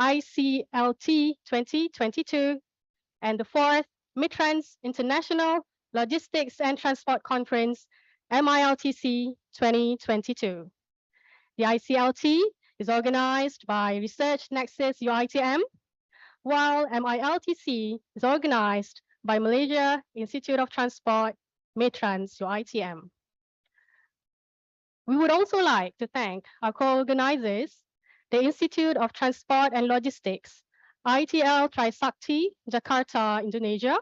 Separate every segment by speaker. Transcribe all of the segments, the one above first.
Speaker 1: ICLT 2022, and the 4th Midtrans International Logistics and Transport Conference, MILTC 2022. The ICLT is organized by Research Nexus UITM, while MILTC is organized by Malaysia Institute of Transport, Midtrans UITM. We would also like to thank our co-organizers, the Institute of Transport and Logistics, ITL Trisakti, Jakarta, Indonesia,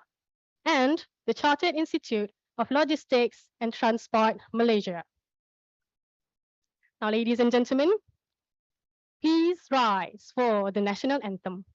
Speaker 1: and the Chartered Institute of Logistics and Transport, Malaysia. Now, ladies and gentlemen, please rise for the national anthem.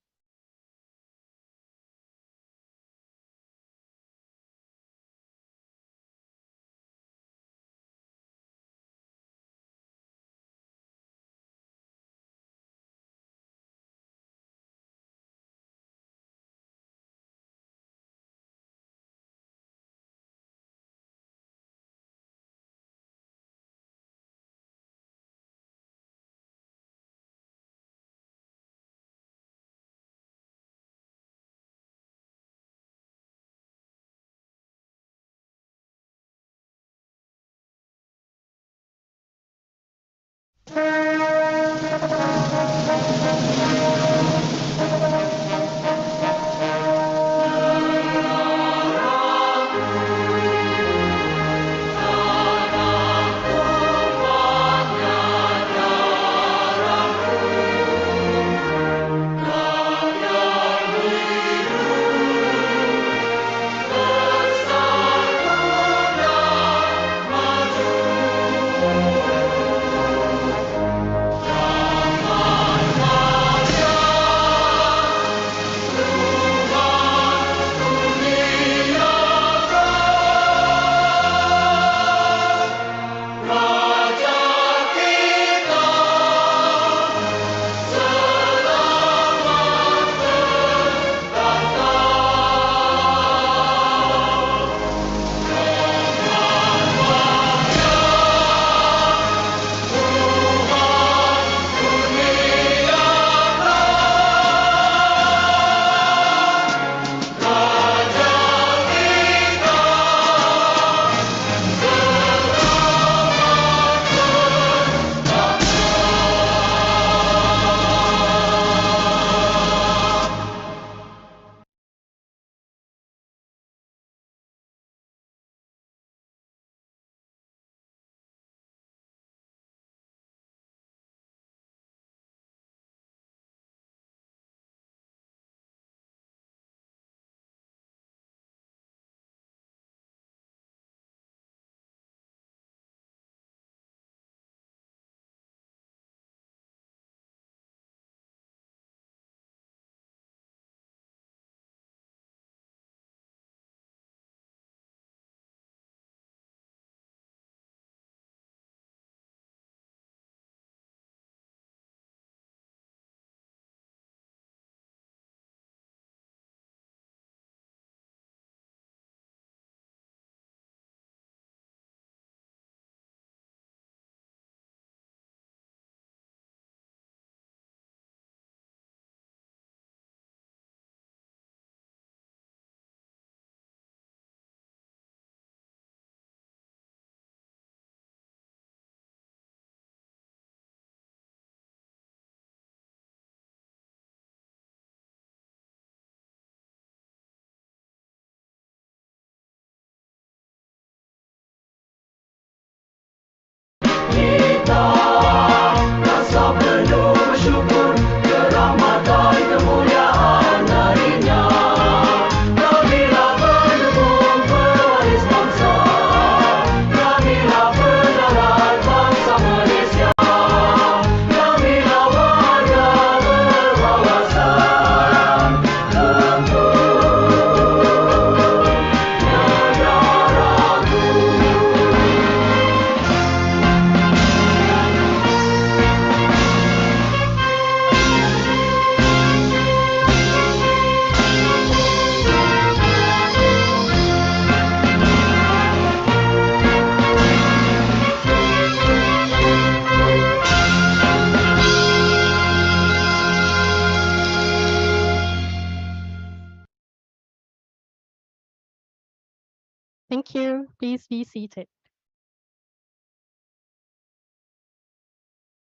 Speaker 1: Thank you. Please be seated.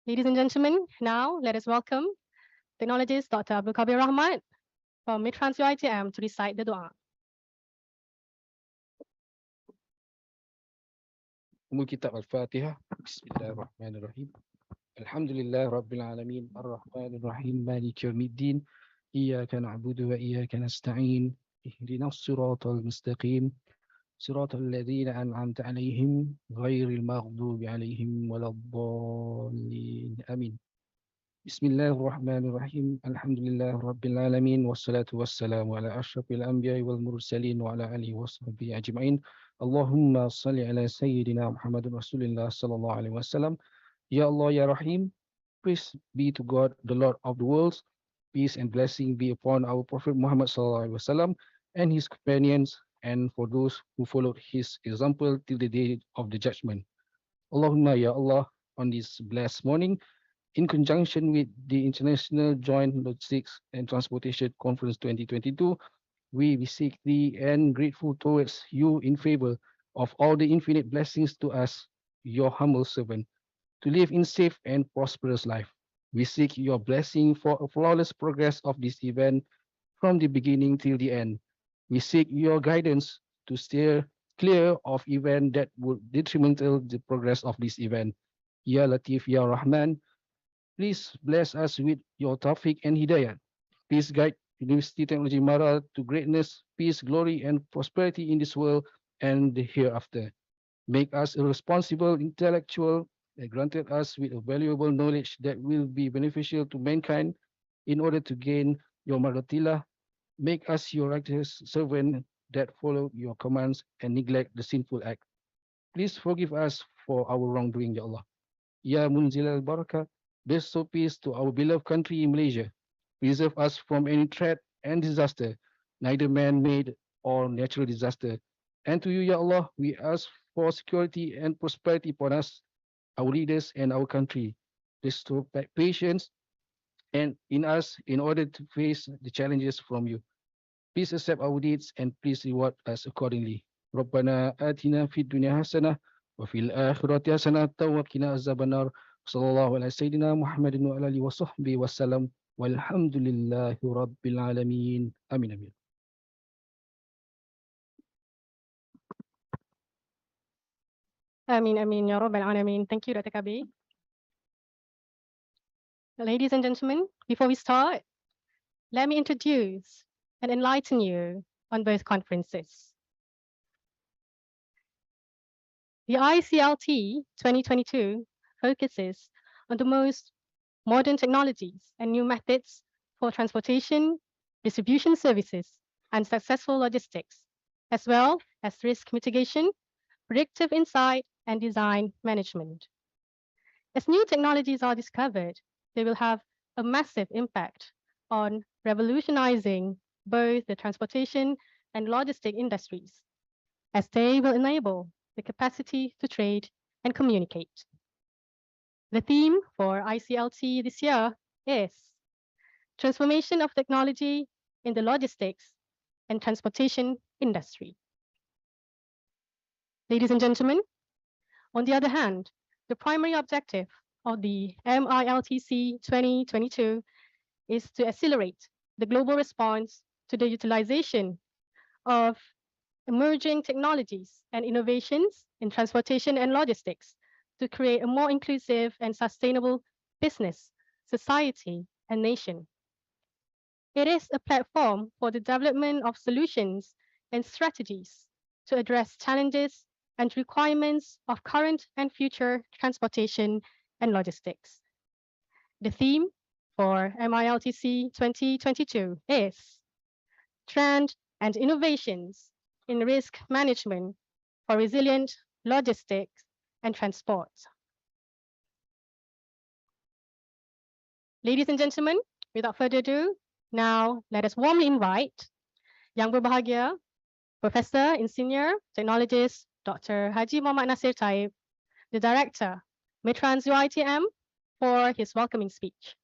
Speaker 1: Ladies and gentlemen, now let us welcome technologist Dr. Abdul Kabir Rahmat from Mitrans UiTM to recite the dua.
Speaker 2: Kitab Al-Fatihah. Bismillahirrahmanirrahim. Alhamdulillah Rabbil Alamin. Ar-Rahmanir Rahim. Malik Yawmiddin. Iyyaka na'budu wa iyyaka nasta'in. Ihdinas siratal mustaqim. Siratal ladzina an'amta 'alaihim ghairil maghdubi 'alaihim waladdallin. Amin. Bismillahirrahmanirrahim. Alhamdulillah Rabbil Alamin. Wassalatu wassalamu ala asyrafil anbiya'i wal mursalin wa ala alihi washabbihi ajma'in. Allahumma salli ala Sayyidina Muhammadin Rasulillah sallallahu alaihi wasallam. Ya Allah, Ya Rahim, praise be to God, the Lord of the worlds. Peace and blessing be upon our Prophet Muhammad sallallahu alaihi wasallam and his companions, and for those who followed his example till the day of the judgment. Allahumma Ya Allah, on this blessed morning, in conjunction with the International Joint Logistics and Transportation Conference 2022, we beseech thee and grateful towards you in favor of all the infinite blessings to us, your humble servant, to live in safe and prosperous life. We seek your blessing for a flawless progress of this event from the beginning till the end. We seek your guidance to steer clear of event that would detrimental the progress of this event. Ya Latif, Ya Rahman, please bless us with your tawfiq and hidayah. Please guide University Technology Mara to greatness, peace, glory, and prosperity in this world and the hereafter. Make us a responsible intellectual and granted us with a valuable knowledge that will be beneficial to mankind in order to gain your maratillah. Make us your righteous servant that follow your commands and neglect the sinful act. Please forgive us for our wrongdoing, Ya Allah. Ya Munzil al-Barakah, bestow peace to our beloved country in Malaysia. Preserve us from any threat and disaster, neither man-made or natural disaster. And to you, Ya Allah, we ask for security and prosperity upon us, our leaders, and our country. Bestow patience and in us in order to face the challenges from you. Please accept our deeds and please reward us accordingly. ربنا آتنا في الدنيا حسنة وفي الآخرة حسنة وقنا عذاب النار. صلى الله على سيدنا محمد وعلى آله وصحبه وسلم والحمد لله رب العالمين. آمين آمين.
Speaker 1: Amin, amin, ya Rabbal Alameen. Thank you, Dr. Kabir. Ladies and gentlemen, before we start, let me introduce and enlighten you on both conferences. The ICLT 2022 focuses on the most modern technologies and new methods for transportation, distribution services, and successful logistics, as well as risk mitigation, predictive insight, and design management. As new technologies are discovered, they will have a massive impact on revolutionizing both the transportation and logistic industries, as they will enable the capacity to trade and communicate. The theme for ICLT this year is Transformation of Technology in the Logistics and Transportation Industry. Ladies and gentlemen, on the other hand, the primary objective of the MILTC 2022 is to accelerate the global response to the utilization of emerging technologies and innovations in transportation and logistics to create a more inclusive and sustainable business, society, and nation. It is a platform for the development of solutions and strategies to address challenges and requirements of current and future transportation and logistics. The theme for MILTC 2022 is Trend and Innovations in Risk Management for Resilient Logistics and Transport. Ladies and gentlemen, without further ado, now let us warmly invite Yang Berbahagia, Professor Insinyur Technologist Dr. Haji Muhammad Nasir Taib, the Director, Mitrans UiTM, for his welcoming speech.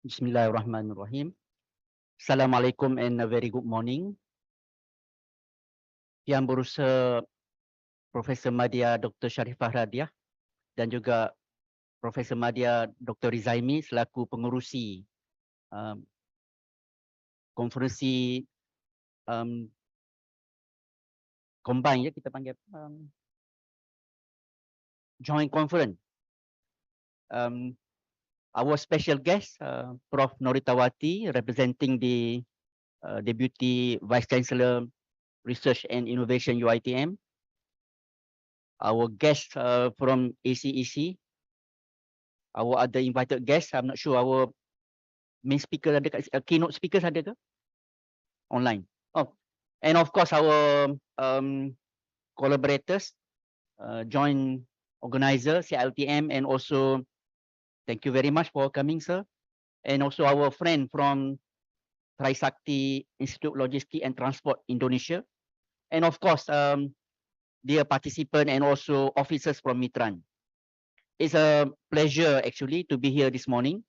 Speaker 3: Bismillahirrahmanirrahim. Assalamualaikum and a very good morning. Yang berusaha Profesor Madya Dr. Sharifah Radiah dan juga Profesor Madya Dr. Rizaimi selaku pengurusi um, konferensi combine ya kita panggil joint conference. Our special guest Prof Noritawati representing the Deputy Vice Chancellor Research and Innovation UITM. Our guest from ACEC, our other invited guests, I'm not sure our main speaker ada kat, keynote speakers ada ke? Online. Oh, and of course our collaborators, joint organizer CLTM, and also thank you very much for coming, sir. And also our friend from Trisakti Institute Logistics and Transport Indonesia, and of course dear participant and also officers from Mitran. It's a pleasure actually to be here this morning.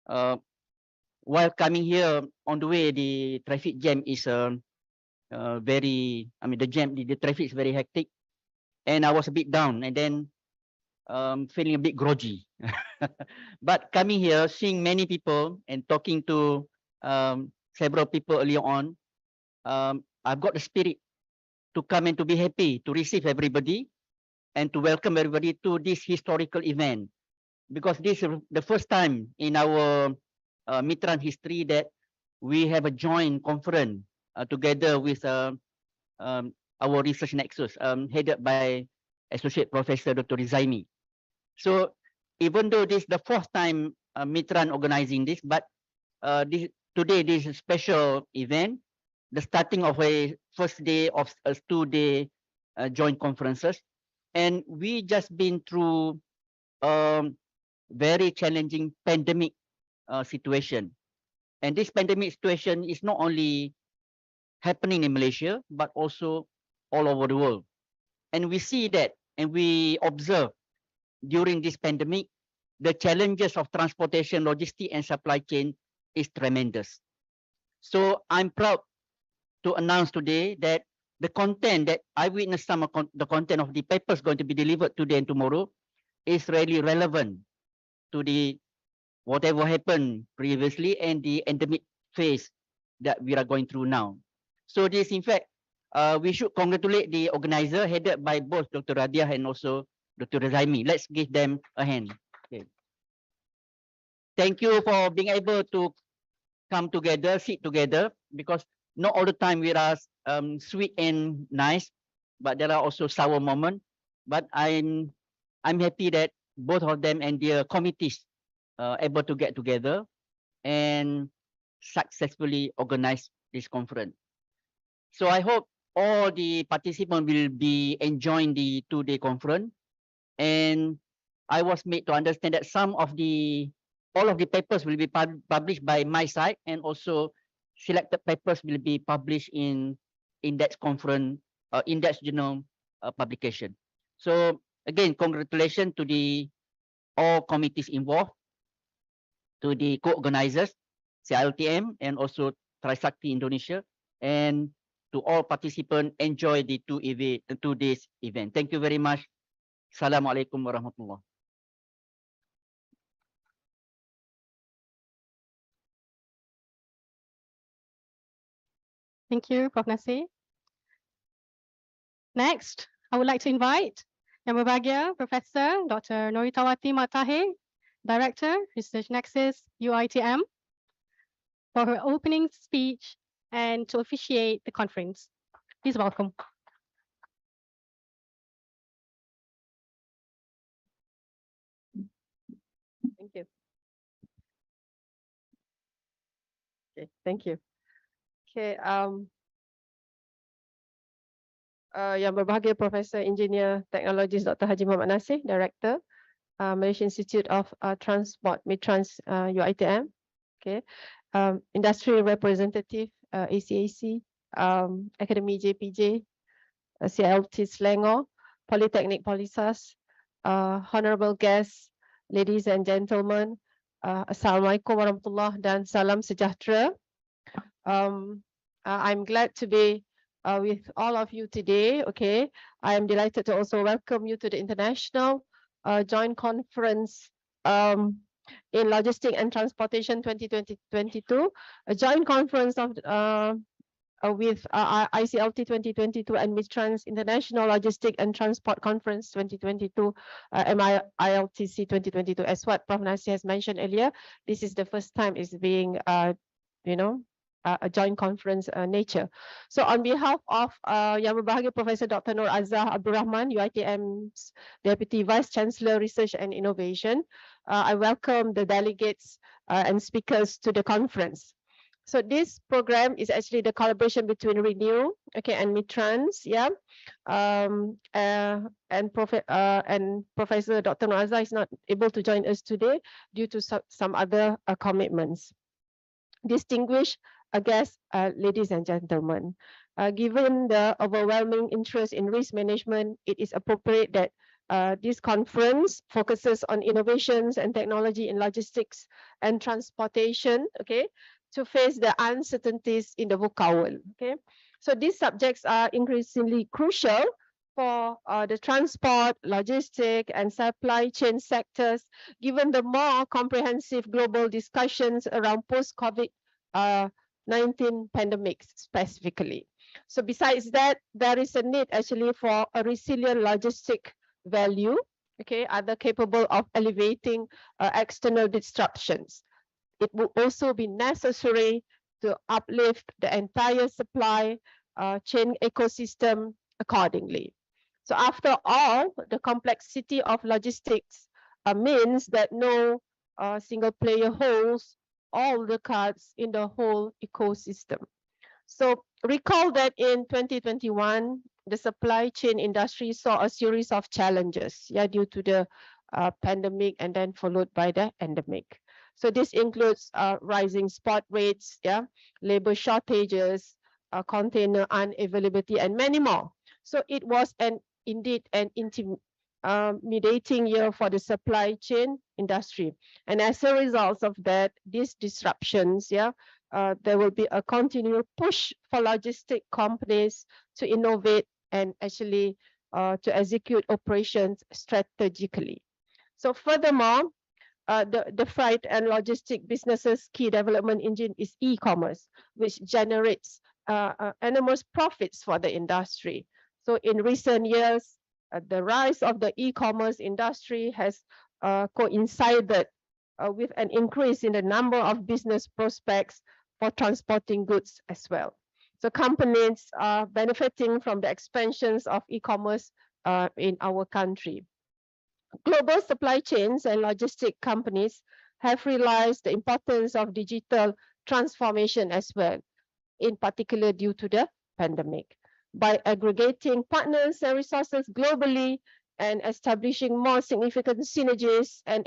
Speaker 3: While coming here on the way, the traffic jam is very, I mean the traffic is very hectic, and I was a bit down and then feeling a bit groggy. But coming here, seeing many people and talking to several people earlier on, I've got the spirit to come and to be happy to receive everybody and to welcome everybody to this historical event, because this is the first time in our Mitran history that we have a joint conference together with our research nexus headed by Associate Professor Dr. Rizaimi. So even though this is the fourth time Mitran organizing this, but today this is a special event, the starting of a first day of a 2-day joint conferences. And we just been through very challenging pandemic situation. And this pandemic situation is not only happening in Malaysia, but also all over the world. And we see that and we observe during this pandemic, the challenges of transportation, logistics, and supply chain is tremendous. So I'm proud to announce today that the content that I witnessed some of the content of the papers going to be delivered today and tomorrow is really relevant to the whatever happened previously and the endemic phase that we are going through now. So this, in fact, we should congratulate the organizer headed by both Dr. Radiah and also Dr. Rizaimi. Let's give them a hand. Okay. Thank you for being able to come together, sit together, because not all the time we are sweet and nice, but there are also sour moments. But I'm happy that both of them and their committees able to get together and successfully organize this conference. So I hope all the participants will be enjoying the 2-day conference. And I was made to understand that all of the papers will be published by my site, and also selected papers will be published in index conference, index journal publication. So again, congratulations to the all committees involved, to the co-organizers, CILTM, and also Trisakti Indonesia, and to all participants. Enjoy the 2 days event. Thank you very much. Assalamualaikum warahmatullahi.
Speaker 1: Thank you, Prof. Nasir. Next, I would like to invite Yang Berbahagia Professor Dr. Noritawati Matahir, Director, Research Nexus, UITM, for her opening speech and to officiate the conference. Please welcome.
Speaker 4: Thank you. Okay, thank you. Okay, Yang Berbahagia Professor Engineer Technologist Dr. Haji Muhammad Nasir, Director, Malaysia Institute of Transport, Mitrans UITM. Okay, Industry Representative ACAC, Academy JPJ, CILT Selangor, Polytechnic Polisas, honorable guests, ladies and gentlemen, Assalamualaikum warahmatullahi dan salam sejahtera. I'm glad to be with all of you today. Okay, I am delighted to also welcome you to the International Joint Conference in Logistics and Transportation 2022, a joint conference of with ICLT 2022 and Mitrans International Logistic and Transport Conference 2022, MILTC 2022. As what Prof. Nasir has mentioned earlier, this is the first time it's being, a joint conference nature. So on behalf of Yang Berbahagia Professor Dr. Nur Azhar Abdul Rahman, UiTM's Deputy Vice Chancellor Research and Innovation, I welcome the delegates and speakers to the conference. So this program is actually the collaboration between Renew, okay, and Mitrans, yeah, and Professor Dr. Noaza is not able to join us today due to some other commitments. Distinguished guests, ladies and gentlemen, given the overwhelming interest in risk management, it is appropriate that this conference focuses on innovations and technology in logistics and transportation, okay, to face the uncertainties in the VUCA world. Okay, so these subjects are increasingly crucial for the transport, logistic, and supply chain sectors, given the more comprehensive global discussions around post-COVID-19 pandemics specifically. So besides that, there is a need actually for a resilient logistic value, okay, other capable of elevating external disruptions. It will also be necessary to uplift the entire supply chain ecosystem accordingly. So after all, the complexity of logistics means that no single player holds all the cards in the whole ecosystem. So recall that in 2021, the supply chain industry saw a series of challenges, yeah, due to the pandemic and then followed by the endemic. So this includes rising spot rates, yeah, labor shortages, container unavailability, and many more. So it was indeed an intimidating year for the supply chain industry. And as a result of that, these disruptions, yeah, there will be a continual push for logistic companies to innovate and actually to execute operations strategically. So furthermore, the freight and logistic businesses key development engine is e-commerce, which generates enormous profits for the industry. So in recent years, the rise of the e-commerce industry has coincided with an increase in the number of business prospects for transporting goods as well. So companies are benefiting from the expansions of e-commerce in our country. Global supply chains and logistic companies have realized the importance of digital transformation as well, in particular due to the pandemic. By aggregating partners and resources globally and establishing more significant synergies and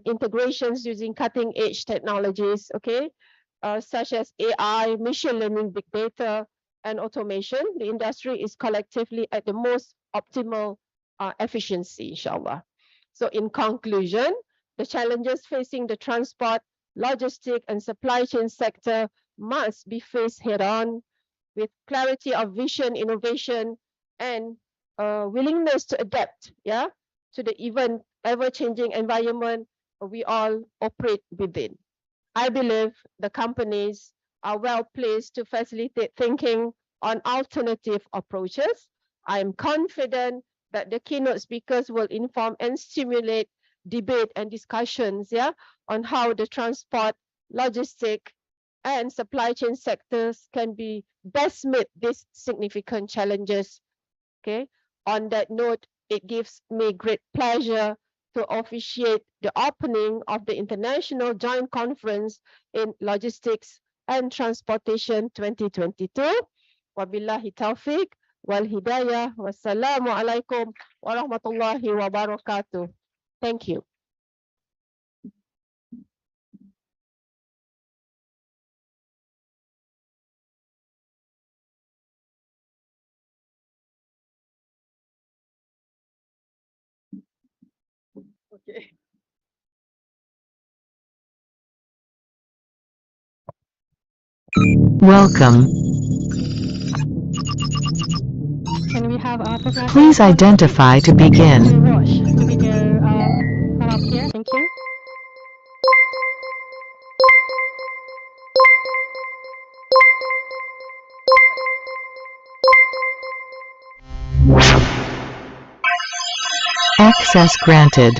Speaker 4: integrations using cutting-edge technologies, okay, such as AI, machine learning, big data, and automation, the industry is collectively at the most optimal efficiency, inshallah. So in conclusion, the challenges facing the transport, logistic, and supply chain sector must be faced head-on with clarity of vision, innovation, and willingness to adapt, yeah, to the even ever-changing environment we all operate within. I believe the companies are well placed to facilitate thinking on alternative approaches. I am confident that the keynote speakers will inform and stimulate debate and discussions, yeah, on how the transport, logistic, and supply chain sectors can be best meet these significant challenges. Okay. On that note, it gives me great pleasure to officiate the opening of the International Joint Conference in Logistics and Transportation 2022. Wabillahi taufiq wal hidayah. Wassalamu alaikum warahmatullahi wabarakatuh. Thank you. Okay.
Speaker 5: Welcome.
Speaker 1: Can we have pronunciation?
Speaker 5: Please identify to begin.
Speaker 1: Watch the video come up here. Thank you.
Speaker 5: Access granted.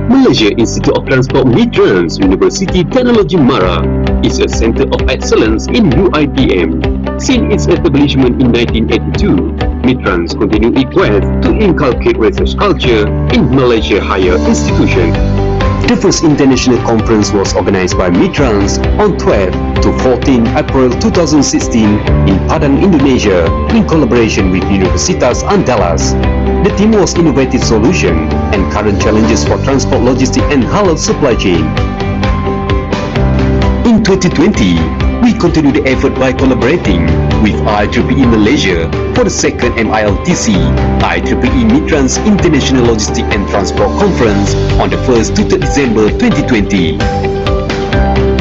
Speaker 6: Malaysia Institute of Transport Mitrans University Technology Mara is a center of excellence in UITM. Since its establishment in 1982, Mitrans continued its quest to inculcate research culture in Malaysia higher institution. The first international conference was organized by Mitrans on 12 to 14 April 2016 in Padang, Indonesia, in collaboration with Universitas Andalas. The theme was Innovative Solution and Current Challenges for Transport, Logistics and Halal Supply Chain. In 2020, we continue the effort by collaborating with IEEE Malaysia for the second MILTC IEEE Mitrans International Logistics and Transport Conference on the 1st to 3rd December 2020.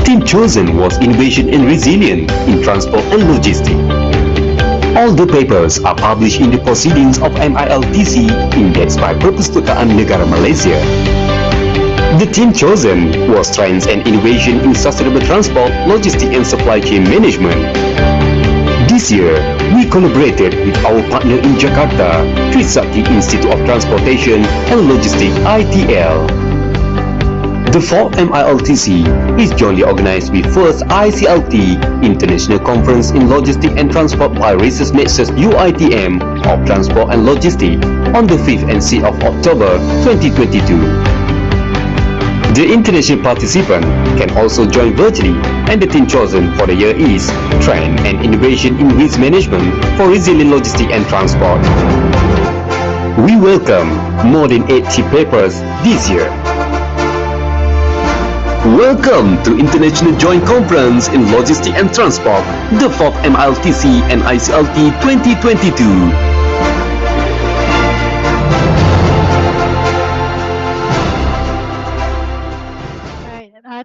Speaker 6: Theme chosen was Innovation and Resilience in Transport and Logistics. All the papers are published in the Proceedings of MILTC indexed by Perpustakaan Negara Malaysia. The theme chosen was Trends and Innovation in Sustainable Transport, Logistics and Supply Chain Management. This year, we collaborated with our partner in Jakarta, Trisakti Institute of Transportation and Logistics ITL. The 4th MILTC is jointly organized with 1st ICLT International Conference in Logistics and Transport by Research Nexus UITM of Transport and Logistics on the 5th and 6th of October 2022. The international participant can also join virtually, and the theme chosen for the year is Trend and Innovation in Risk Management for Resilient Logistics and Transport. We welcome more than 80 papers this year. Welcome to International Joint Conference in Logistics and Transport, the 4th MILTC and ICLT 2022.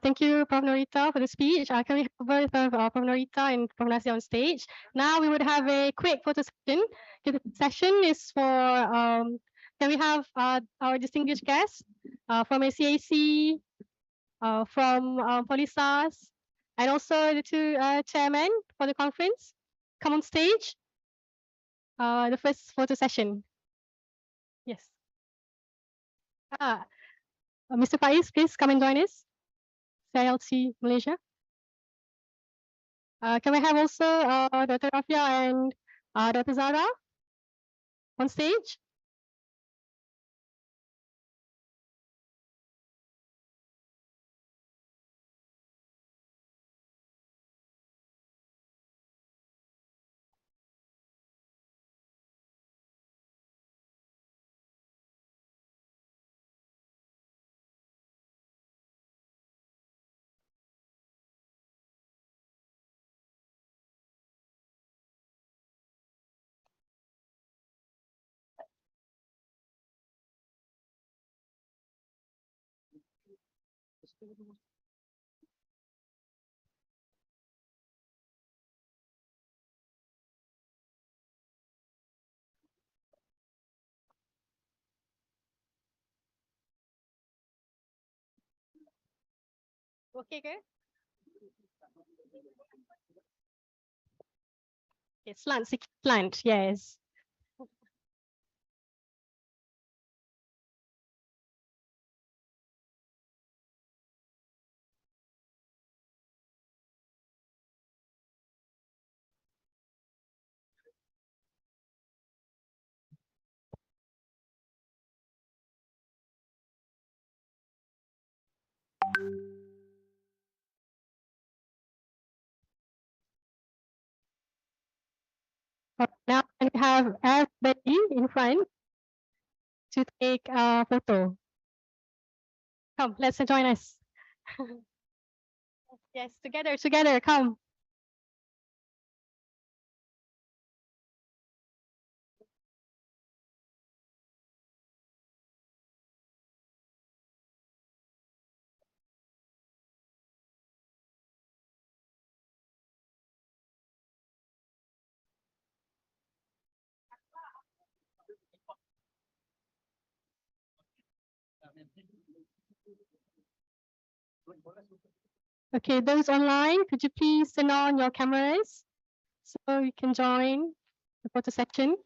Speaker 1: Thank you, Prof. Norita, for the speech. Can we have both Prof. Norita and Prof. Nasir on stage? Now we would have a quick photo session. The session is for, can we have our distinguished guests from ACAC, from Polisas, and also the two chairmen for the conference come on stage. The first photo session. Yes. Mr. Faiz, please come and join us. ICLT Malaysia. Can we have also Dr. Rafia and Dr. Zara on stage? Okay, good. It's slant, yes. Now we have everybody in front to take a photo. Come, let's join us. Yes, together, come. Okay, those online, could you please turn on your cameras so you can join the photo section?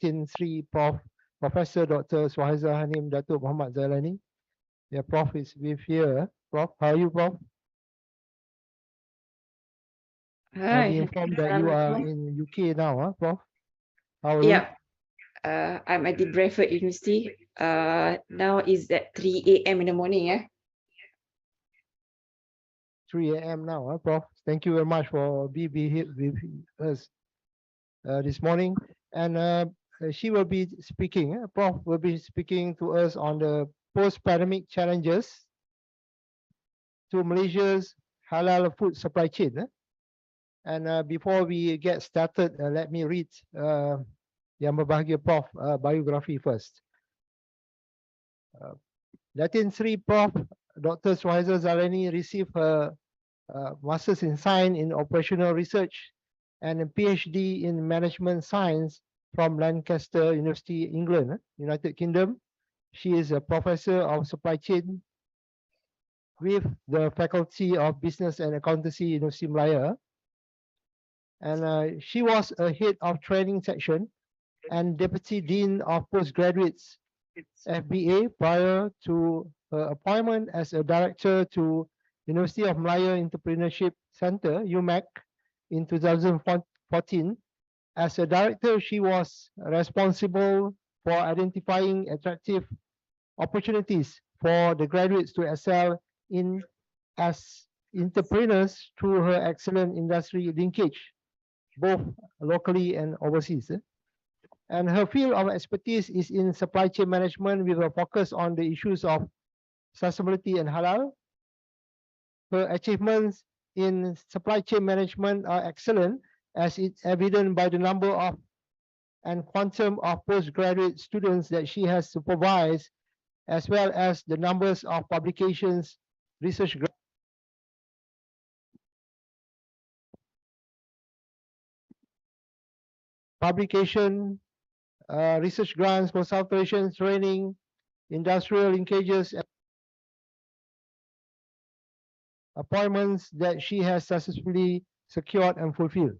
Speaker 7: Latin 3, Professor Dr. Suhaiza Hanim Datuk Muhammad Zailani. Yeah, Prof is with here. Prof, how are you, Prof? I've been informed that you are in UK now, huh, Prof? How are you?
Speaker 8: Yeah, I'm at the Bradford University. Now is at 3 a.m. in the morning.
Speaker 7: 3 a.m. now, huh, Prof? Thank you very much for being here with us this morning. And she will be speaking, Prof will be speaking to us on the post-pandemic challenges to Malaysia's halal food supply chain. And before we get started, let me read Yang Berbahagia Prof biography first. Latin 3 Prof Dr. Suhaiza Zailani received her Master's in Science in Operational Research and a PhD in Management Science from Lancaster University, England, United Kingdom. She is a professor of supply chain with the Faculty of Business and Accountancy, University Malaya. And she was a head of training section and deputy dean of postgraduates FBA prior to her appointment as a director to University of Malaya Entrepreneurship Center, UMAC, in 2014. As a director, she was responsible for identifying attractive opportunities for the graduates to excel in as entrepreneurs through her excellent industry linkage, both locally and overseas. And her field of expertise is in supply chain management with a focus on the issues of sustainability and halal. Her achievements in supply chain management are excellent, as it's evident by the number of and quantum of postgraduate students that she has supervised, as well as the numbers of publications, research publication, research grants, consultations, training, industrial linkages, appointments that she has successfully secured and fulfilled.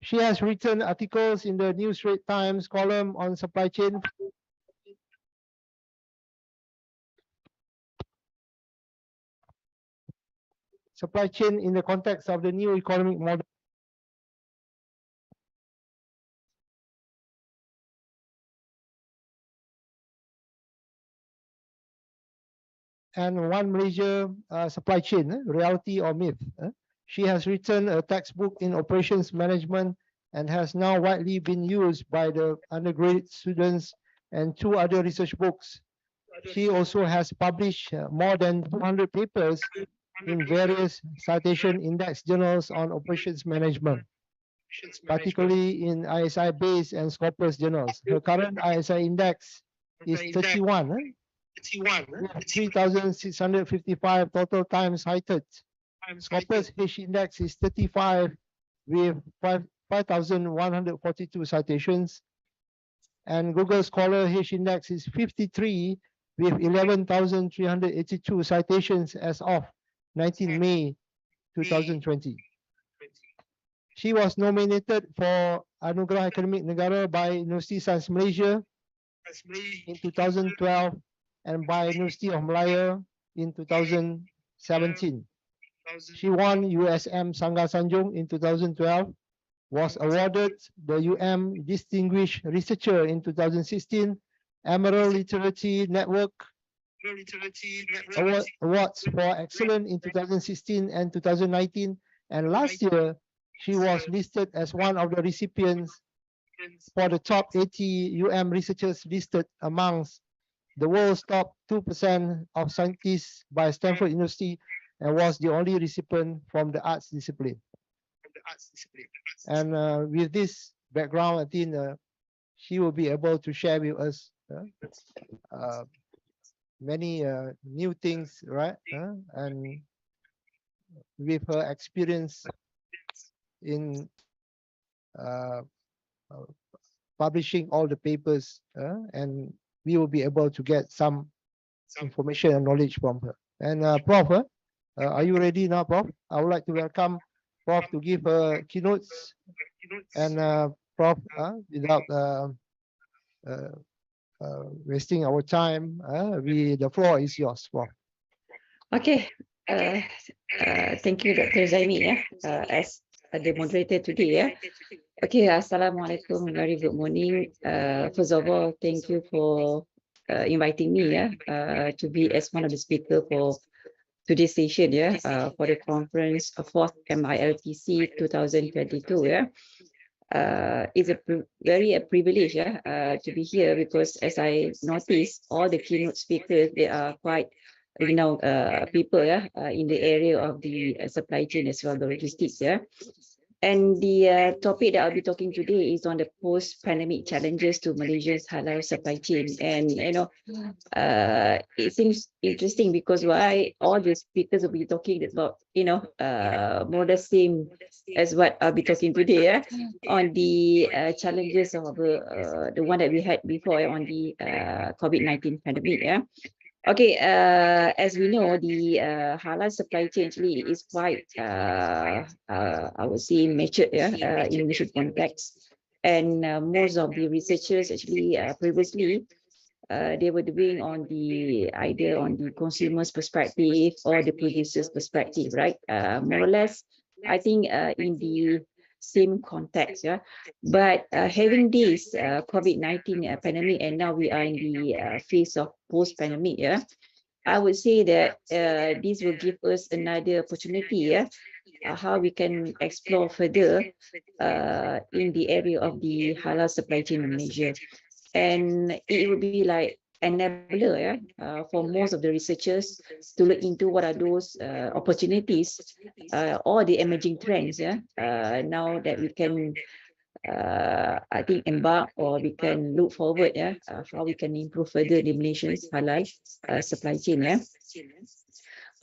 Speaker 7: She has written articles in the New Straits Times column on supply chain, in the context of the new economic model. And One Malaysia supply chain, reality or myth. She has written a textbook in operations management and has now widely been used by the undergraduate students, and 2 other research books. She also has published more than 200 papers in various citation index journals on operations management, particularly in ISI-based and Scopus journals. Her current ISI index is 31, 3,655 total times cited. Scopus H index is 35 with 5,142 citations. And Google Scholar H index is 53 with 11,382 citations as of 19 May 2020. She was nominated for Anugerah Akademik Negara by University Sains Malaysia in 2012 and by University of Malaya in 2017. She won USM Sangha Sanjung in 2012, was awarded the Distinguished Researcher in 2016, Emerald Literary Network Awards for Excellence in 2016 and 2019, and last year she was listed as one of the recipients for the top 80 researchers listed amongst the world's top 2% of scientists by Stanford University, and was the only recipient from the arts discipline. And with this background, I think she will be able to share with us many new things, right? And with her experience in publishing all the papers, and we will be able to get some information and knowledge from her. And Prof, are you ready now, Prof? I would like to welcome Prof to give her keynotes. And Prof, without wasting our time. The floor is yours. Wow.
Speaker 8: Okay. Thank you, Dr. Zaimi, as the moderator today. Okay, Assalamualaikum, very good morning. First of all, thank you for inviting me to be as one of the speakers for today's session, for the conference of 4th MILTC 2022. It's a privilege to be here, because as I noticed, all the keynote speakers, they are quite people in the area of the supply chain as well, the logistics. And the topic that I'll be talking today is on the post-pandemic challenges to Malaysia's halal supply chain. And it seems interesting because why all the speakers will be talking about more the same as what I'll be talking today on the challenges of the one that we had before on the COVID-19 pandemic. Okay, as we know, the halal supply chain actually is quite, I would say, matured in Indonesian context. And most of the researchers actually previously, they were doing on the either on the consumer's perspective or the producer's perspective, right? More or less, I think in the same context, But having this COVID-19 pandemic, and now we are in the phase of post-pandemic, I would say that this will give us another opportunity, how we can explore further in the area of the halal supply chain in Malaysia. And it will be like enabler for most of the researchers to look into what are those opportunities or the emerging trends now that we can I think embark, or we can look forward how we can improve further the Malaysia's halal supply chain.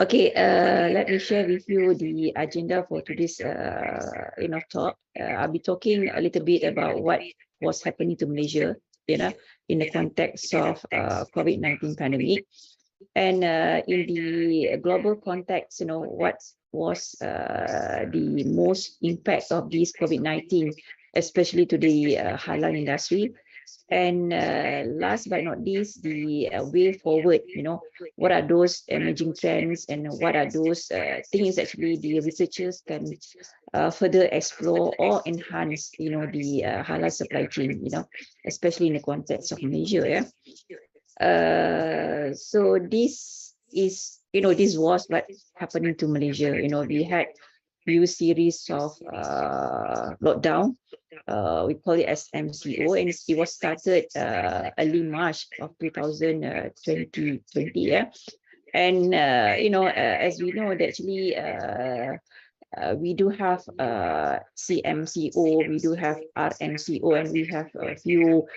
Speaker 8: Okay, let me share with you the agenda for today's talk. I'll be talking a little bit about what was happening to Malaysia, in the context of COVID-19 pandemic, and in the global context, what was the most impact of this COVID-19, especially to the halal industry. And last but not least, the way forward, what are those emerging trends, and what are those things actually the researchers can further explore or enhance, the halal supply chain, especially in the context of Malaysia. So this is, this was what happening to Malaysia. We had few series of lockdown. We call it as MCO, and it was started early March of 2020. And as we know, that actually we do have CMCO, we do have RMCO, and we have a few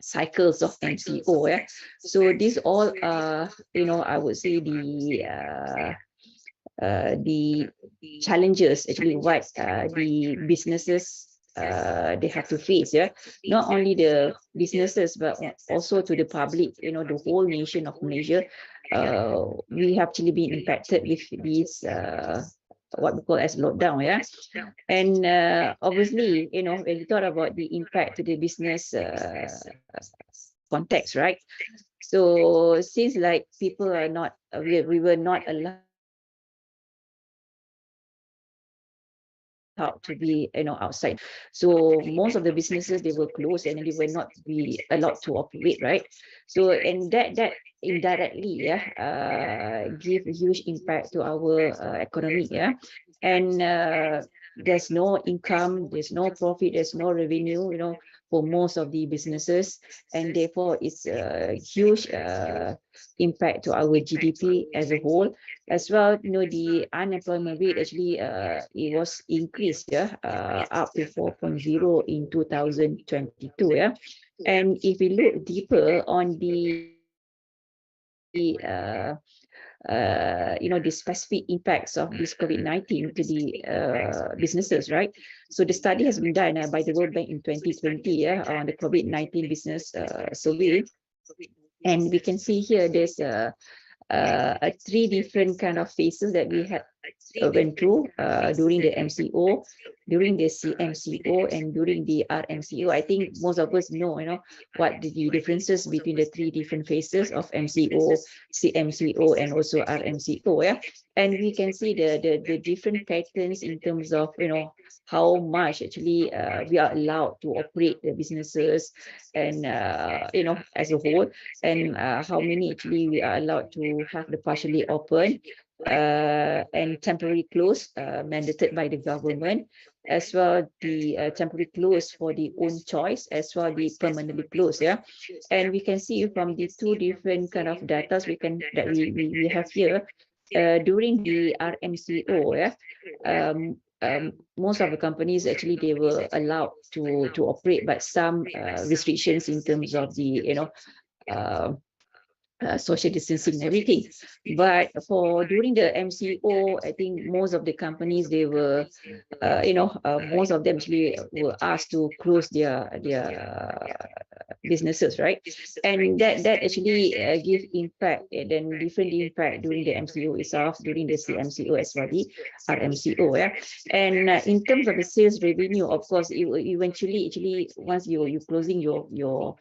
Speaker 8: cycles of MCO. So these all I would say the challenges actually what the businesses they have to face. Not only the businesses, but also to the public, the whole nation of Malaysia. We have actually been impacted with these what we call as lockdown. And obviously, when we thought about the impact to the business context, right? So since like people are not, we were not allowed to be outside, so most of the businesses, they were closed and they were not be allowed to operate, right? So and that indirectly give a huge impact to our economy. And there's no income, there's no profit, there's no revenue, for most of the businesses, and therefore it's a huge impact to our GDP as a whole. As well, the unemployment rate actually it was increased up to 4.0 in 2022. And if we look deeper on the the specific impacts of this COVID-19 to the businesses, right? So the study has been done by the World Bank in 2020 on the COVID-19 business survey, and we can see here there's three different kind of phases that we had went through during the MCO, during the CMCO, and during the RMCO. I think most of us know, what the differences between the three different phases of MCO, CMCO, and also RMCO. Yeah, and we can see the different patterns in terms of how much actually we are allowed to operate the businesses, and as a whole, and how many actually we are allowed to have the partially open and temporary close mandated by the government, as well the temporary close for the own choice, as well the permanently close. Yeah, and we can see from the two different kind of data we have here. During the RMCO, yeah, most of the companies actually they were allowed to operate, but some restrictions in terms of the uh, social distancing and everything. But for during the MCO, I think most of the companies they were, most of them actually were asked to close their businesses, right? And that actually give impact, and then different impact during the MCO itself, during the CMCO as well, the RMCO. Yeah, and in terms of the sales revenue, of course, it will eventually actually once you closing your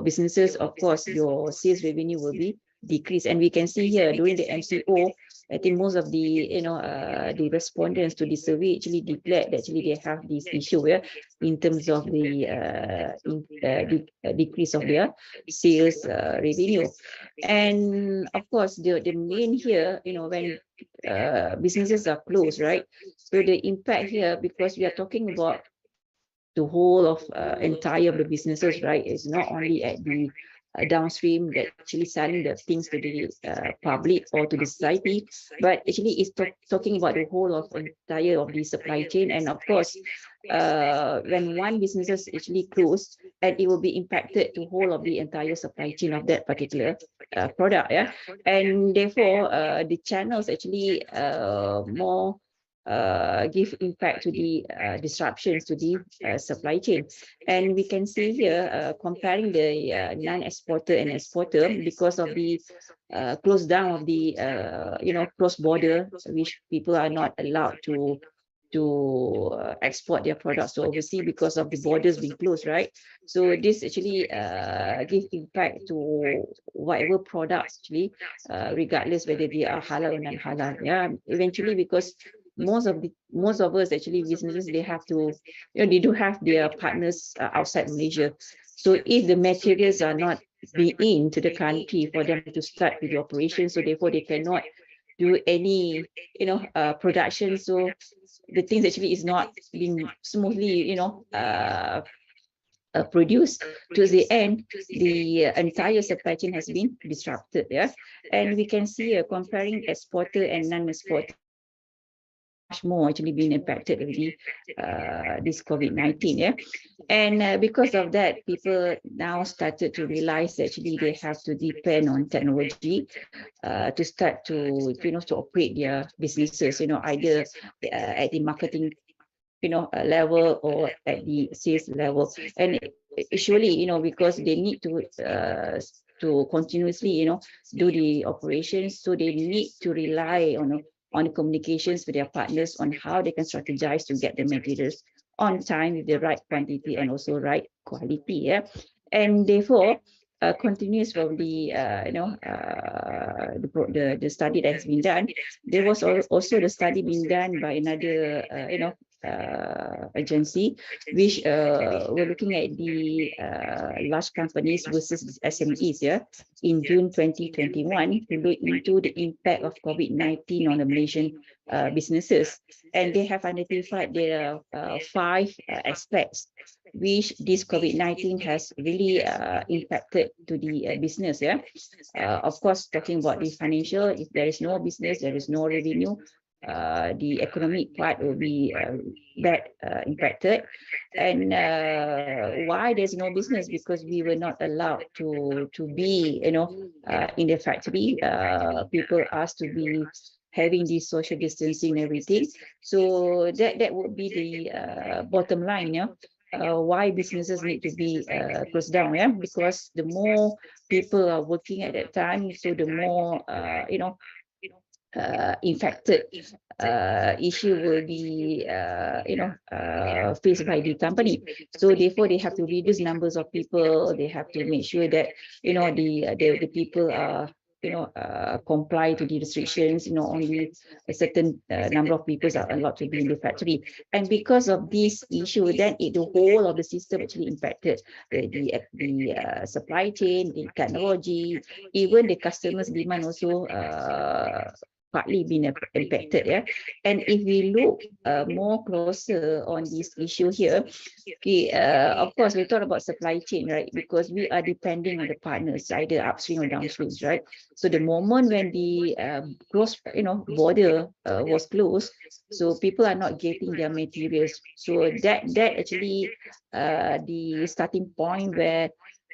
Speaker 8: businesses, of course, your sales revenue will be decreased. And we can see here during the MCO, I think most of the respondents to the survey actually declared that actually they have this issue in terms of the decrease of their sales revenue. And of course, the main here, when businesses are closed, right? So the impact here, because we are talking about the whole of entire of the businesses, right? It's not only at the downstream that actually selling the things to the public or to the society, but actually it's talking about the whole of entire of the supply chain. And of course, when one business is actually closed, and it will be impacted to whole of the entire supply chain of that particular product. Yeah, and therefore the channels actually more give impact to the disruptions to the supply chain. And we can see here, comparing the non-exporter and exporter, because of the close down of the cross-border, which people are not allowed to export their products to overseas because of the borders being closed, right? So this actually give impact to whatever products actually, regardless whether they are halal or non-halal. Yeah, eventually, because most of us actually businesses, they have to, they do have their partners outside Malaysia. So if the materials are not being into the country for them to start with the operation, so therefore they cannot do any production. So the things actually is not being smoothly produced. To the end, the entire supply chain has been disrupted. Yeah, and we can see comparing exporter and non-exporter, much more actually being impacted with this COVID-19. Yeah, and because of that, people now started to realize that actually they have to depend on technology to start to to operate their businesses. Either at the marketing level or at the sales level. And usually, because they need to continuously do the operations, so they need to rely on communications with their partners on how they can strategize to get the materials on time with the right quantity and also right quality. Yeah, and therefore continues from the the study that has been done. There was also the study being done by another agency, which were looking at the large companies versus SMEs. Yeah, in June 2021, to look into the impact of COVID-19 on the Malaysian businesses, and they have identified there are 5 aspects which this COVID-19 has really impacted to the business. Yeah, of course, talking about the financial, if there is no business, there is no revenue, the economic part will be bad impacted. And why there's no business? Because we were not allowed to be in the factory. People asked to be having this social distancing and everything. So that would be the bottom line. Yeah, why businesses need to be closed down. Yeah, because the more people are working at that time, so the more infected issue will be faced by the company. So therefore they have to reduce numbers of people. They have to make sure that the people are comply to the restrictions. Only a certain number of people are allowed to be in the factory. And because of this issue, then the whole of the system actually impacted. The supply chain, the technology, even the customers' demand also partly been impacted. Yeah, and if we look more closer on this issue here, okay, of course we talk about supply chain, right? Because we are depending on the partners, either upstream or downstream, right? So the moment when the border was closed, so people are not getting their materials. So that actually the starting point where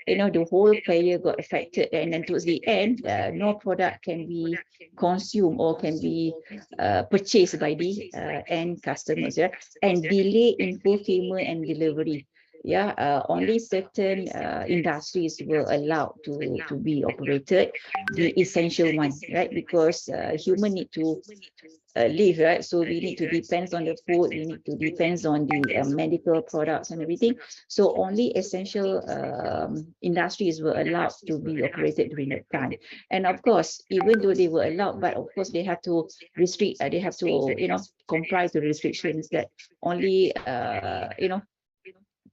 Speaker 8: the whole player got affected, and then towards the end, no product can be consumed or can be purchased by the end customers. Yeah, and delay in fulfillment and delivery. Yeah, only certain industries were allowed to be operated, the essential ones, right? Because human need to live, right? So we need to depend on the food, we need to depend on the medical products and everything. So only essential industries were allowed to be operated during that time. And of course, even though they were allowed, but of course they have to restrict, they have to comply to restrictions that only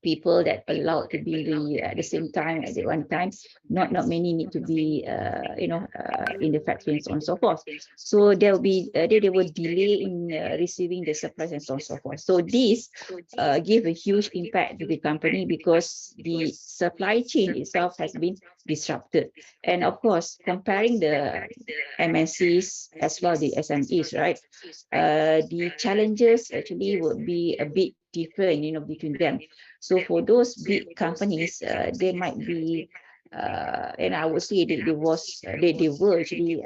Speaker 8: people that allowed to be at the same time at the one time. Not many need to be in the factory and so on and so forth. So there will be there will delay in receiving the supplies and so on and so forth. So this give a huge impact to the company because the supply chain itself has been disrupted. And of course, comparing the MNCs as well the SMEs, right? The challenges actually would be a bit different, between them. So for those big companies, they might be, and I would say they will actually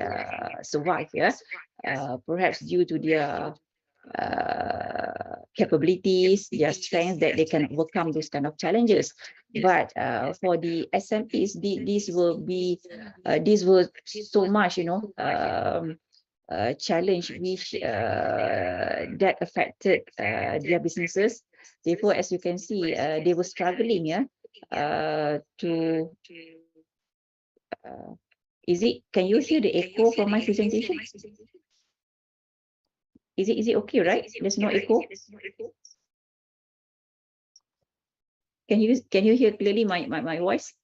Speaker 8: survive, yeah, perhaps due to their capabilities, their strengths, that they can overcome those kind of challenges. But for the SMEs, these will be, these will so much, challenge which that affected their businesses. Therefore, as you can see, they were struggling, yeah, to can you hear the echo from my presentation? Is it okay, right? There's no echo. Can you hear clearly my voice?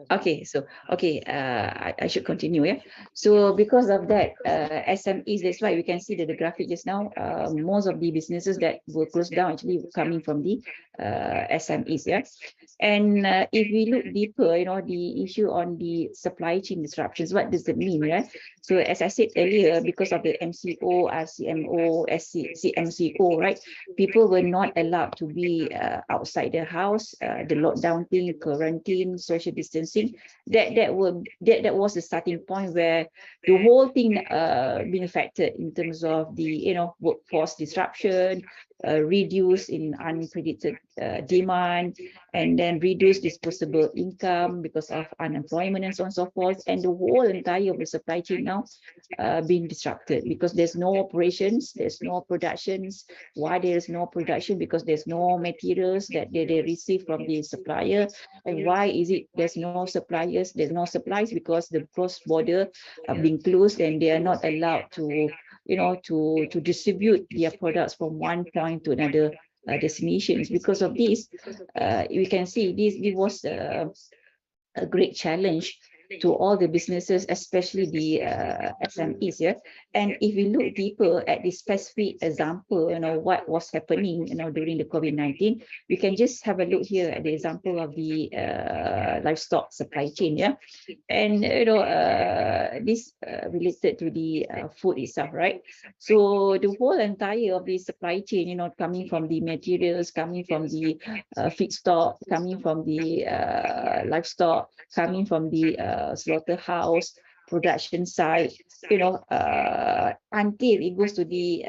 Speaker 8: Okay, so okay, I should continue. Yeah, so because of that, SMEs, that's why we can see that the graphic just now, most of the businesses that were closed down actually coming from the SMEs. Yeah, and if we look deeper, the issue on the supply chain disruptions, what does it mean? Yeah, so as I said earlier, because of the MCO, RCMO, CMCO, right, people were not allowed to be outside the house, the lockdown thing, quarantine, social distancing. That was the starting point where the whole thing been affected in terms of the workforce disruption, reduce in unpredicted demand, and then reduce disposable income because of unemployment and so on and so forth. And the whole entire of the supply chain now being disrupted because there's no operations, there's no productions. Why there's no production? Because there's no materials that they receive from the supplier. And why is it there's no suppliers? There's no supplies because the cross border are being closed and they are not allowed to to distribute their products from one point to another destinations. Because of this, we can see this was a great challenge to all the businesses, especially the SMEs. Yeah, and if we look deeper at the specific example, what was happening, during the COVID-19, we can just have a look here at the example of the livestock supply chain. Yeah, and this related to the food itself, right? So the whole entire of the supply chain, coming from the materials, coming from the feedstock, coming from the livestock, coming from the slaughterhouse, production side, until it goes to the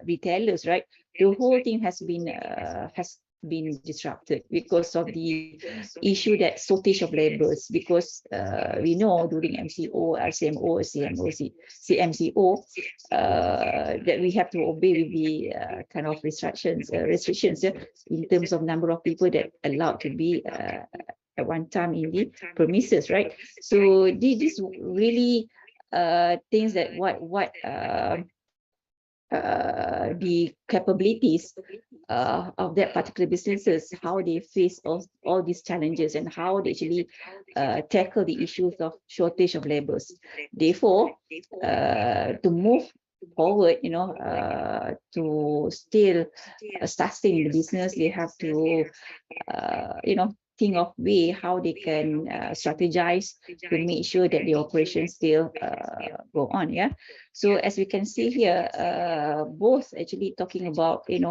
Speaker 8: retailers, right? The whole thing has been been disrupted because of the issue that shortage of laborers, because we know during MCO, RCMO, CMCO, that we have to obey with the kind of restrictions in terms of number of people that allowed to be at one time in the premises, right? So this really things that the capabilities of that particular businesses, how they face all these challenges and how they actually tackle the issues of shortage of laborers. Therefore, to move forward, to still sustain the business, they have to, think of way how they can strategize to make sure that the operations still go on. Yeah. So as we can see here, both actually talking about the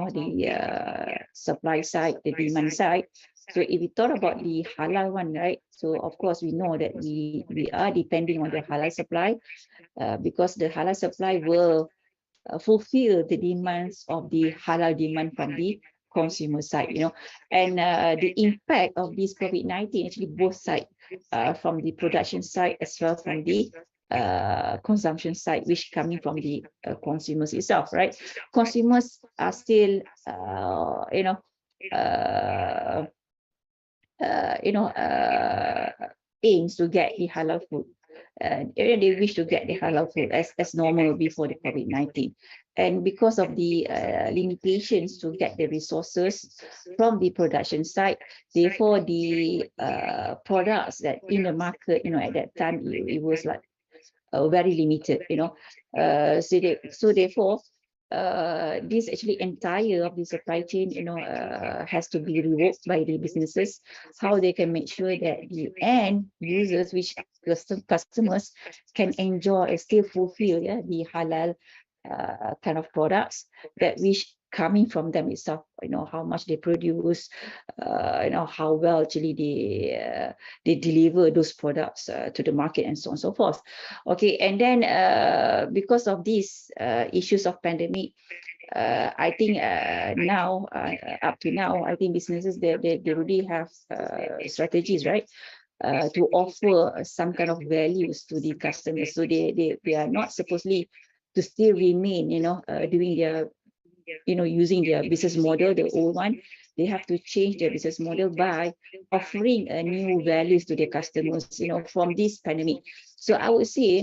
Speaker 8: supply side, the demand side. So if we talk about the halal one, right? So of course we know that we are depending on the halal supply because the halal supply will fulfill the demands of the halal demand from the consumer side, and the impact of this COVID-19 actually both sides, from the production side as well from the consumption side, which coming from the consumers itself, right? Consumers are still, aims to get the halal food. They wish to get the halal food as normal before the COVID-19. And because of the limitations to get the resources from the production side, therefore the products that in the market, at that time, it was like very limited, so therefore, this actually entire of the supply chain, has to be reworked by the businesses, how they can make sure that the end users, which customers, can enjoy and still fulfill the halal kind of products that which coming from them itself, how much they produce, how well actually they deliver those products to the market and so on and so forth. Okay, and then because of these issues of pandemic, I think now, up to now, I think businesses, they already have strategies, right? To offer some kind of values to the customers. So they are not supposedly to still remain, doing their, using their business model, the old one. They have to change their business model by offering new values to their customers, from this pandemic. So I would say,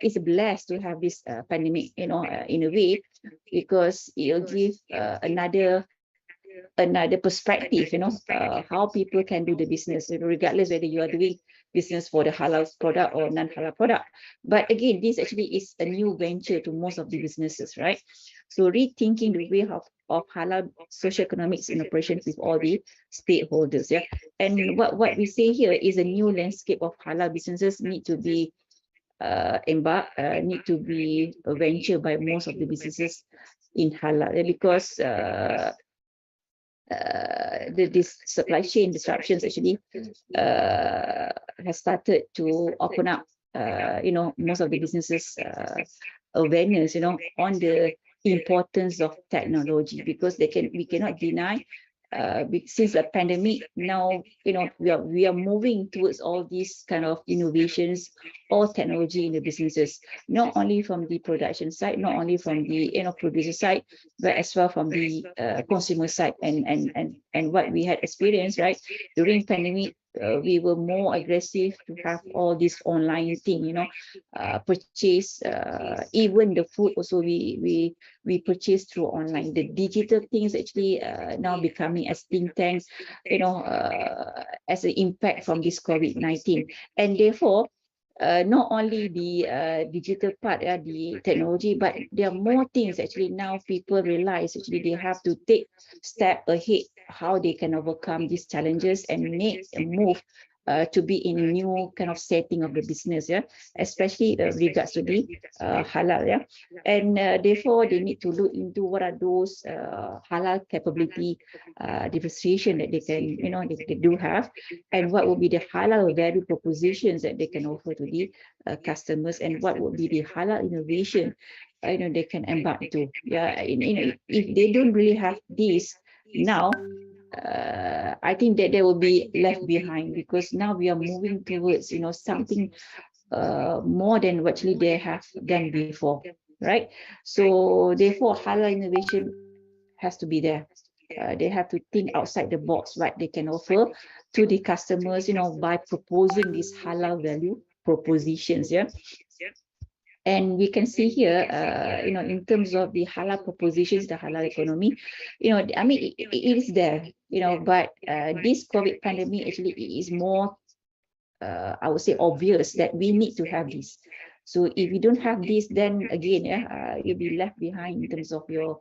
Speaker 8: it's blessed to have this pandemic, in a way, because it'll give another perspective, how people can do the business, regardless whether you are doing business for the halal product or non-halal product. But again, this actually is a new venture to most of the businesses, right? So rethinking the way of halal socioeconomics in operations with all the stakeholders. Yeah. And what we say here is a new landscape of halal businesses need to be need to be a venture by most of the businesses in halal, because this supply chain disruptions actually has started to open up, most of the businesses awareness, on the importance of technology, because we cannot deny, since the pandemic now, we are moving towards all these kind of innovations or technology in the businesses, not only from the production side, not only from the producer side, but as well from the consumer side. And what we had experienced, right, during pandemic, we were more aggressive to have all this online thing, purchase, even the food also we purchase through online. The digital things actually now becoming as think tanks, as an impact from this COVID-19. And therefore, not only the digital part, the technology, but there are more things actually now people realize actually they have to take step ahead, how they can overcome these challenges and make a move to be in a new kind of setting of the business, yeah, especially regards to the halal, yeah. And therefore they need to look into what are those halal capability differentiation that they can, they do have, and what would be the halal value propositions that they can offer to the customers, and what would be the halal innovation they can embark to. Yeah, if they don't really have this now, I think that they will be left behind, because now we are moving towards, something more than what actually they have done before, right? So therefore, halal innovation has to be there. They have to think outside the box, right? They can offer to the customers, by proposing these halal value propositions, yeah. And we can see here, in terms of the halal propositions, the halal economy, I mean, it is there, but this COVID pandemic actually is more, I would say, obvious that we need to have this. So if you don't have this, then again, you'll be left behind in terms of your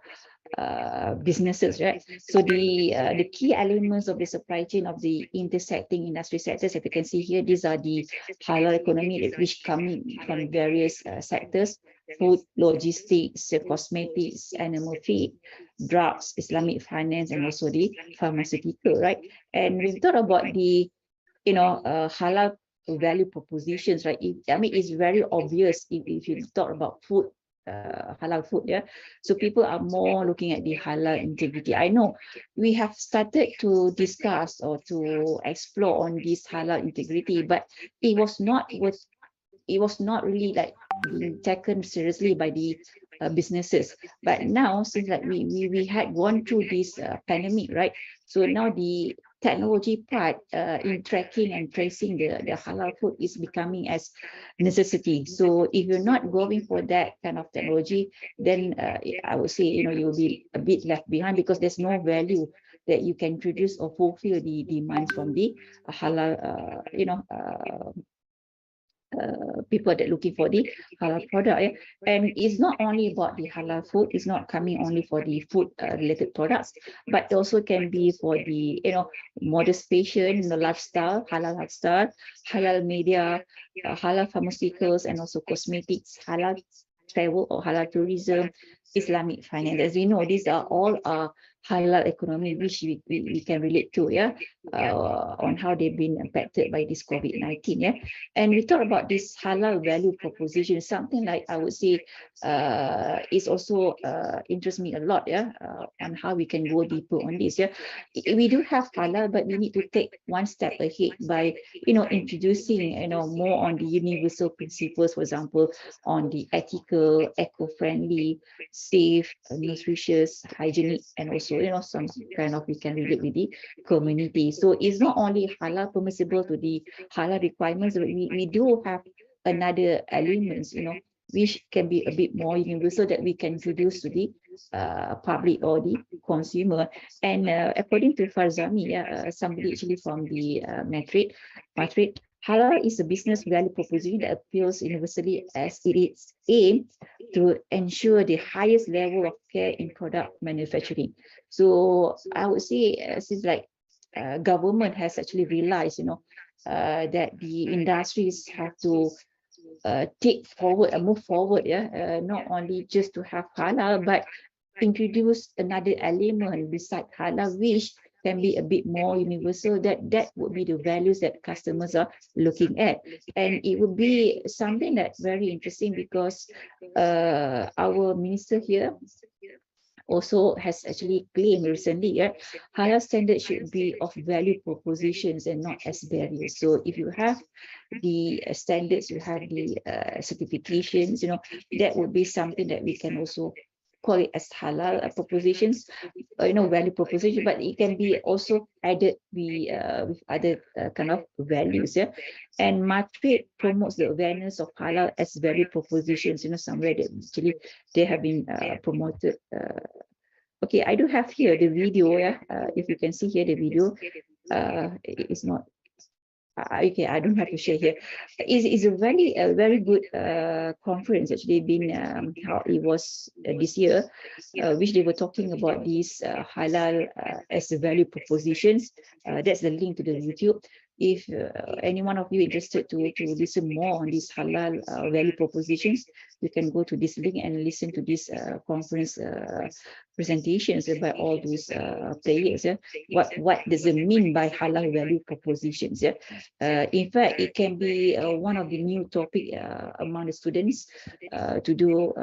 Speaker 8: businesses, right? So the key elements of the supply chain of the intersecting industry sectors, if you can see here, these are the halal economy which come from various sectors: food, logistics, cosmetics, animal feed, drugs, Islamic finance, and also the pharmaceutical, right? And we've thought about the halal value propositions, right? I mean, it's very obvious if you talk about food, halal food, yeah. So people are more looking at the halal integrity. I know we have started to discuss or to explore on this halal integrity, but it was not really like being taken seriously by the businesses. But now, since like we had gone through this pandemic, right? So now the technology part in tracking and tracing the halal food is becoming as necessity. So if you're not going for that kind of technology, then I would say, you'll be a bit left behind, because there's no value that you can produce or fulfill the demands from the halal, people that looking for the halal product, yeah? And it's not only about the halal food, it's not coming only for the food related products, but also can be for the modest fashion, the lifestyle, halal media, halal pharmaceuticals, and also cosmetics, halal travel or halal tourism, Islamic finance. As we know, these are all halal economy which we can relate to, yeah, on how they've been impacted by this COVID-19, yeah. And we talk about this halal value proposition, something like, I would say, is also interests me a lot, yeah, on how we can go deeper on this, yeah. We do have halal, but we need to take one step ahead by, introducing, more on the universal principles, for example, on the ethical, eco-friendly, safe, nutritious, hygienic, and also, some kind of, we can relate with the community. So it's not only halal permissible to the halal requirements, but we do have another elements, which can be a bit more universal that we can introduce to the public or the consumer. And according to Farzami, somebody actually from the Madrid, halal is a business value proposition that appeals universally as it is aimed to ensure the highest level of care in product manufacturing. So I would say, since like government has actually realized, that the industries have to take forward and move forward, yeah, not only just to have halal, but introduce another element beside halal, which can be a bit more universal. That would be the values that customers are looking at. And it would be something that's very interesting, because our minister here also has actually claimed recently, halal standards should be of value propositions and not as barriers. So if you have the standards, you have the certifications, that would be something that we can also call it as halal propositions, value proposition, but it can be also added with other kind of values, yeah. And Madrid promotes the awareness of halal as value propositions, somewhere that actually they have been promoted. Okay, I do have here the video, yeah. If you can see here the video, it's not. Okay, I don't have to share here. It's a very good conference actually, been how it was this year, which they were talking about these halal as a value propositions. That's the link to the YouTube. If any one of you interested to listen more on these halal value propositions, you can go to this link and listen to this conference presentations by all those players. Yeah? What does it mean by halal value propositions? Yeah? In fact, it can be one of the new topic among the students to do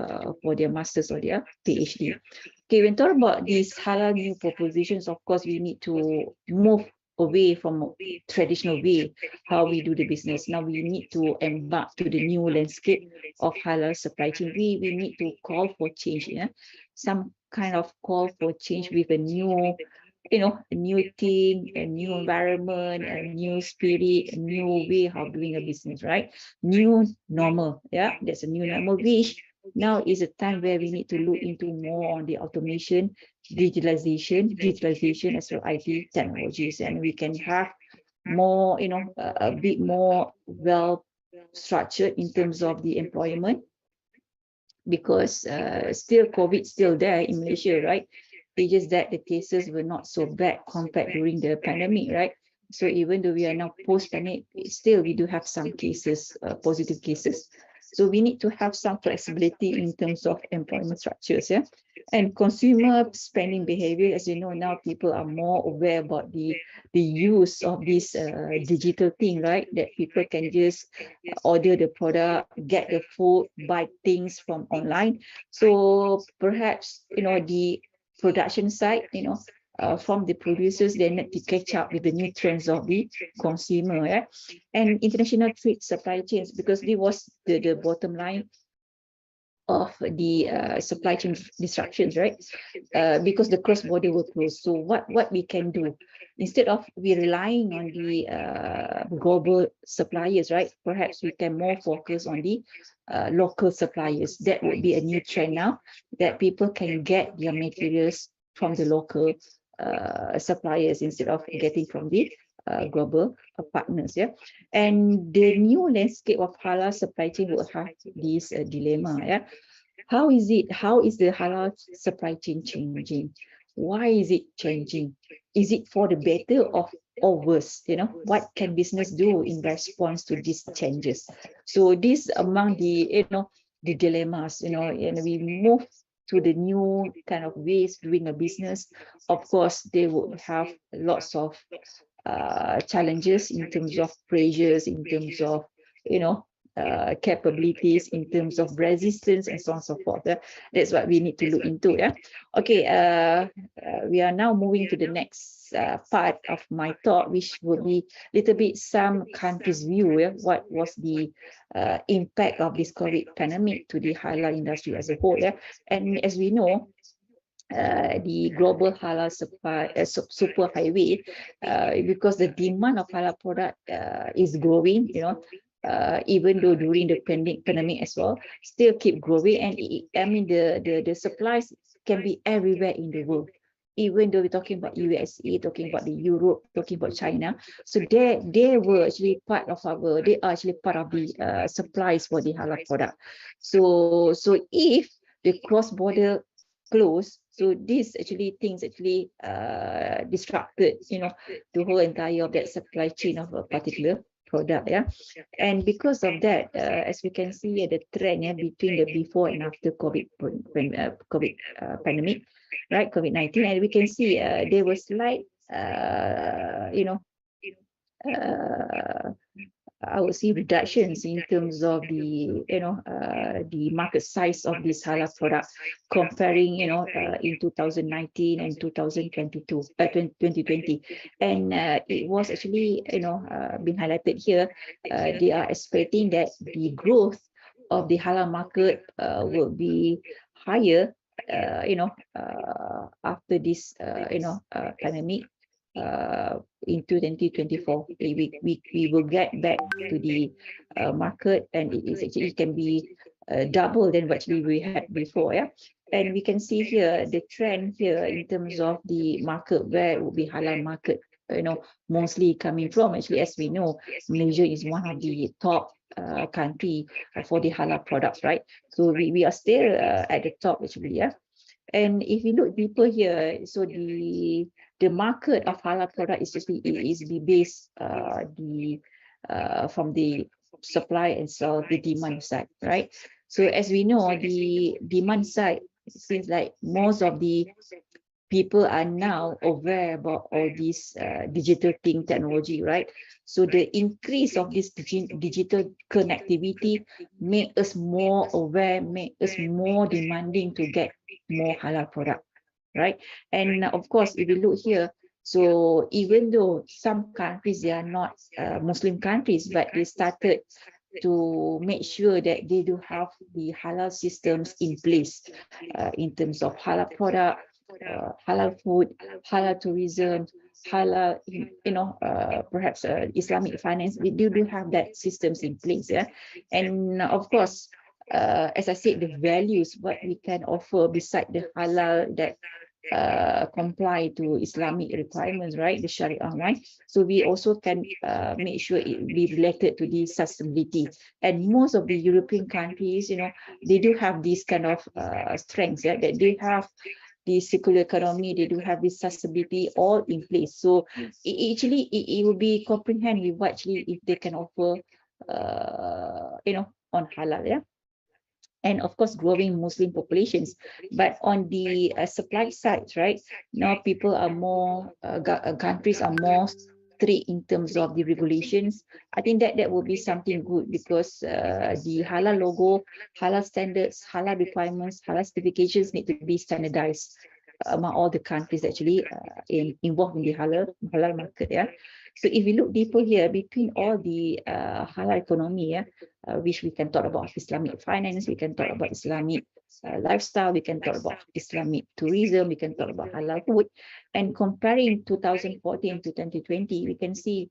Speaker 8: for their masters or their PhD. Okay, when talk about these halal new propositions, of course, we need to move away from traditional way how we do the business. Now we need to embark to the new landscape of halal supply chain. We need to call for change, yeah, some kind of call for change with a new, you know, a new thing, a new environment, a new spirit, a new way of doing a business, right? New normal, yeah, that's a new normal, which now is a time where we need to look into more on the automation, digitalization as well IT technologies, and we can have more, you know, a bit more well structured in terms of the employment, because still COVID still there in Malaysia, right? It's just that the cases were not so bad compared during the pandemic, right? So even though we are now post-pandemic, still we do have some cases, positive cases. So we need to have some flexibility in terms of employment structures, yeah. And consumer spending behavior, as you know, now people are more aware about the use of this digital thing, right? That people can just order the product, get the food, buy things from online. So perhaps, you know, the production side, you know, from the producers, they need to catch up with the new trends of the consumer, yeah? And international trade supply chains, because this was the bottom line of the supply chain disruptions, right? Because the cross border were closed. So what we can do, instead of we relying on the global suppliers, right? Perhaps we can more focus on the local suppliers. That would be a new trend now, that people can get their materials from the local suppliers instead of getting from the global partners, yeah. And the new landscape of halal supply chain will have this dilemma, yeah. How is the halal supply chain changing? Why is it changing? Is it for the better or worse? You know, what can business do in response to these changes? So this among the, you know, the dilemmas, you know, and we move to the new kind of ways doing a business. Of course, they would have lots of challenges in terms of pressures, in terms of, you know, capabilities, in terms of resistance, and so on and so forth. That's what we need to look into. Yeah. Okay. We are now moving to the next part of my talk, which will be a little bit some countries' view. Yeah? What was the impact of this COVID pandemic to the halal industry as a whole? Yeah. And as we know, the global halal supply super highway, because the demand of halal product is growing, you know, even though during the pandemic as well, still keep growing. And I mean, the supplies can be everywhere in the world, even though we're talking about USA, talking about the Europe, talking about China. So they were actually part of our, they are actually part of the supplies for the halal product. So if the cross-border close, so these actually things actually disrupted, you know, the whole entire of that supply chain of a particular product, yeah. And because of that, as we can see the trend, yeah, between the before and after COVID pandemic, right, COVID-19, and we can see there was slight you know, I would say reductions in terms of the, you know, the market size of this halal product, comparing, you know, in 2019 and 2022, 2020. And it was actually, you know, being highlighted here. They are expecting that the growth of the halal market will be higher, you know, after this, you know, pandemic. Into 2024, we will get back to the market, and it is actually can be double than what we had before, yeah. And we can see here the trend here in terms of the market, where it will be halal market, you know, mostly coming from. Actually, as we know, Malaysia is one of the top country for the halal products, right? So we are still at the top actually, yeah. And if we look deeper here, so the market of halal product is actually the base from the supply and sell, the demand side, right? So as we know, the demand side, seems like most of the people are now aware about all this digital thing technology, right? So the increase of this digital connectivity make us more aware, make us more demanding to get more halal product, right? And of course, if we look here, So even though some countries, they are not Muslim countries, but they started to make sure that they do have the halal systems in place in terms of halal product, halal food, halal tourism, halal, perhaps Islamic finance. We do have that systems in place, yeah. And of course, as I said, the values, what we can offer beside the halal that comply to Islamic requirements, right? The Sharia, right? So we also can make sure it be related to the sustainability. And most of the European countries, they do have these kind of strengths, yeah, that they have the circular economy, they do have this sustainability all in place. So it will be comprehend with what actually if they can offer, on halal, yeah. And of course, growing Muslim populations. But on the supply side, right, now people are more, countries are more strict in terms of the regulations. I think that will be something good, because the halal logo, halal standards, halal requirements, halal certifications need to be standardized among all the countries actually involved in the halal market, yeah. So if we look deeper here between all the halal economy, yeah, which we can talk about Islamic finance, we can talk about Islamic lifestyle, we can talk about Islamic tourism, we can talk about halal food. And comparing 2014 to 2020, we can see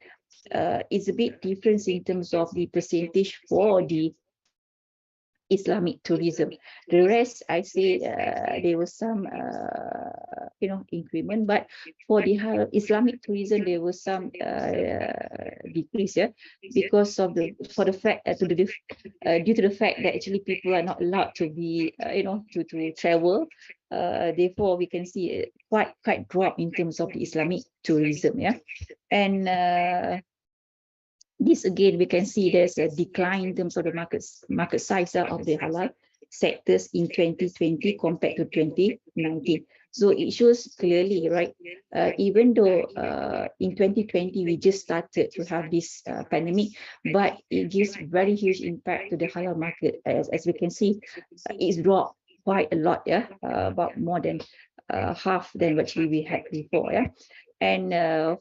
Speaker 8: it's a bit difference in terms of the percentage for the Islamic tourism. The rest, I say there was some, increment, but for the Islamic tourism, there was some decrease, yeah, because of due to the fact that actually people are not allowed to be, to travel. Therefore, we can see quite drop in terms of the Islamic tourism, yeah, and. This again, we can see there's a decline in terms of the market size of the halal sectors in 2020 compared to 2019. So it shows clearly, right? Even though in 2020 we just started to have this pandemic, but it gives very huge impact to the halal market. As we can see, it's dropped quite a lot, yeah, about more than half than what we had before, yeah. And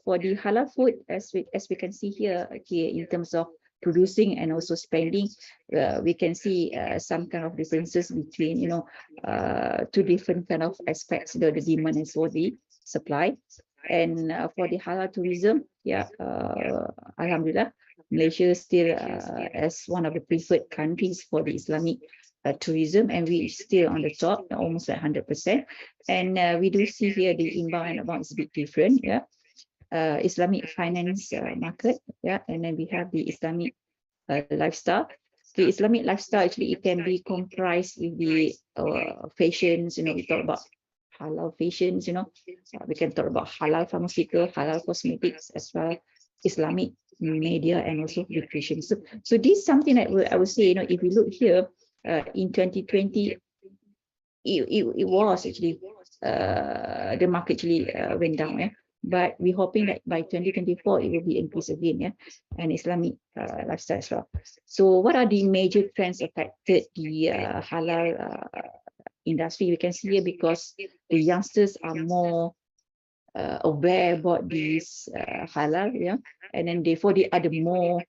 Speaker 8: for the halal food, as we can see here, okay, in terms of producing and also spending, we can see some kind of differences between, two different kind of aspects, the demand and so the supply. And for the halal tourism, yeah, Alhamdulillah, Malaysia is still as one of the preferred countries for the Islamic tourism, and we still on the top, almost at 100%. And we do see here the inbound and outbound is a bit different, yeah. Islamic finance market, yeah, and then we have the Islamic lifestyle. The Islamic lifestyle actually it can be comprised with the fashions, we talk about halal fashions, we can talk about halal pharmaceutical, halal cosmetics, as well Islamic media and also recreation. So this is something that I would say, if we look here in 2020, it was actually the market actually went down, yeah. But we're hoping that by 2024 it will be increased again, yeah, and Islamic lifestyle as well. So what are the major trends affected the halal industry? We can see here because the youngsters are more aware about this halal, yeah, and then therefore they are the more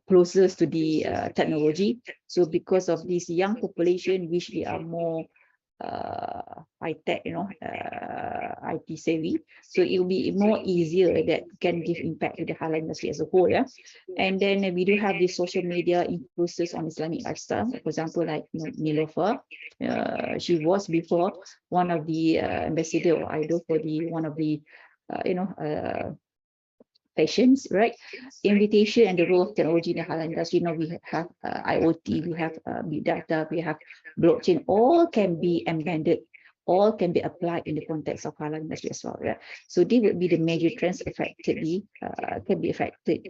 Speaker 8: closest to the technology. So because of this young population, which they are more high tech, IT savvy, so it will be more easier that can give impact to the halal industry as a whole, yeah. And then we do have the social media influences on Islamic lifestyle. For example, like Nilofer, she was before one of the ambassador or idol for the one of the fashions, right? Invitation and the role of technology in the halal industry. We have IoT, we have big data, we have blockchain, all can be embedded, all can be applied in the context of halal industry as well. Yeah? So they would be the major trends affected, can be affected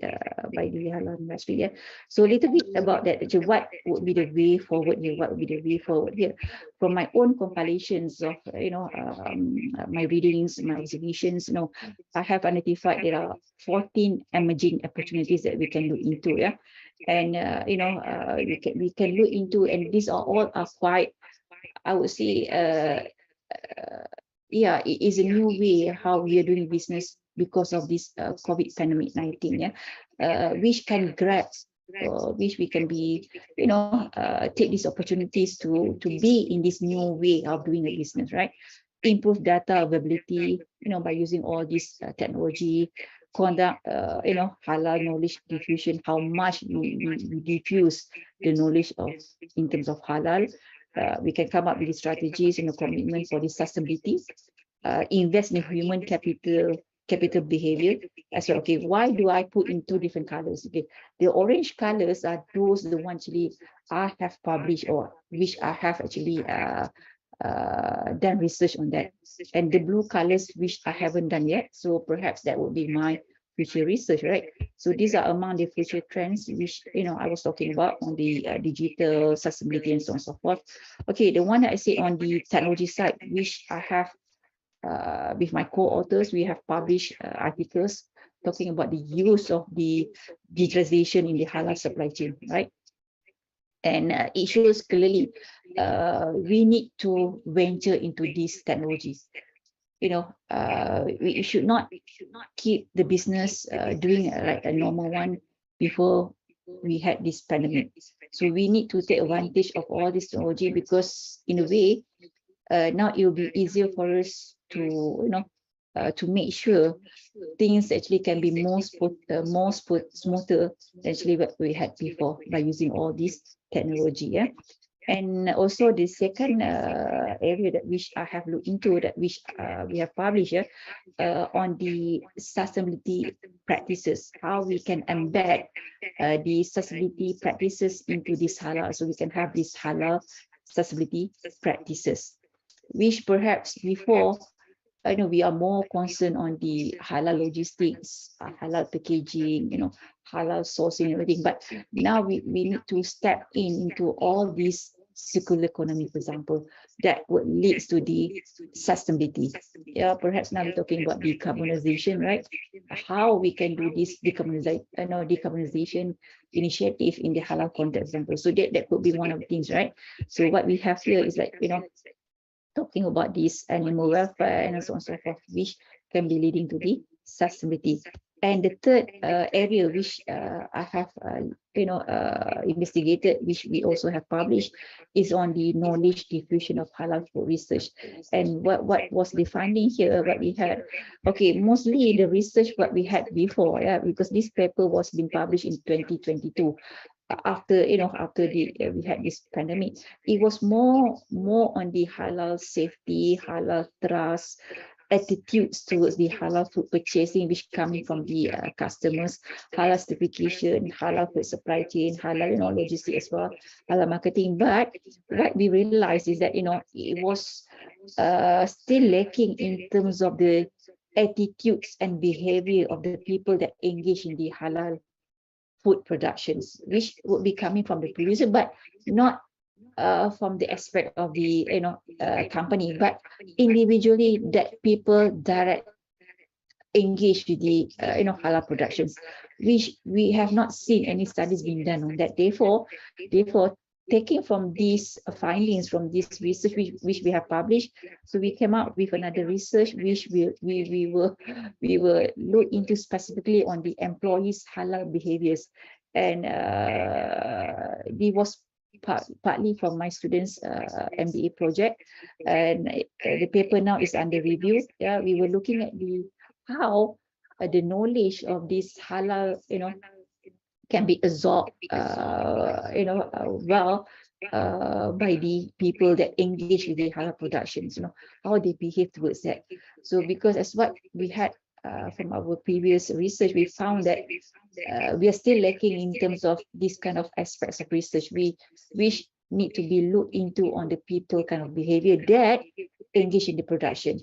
Speaker 8: by the halal industry. Yeah. So a little bit about that. What would be the way forward here? What would be the way forward here? From my own compilations of my readings, my observations, I have identified there are 14 emerging opportunities that we can look into. Yeah. And we can look into, and these are all quite, I would say, yeah, it is a new way how we are doing business because of this COVID pandemic 19, yeah, which can grab, which we can be, take these opportunities to be in this new way of doing a business, right? Improve data availability, by using all this technology, conduct, halal knowledge diffusion, how much we diffuse the knowledge of in terms of halal. We can come up with the strategies and a commitment for the sustainability, invest in human capital behavior as well. Okay, why do I put in two different colors? Okay, the orange colors are those the ones actually I have published or which I have actually done research on that, and the blue colors which I haven't done yet. So perhaps that would be my future research, right? So these are among the future trends which I was talking about on the digital sustainability and so on and so forth. Okay, the one that I say on the technology side, which I have with my co-authors, we have published articles talking about the use of the digitalization in the halal supply chain, right? And it shows clearly we need to venture into these technologies. We should not keep the business doing like a normal one before we had this pandemic. So we need to take advantage of all this technology, because in a way, now it will be easier for us to make sure things actually can be more smoother than actually what we had before by using all this technology. Yeah. And also the second area that which I have looked into, that which we have published here, on the sustainability practices, how we can embed the sustainability practices into this halal, so we can have this halal sustainability practices, which perhaps before, I know we are more concerned on the halal logistics, halal packaging, halal sourcing, everything. But now we need to step into all these circular economy, for example, that would leads to the sustainability. Yeah, perhaps now we're talking about decarbonization, right? How we can do this decarbonization initiative in the halal context, example. So that could be one of the things, right? So what we have here is like, talking about this animal welfare and so on and so forth, which can be leading to the sustainability. And the third area which I have investigated, which we also have published, is on the knowledge diffusion of halal food research. And what was the finding here, what we had, okay, mostly the research what we had before, yeah, because this paper was being published in 2022. After we had this pandemic, it was more on the halal safety, halal trust, attitudes towards the halal food purchasing, which coming from the customers, halal certification, halal food supply chain, halal logistics as well, halal marketing. But what we realized is that it was still lacking in terms of the attitudes and behavior of the people that engage in the halal food productions, which would be coming from the producer, but not from the aspect of the company, but individually that people direct engage with the halal productions, which we have not seen any studies being done on that. Therefore, taking from these findings from this research which we have published, so we came up with another research which we will look into specifically on the employees' halal behaviors, and it was partly from my students' MBA project, and the paper now is under review. Yeah, we were looking at how the knowledge of this halal, can be absorbed, well, by the people that engage with the halal productions, how they behave towards that. So because as what we had from our previous research, we found that we are still lacking in terms of this kind of aspects of research, which need to be looked into on the people kind of behavior that engage in the production.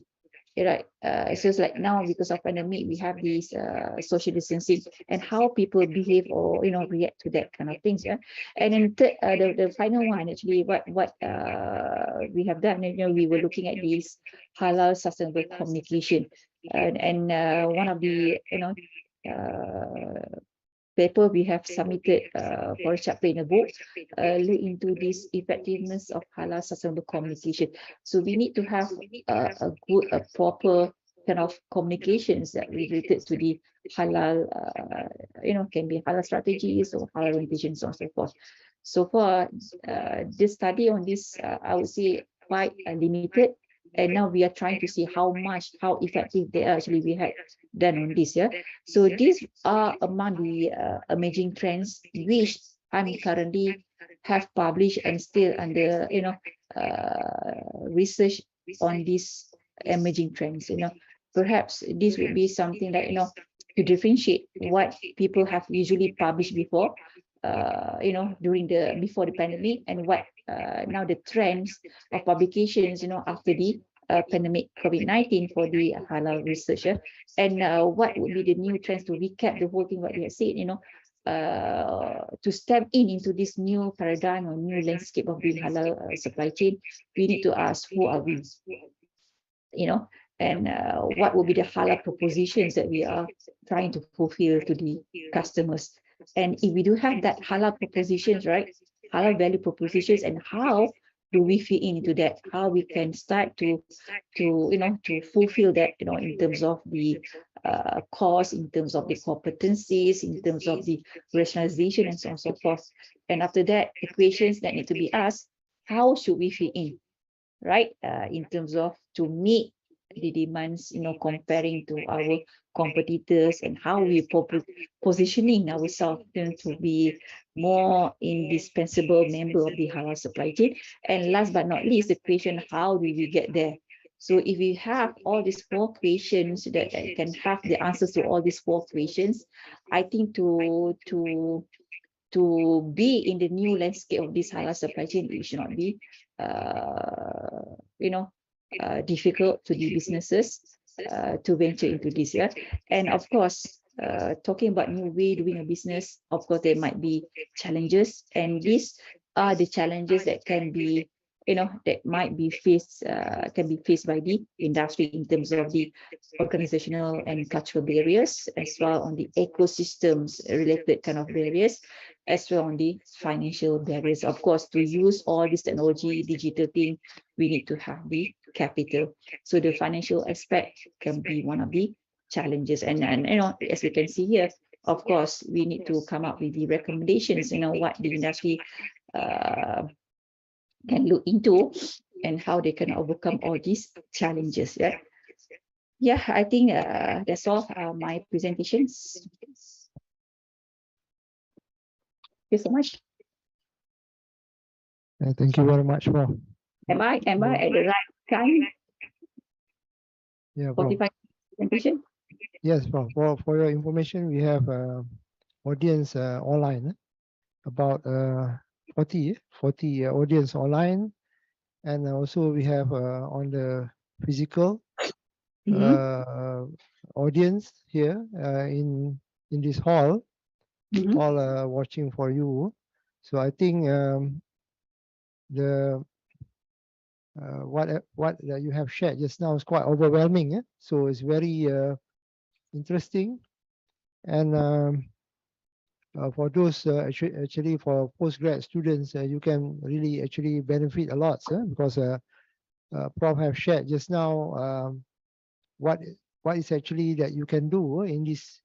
Speaker 8: Right. So it's like now, because of pandemic, we have these social distancing and how people behave or react to that kind of things. Yeah. And then the final one, actually, what we have done, we were looking at this halal sustainable communication, and one of the paper we have submitted for a chapter in a book, look into this effectiveness of halal sustainable communication. So we need to have a good, a proper kind of communications that related to the halal, can be halal strategies or halal orientation, so on and so forth. So far, this study on this, I would say quite limited. And now we are trying to see how effective they are actually we had done on this. Yeah. So these are among the emerging trends which I'm currently have published and still under, research on these emerging trends. Perhaps this would be something that, to differentiate what people have usually published before, before the pandemic, and what now the trends of publications, after the pandemic COVID-19 for the halal research. And what would be the new trends, to recap the whole thing what we have said, to step into this new paradigm or new landscape of the halal supply chain. We need to ask, who are we? And what will be the halal propositions that we are trying to fulfill to the customers. And if we do have that halal propositions, right, halal value propositions, and how do we fit into that, how we can start to fulfill that, in terms of the cost, in terms of the competencies, in terms of the rationalization, and so on and so forth. And after that, the questions that need to be asked, how should we fit in, right, in terms of to meet the demands, comparing to our competitors, and how we positioning ourselves to be more indispensable member of the halal supply chain. And last but not least, the question, how do we get there? So if we have all these four questions, that can have the answers to all these four questions, I think to be in the new landscape of this halal supply chain, it should not be difficult to the businesses to venture into this. Yeah. And of course, talking about new way doing a business, of course there might be challenges, and these are the challenges that can be, that might be faced, can be faced by the industry in terms of the organizational and cultural barriers, as well on the ecosystems related kind of barriers, as well on the financial barriers. Of course, to use all this technology, digital thing, we need to have the capital. So the financial aspect can be one of the challenges. And as we can see here, of course, we need to come up with the recommendations, what the industry can look into, and how they can overcome all these challenges. Yeah, I think that's all my presentations. Thank you so much.
Speaker 7: Thank you very much, Prof.
Speaker 8: Am I at the right time?
Speaker 7: Yeah, Prof.
Speaker 8: 45 presentation?
Speaker 7: Yes, Prof. For your information, we have audience online, about 40 audience online, and also we have on the physical audience here in this hall, all watching for you. So I think the what you have shared just now is quite overwhelming. So it's very interesting, and for those actually for postgrad students, you can really actually benefit a lot, because Prof have shared just now what is actually that you can do in this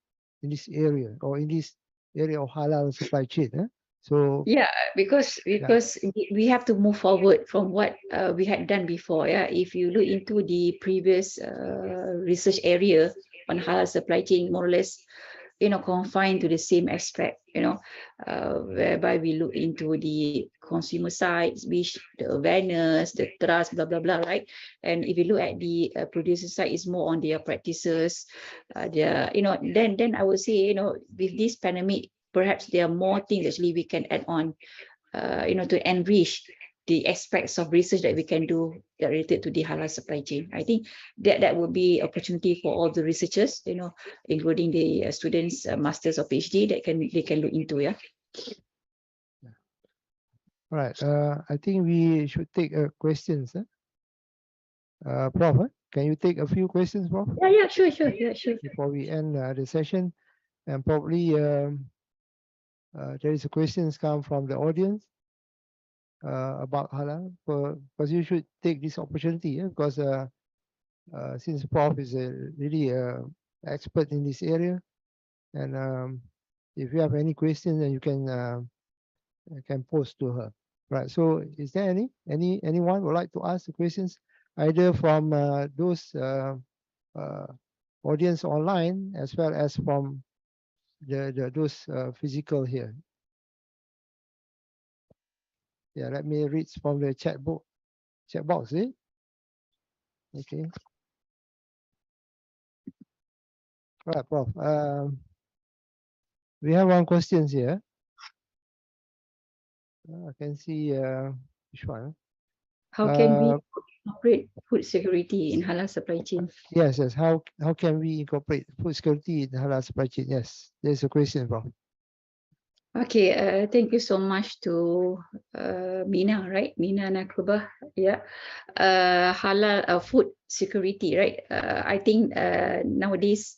Speaker 7: area, or in this area of halal supply chain. So
Speaker 8: yeah, because we have to move forward from what we had done before. Yeah, if you look into the previous research area on halal supply chain, more or less, confined to the same aspect, whereby we look into the consumer sides, which the awareness, the trust, blah, blah, blah, right? And if you look at the producer side, it's more on their practices, then I would say, with this pandemic, perhaps there are more things actually we can add on, to enrich the aspects of research that we can do that related to the halal supply chain. I think that would be opportunity for all the researchers, including the students, masters or PhD, that they can look into. Yeah.
Speaker 7: All right. I think we should take questions. Prof, can you take a few questions, Prof?
Speaker 8: Yeah, sure. Yeah, sure.
Speaker 7: Before we end the session, and probably there is a questions come from the audience about halal. Because you should take this opportunity, because since Prof is really expert in this area, and if you have any questions, then you can post to her. Right. So, is there anyone would like to ask the questions, either from those audience online as well as from those physical here? Yeah, let me read from the chat box. Okay. Right, Prof. We have one question here. I can see which one.
Speaker 8: How can we operate food security in halal supply chain?
Speaker 7: Yes. How can we incorporate food security in halal supply chain? Yes, there's a question, Prof.
Speaker 8: Okay, thank you so much to Mina, right? Mina Nakubah, yeah. Halal food security, right? I think nowadays,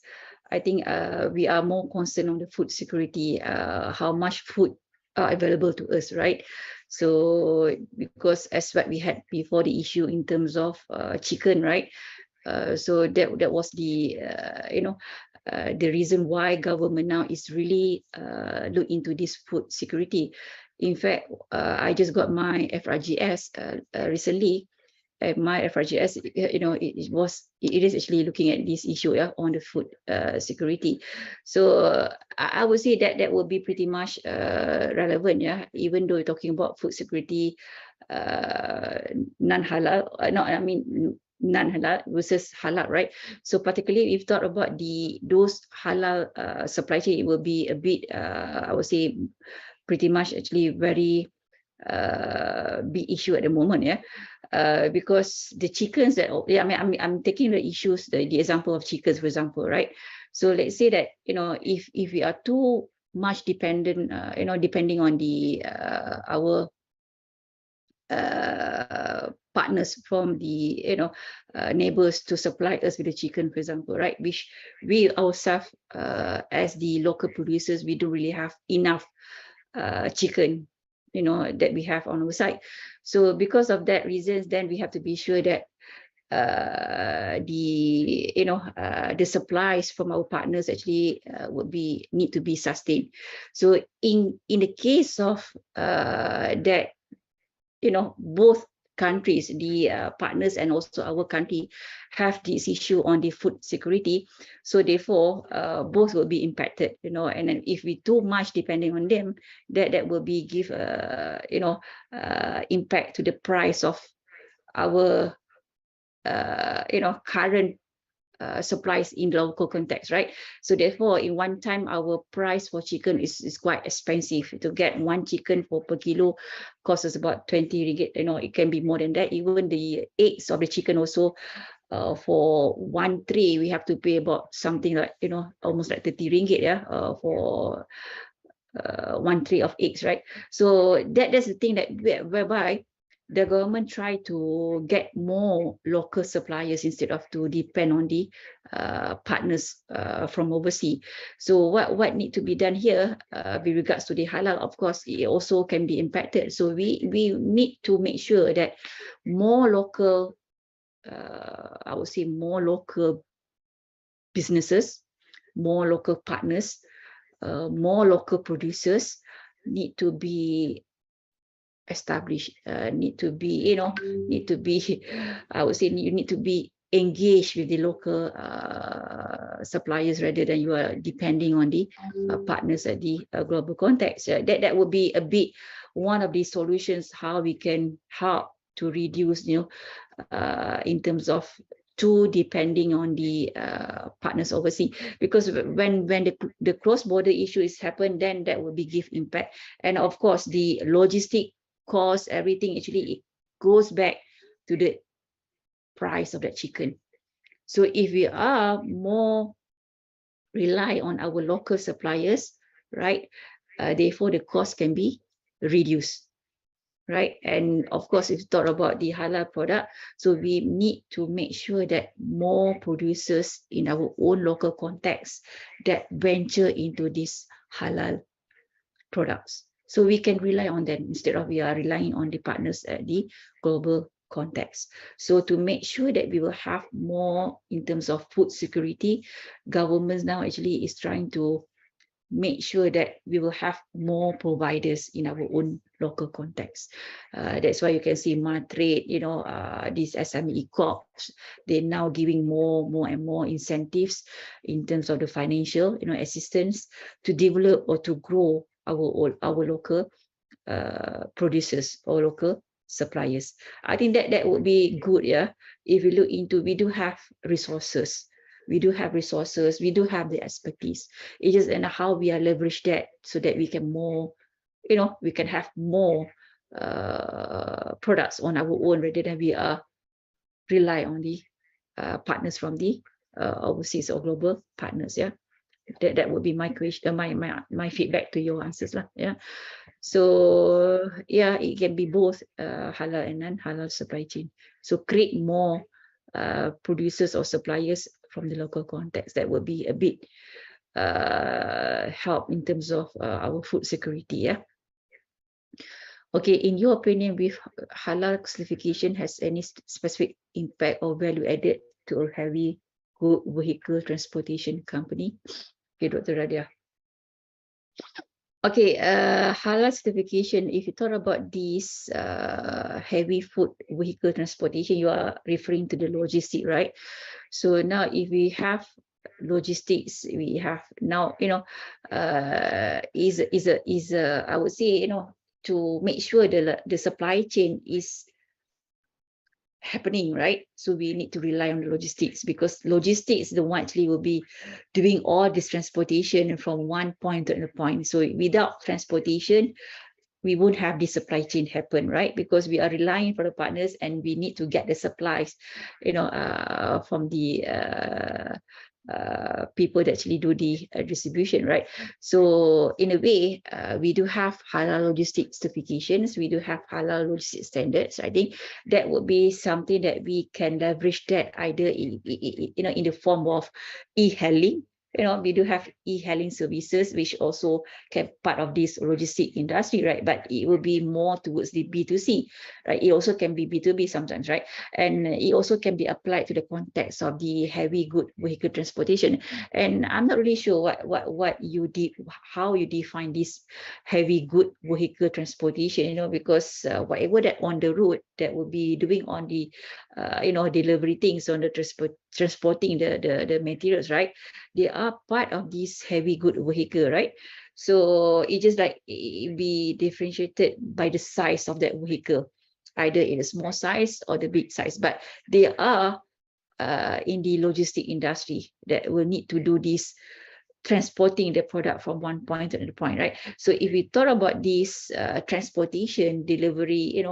Speaker 8: I think we are more concerned on the food security, how much food are available to us, right? So because as what we had before, the issue in terms of chicken, right? So that was the the reason why government now is really look into this food security. In fact, I just got my FRGS recently. And my FRGS, it is actually looking at this issue, yeah, on the food security. So I would say that will be pretty much relevant, yeah, even though you're talking about food security, non-halal, non-halal versus halal, right? So particularly if you thought about those halal supply chain, it will be a bit, I would say, pretty much actually very big issue at the moment, yeah. Because the chickens that, yeah, I'm taking the issues, the example of chickens, for example, right? So let's say that, if we are too much dependent, depending on our partners from the neighbors to supply us with the chicken, for example, right? Which we ourselves, as the local producers, we don't really have enough chicken, that we have on our side. So because of that reasons, then we have to be sure that the supplies from our partners actually need to be sustained. So in the case of that, both countries, the partners and also our country, have this issue on the food security. So therefore, both will be impacted, and then if we too much depending on them, that will be give impact to the price of our current supplies in the local context, right? So therefore, in one time, our price for chicken is quite expensive. To get one chicken per kilo costs us about 20 ringgit. It can be more than that. Even the eggs of the chicken also, for one tray, we have to pay about something like, almost like 30 ringgit, yeah, for one tray of eggs, right? So that's the thing that whereby the government try to get more local suppliers instead of to depend on the partners from overseas. So what need to be done here with regards to the halal, of course, it also can be impacted. So we need to make sure that more local, I would say more local businesses, more local partners, more local producers need to be established, need to be, I would say you need to be engaged with the local suppliers rather than you are depending on the partners at the global context. That would be a bit one of the solutions how we can help to reduce, in terms of too depending on the partners overseas, because when the cross-border issue is happen, then that will be give impact, and of course the logistic cost, everything actually it goes back to the price of that chicken. So if we are more rely on our local suppliers, right, therefore the cost can be reduced, right? And of course, if you talk about the halal product, so we need to make sure that more producers in our own local context that venture into this halal products. So we can rely on them instead of we are relying on the partners at the global context. So to make sure that we will have more in terms of food security, governments now actually is trying to make sure that we will have more providers in our own local context. That's why you can see Matrade, these SME corps, they're now giving more and more incentives in terms of the financial, assistance to develop or to grow our local producers or local suppliers. I think that would be good, yeah. If we look into, we do have resources, we do have the expertise. It's just and how we are leverage that so that we can more, we can have more products on our own rather than we are rely on the partners from the overseas or global partners. Yeah, that would be my question, my feedback to your answers lah. Yeah. So yeah, it can be both halal and non-halal supply chain. So create more producers or suppliers from the local context. That would be a bit help in terms of our food security. Yeah. Okay, in your opinion, with halal certification has any specific impact or value added to a heavy good vehicle transportation company? Okay, Dr. Radia. Okay, halal certification, if you talk about this heavy food vehicle transportation, you are referring to the logistic, right? So now if we have logistics, we have now, is I would say, to make sure the supply chain is happening, right? So we need to rely on the logistics because logistics the one actually will be doing all this transportation from one point to another point. So without transportation, we won't have the supply chain happen, right? Because we are relying for the partners and we need to get the supplies, from the people that actually do the distribution, right? So in a way, we do have halal logistics certifications, we do have halal logistics standards. I think that would be something that we can leverage that either in the form of e-hailing. We do have e-hailing services, which also can part of this logistic industry, right? But it will be more towards the B2C, right? It also can be B2B sometimes, right? And it also can be applied to the context of the heavy good vehicle transportation. And I'm not really sure what you did, how you define this heavy good vehicle transportation, because whatever that on the road that will be doing on the delivery things on the transporting the materials, right? They are part of this heavy good vehicle, right? So it just like it be differentiated by the size of that vehicle, either in a small size or the big size, but they are in the logistic industry that will need to do this transporting the product from one point to another point, right? So if we talk about this transportation, delivery,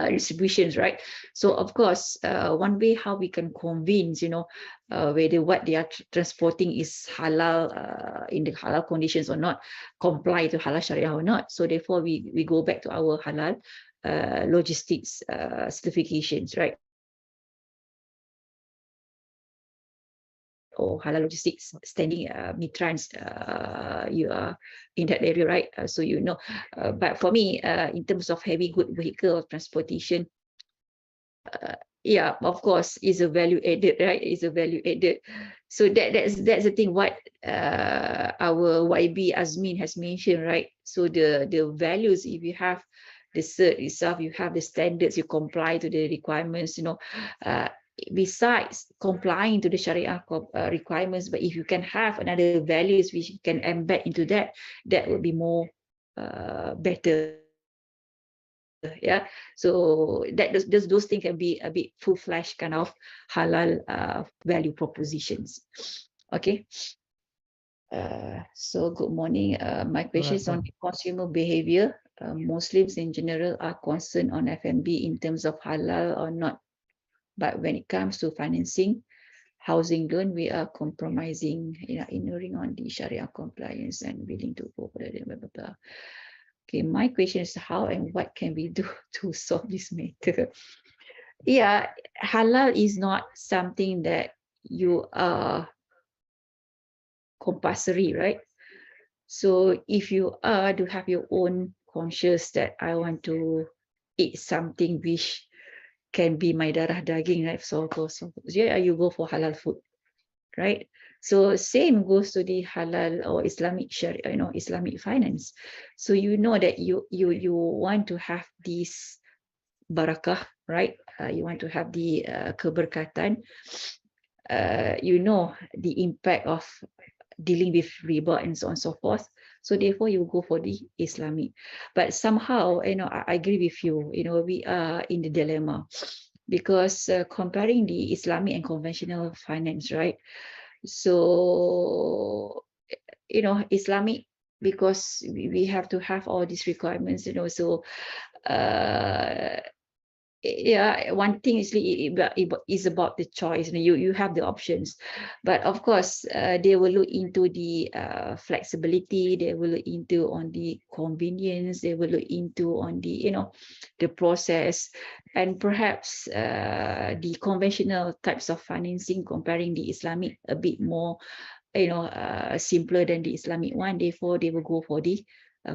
Speaker 8: distributions, right? So of course, one way how we can convince, whether what they are transporting is halal in the halal conditions or not, comply to halal sharia or not. So therefore, we go back to our halal logistics certifications, right? Or halal logistics standing mitrans, you are in that area, right? So but for me, in terms of heavy good vehicle transportation, yeah, of course, is a value added, right? Is a value added. So that's the thing what our YB Azmin has mentioned, right? So the values, if you have the cert itself, you have the standards, you comply to the requirements, besides complying to the Sharia requirements, but if you can have another values which you can embed into that, that would be more better. Yeah, so that those things can be a bit full-fledged kind of halal value propositions. Okay. So good morning. My question is on consumer behavior. Muslims in general are concerned on F&B in terms of halal or not. But when it comes to financing, housing loan, we are compromising, ignoring on the Sharia compliance and willing to go for blah, blah, blah. Okay, my question is how and what can we do to solve this matter? Yeah, halal is not something that you are compulsory, right? So if you are to have your own conscious that I want to eat something which can be my darah daging, right? So yeah, you go for halal food, right? So same goes to the halal or Islamic Sharia, Islamic finance. So you know that you want to have this barakah, right? You want to have the keberkatan. You know the impact of dealing with riba and so on and so forth. So therefore you go for the Islamic. But somehow, I agree with you, we are in the dilemma because comparing the Islamic and conventional finance, right? So, Islamic, because we have to have all these requirements, so uh, yeah, one thing is about the choice. You have the options, but of course they will look into the flexibility. They will look into on the convenience. They will look into on the the process, and perhaps the conventional types of financing comparing the Islamic a bit more simpler than the Islamic one. Therefore, they will go for the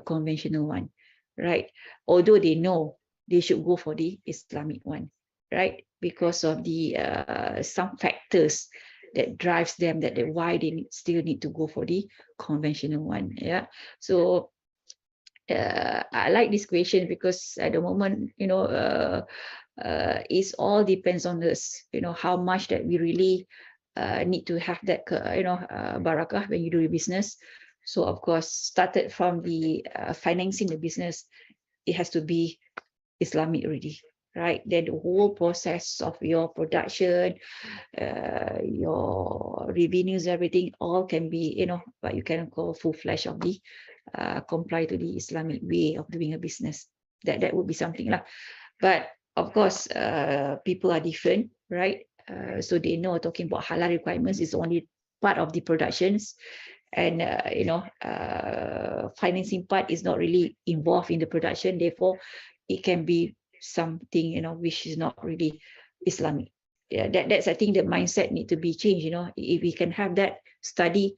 Speaker 8: conventional one, right? Although they know they should go for the Islamic one, right? Because of the some factors that drives them that why they still need to go for the conventional one. Yeah. So I like this question because at the moment, it all depends on us, how much that we really need to have that, barakah when you do your business. So of course, started from the financing the business, it has to be Islamic already, right? Then the whole process of your production, your revenues, everything, all can be, what you can call full-fledged of the comply to the Islamic way of doing a business. That would be something lah. But of course, people are different, right? So they know talking about halal requirements is only part of the productions, and financing part is not really involved in the production. Therefore, it can be something which is not really Islamic. Yeah, that's I think the mindset need to be changed. If we can have that study,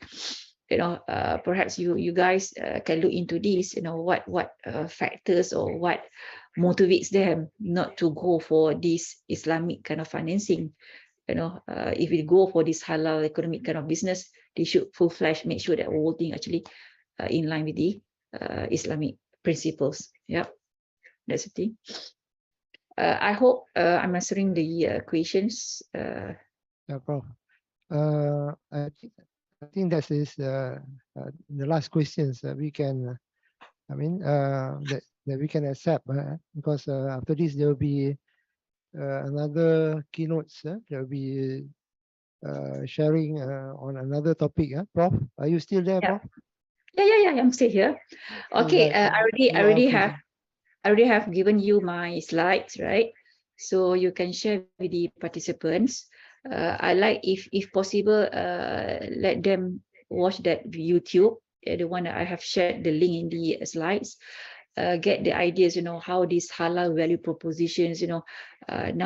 Speaker 8: perhaps you guys can look into this. What factors or what motivates them not to go for this Islamic kind of financing. If we go for this halal economic kind of business, they should full-fledged make sure that whole thing actually in line with the Islamic principles. Yeah, that's the thing. I hope I'm answering the questions.
Speaker 7: Yeah, Prof. I think that is the last questions that we can, that we can accept, because after this there will be another keynotes that will be sharing on another topic. Prof, are you still there,
Speaker 8: Yeah.
Speaker 7: Prof?
Speaker 8: Yeah, I'm still here. Okay,
Speaker 7: that,
Speaker 8: I already have given you my slides, right? So you can share with the participants. I like if possible, let them watch that YouTube, the one that I have shared the link in the slides. Get the ideas, how these halal value propositions, now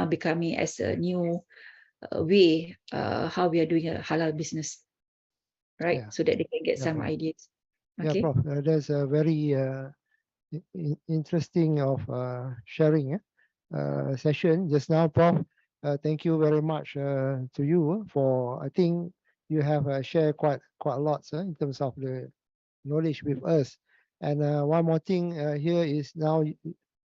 Speaker 8: becoming as a new way, how we are doing a halal business, right?
Speaker 7: Yeah.
Speaker 8: So that they can get
Speaker 7: Yeah,
Speaker 8: some
Speaker 7: Prof.
Speaker 8: ideas.
Speaker 7: Yeah,
Speaker 8: Okay.
Speaker 7: Prof. There's a very interesting of sharing session just now, Prof. Thank you very much to you for, I think you have shared quite a lot in terms of the knowledge with us. And one more thing here is now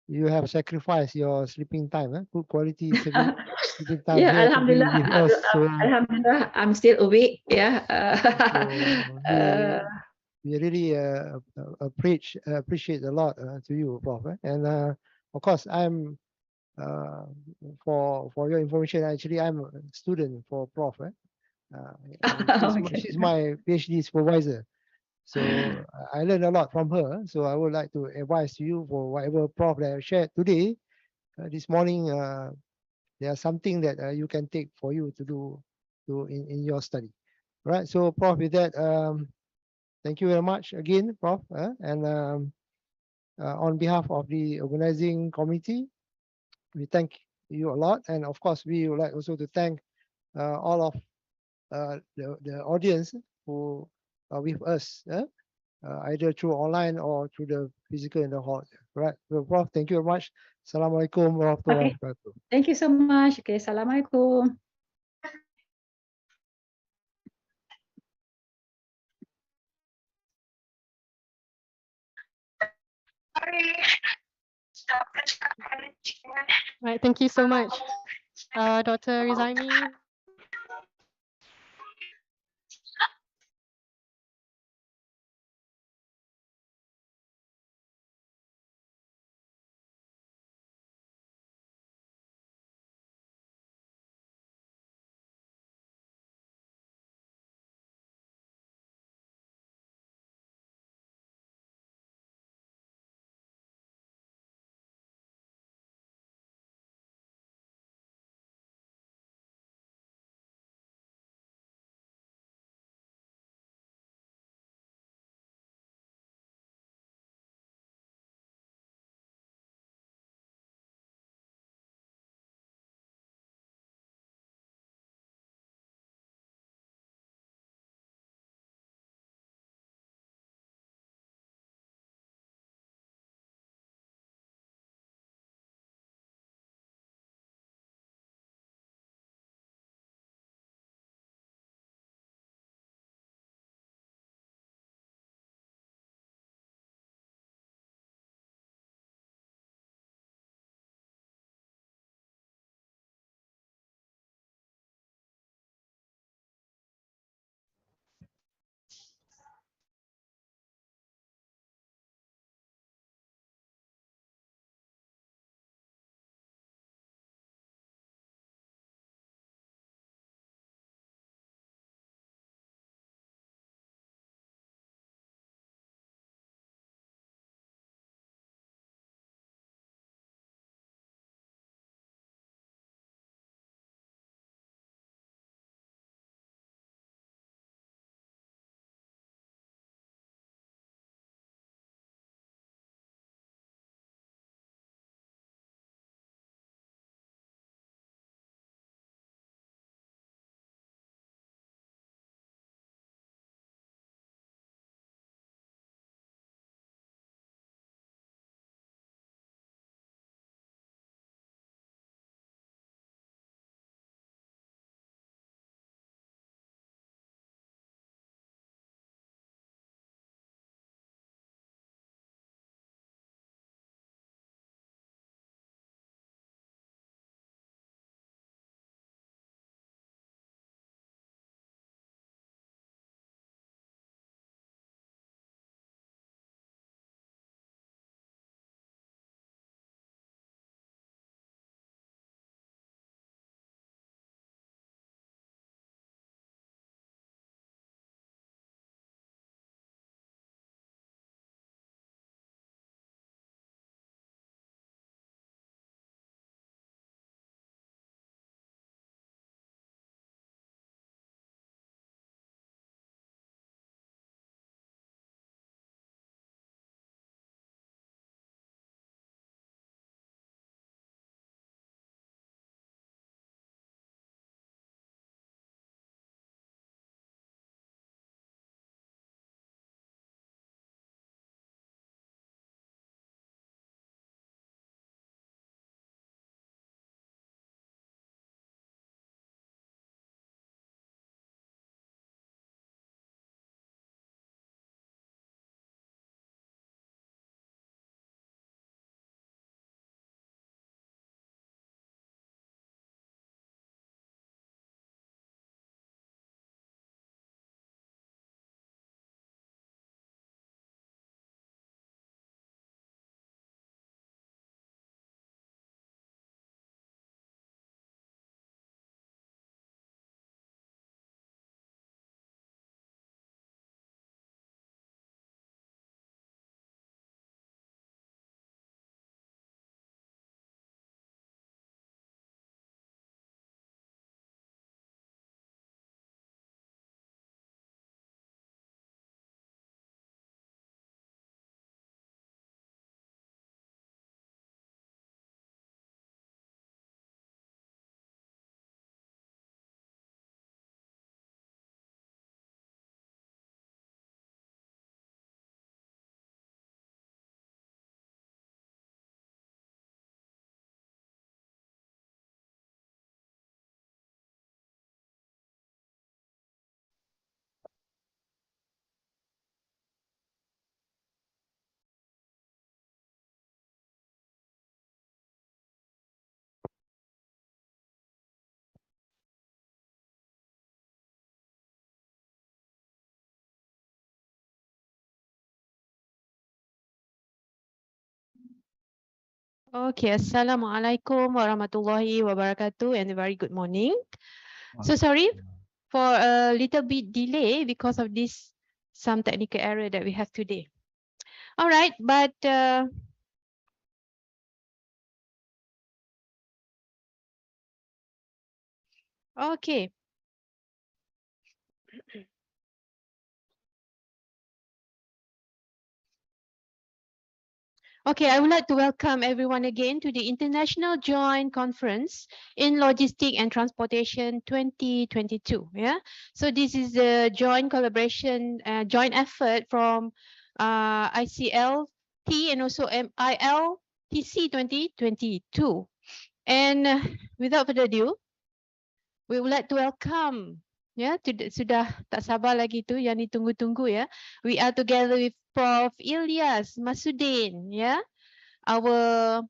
Speaker 7: you have sacrificed your sleeping time, good quality sleeping time
Speaker 8: Yeah,
Speaker 7: here to be
Speaker 8: Alhamdulillah,
Speaker 7: with us. So,
Speaker 8: Alhamdulillah, I'm still awake. Yeah.
Speaker 7: so we really appreciate a lot to you, Prof. And of course, I'm for your information. Actually, I'm a student for Prof.
Speaker 8: Okay.
Speaker 7: She's my PhD supervisor. So I learned a lot from her. So I would like to advise to you for whatever Prof that I shared today, this morning. There's something that you can take for you to do in your study. All right. So Prof, with that, thank you very much again, Prof. And on behalf of the organizing committee, we thank you a lot. And of course, we would like also to thank all of the audience who are with us either through online or through the physical in the hall. Right. So, Prof, thank you very much. Assalamualaikum warahmatullahi
Speaker 8: Okay.
Speaker 7: wabarakatuh.
Speaker 8: Thank you so much. Okay, Assalamualaikum.
Speaker 1: Right, thank you so much, Dr. Rizaimi.
Speaker 9: Okay, Assalamualaikum warahmatullahi wabarakatuh and a very good morning. So sorry for a little bit delay because of this some technical error that we have today. All right, but okay. Okay, I would like to welcome everyone again to the International Joint Conference in Logistics and Transportation 2022. Yeah, so this is a joint collaboration, joint effort from ICLT and also MILTC 2022. And without further ado, we would like to welcome, ya, sudah tak sabar lagi tu yang ditunggu-tunggu ya. We are together with Prof. Ilyas Masudin, ya. Our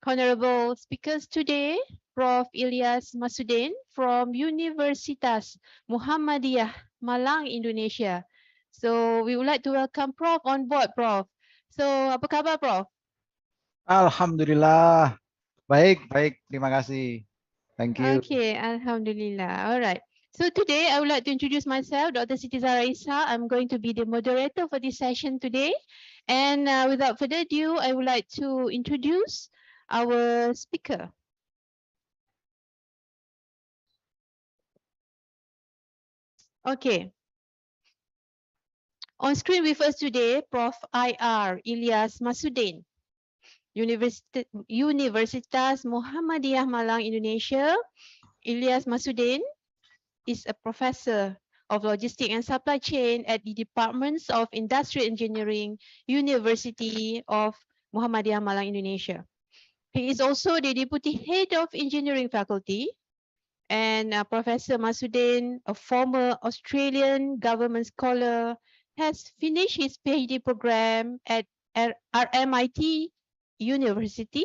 Speaker 9: honorable speakers today, Prof. Ilyas Masudin from Universitas Muhammadiyah Malang, Indonesia. So we would like to welcome Prof on board, Prof. So apa khabar, Prof?
Speaker 10: Alhamdulillah. Baik, baik. Terima kasih. Thank you.
Speaker 9: Okay, Alhamdulillah. All right. So today I would like to introduce myself, Dr. Siti Zahra Isa. I'm going to be the moderator for this session today. And without further ado, I would like to introduce our speaker. Okay. On screen with us today, Prof. IR Ilyas Masudin, Universitas Muhammadiyah Malang, Indonesia. Ilyas Masudin is a professor of logistics and supply chain at the Departments of Industrial Engineering, University of Muhammadiyah Malang, Indonesia. He is also the deputy head of engineering faculty. And Professor Masudin, a former Australian government scholar, has finished his PhD program at RMIT University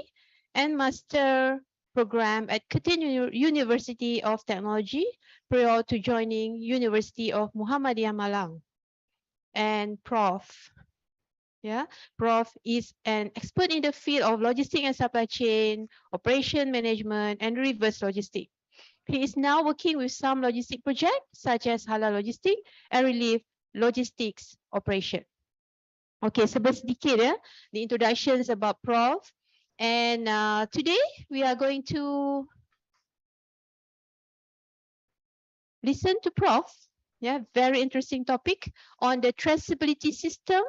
Speaker 9: and master program at Curtin University of Technology prior to joining University of Muhammadiyah Malang. And Prof. Yeah, Prof is an expert in the field of logistics and supply chain, operation management, and reverse logistics. He is now working with some logistic projects such as halal logistics and relief logistics operation. Okay, sedikit ya, the introductions about Prof. And today we are going to listen to Prof. Yeah, very interesting topic on the traceability system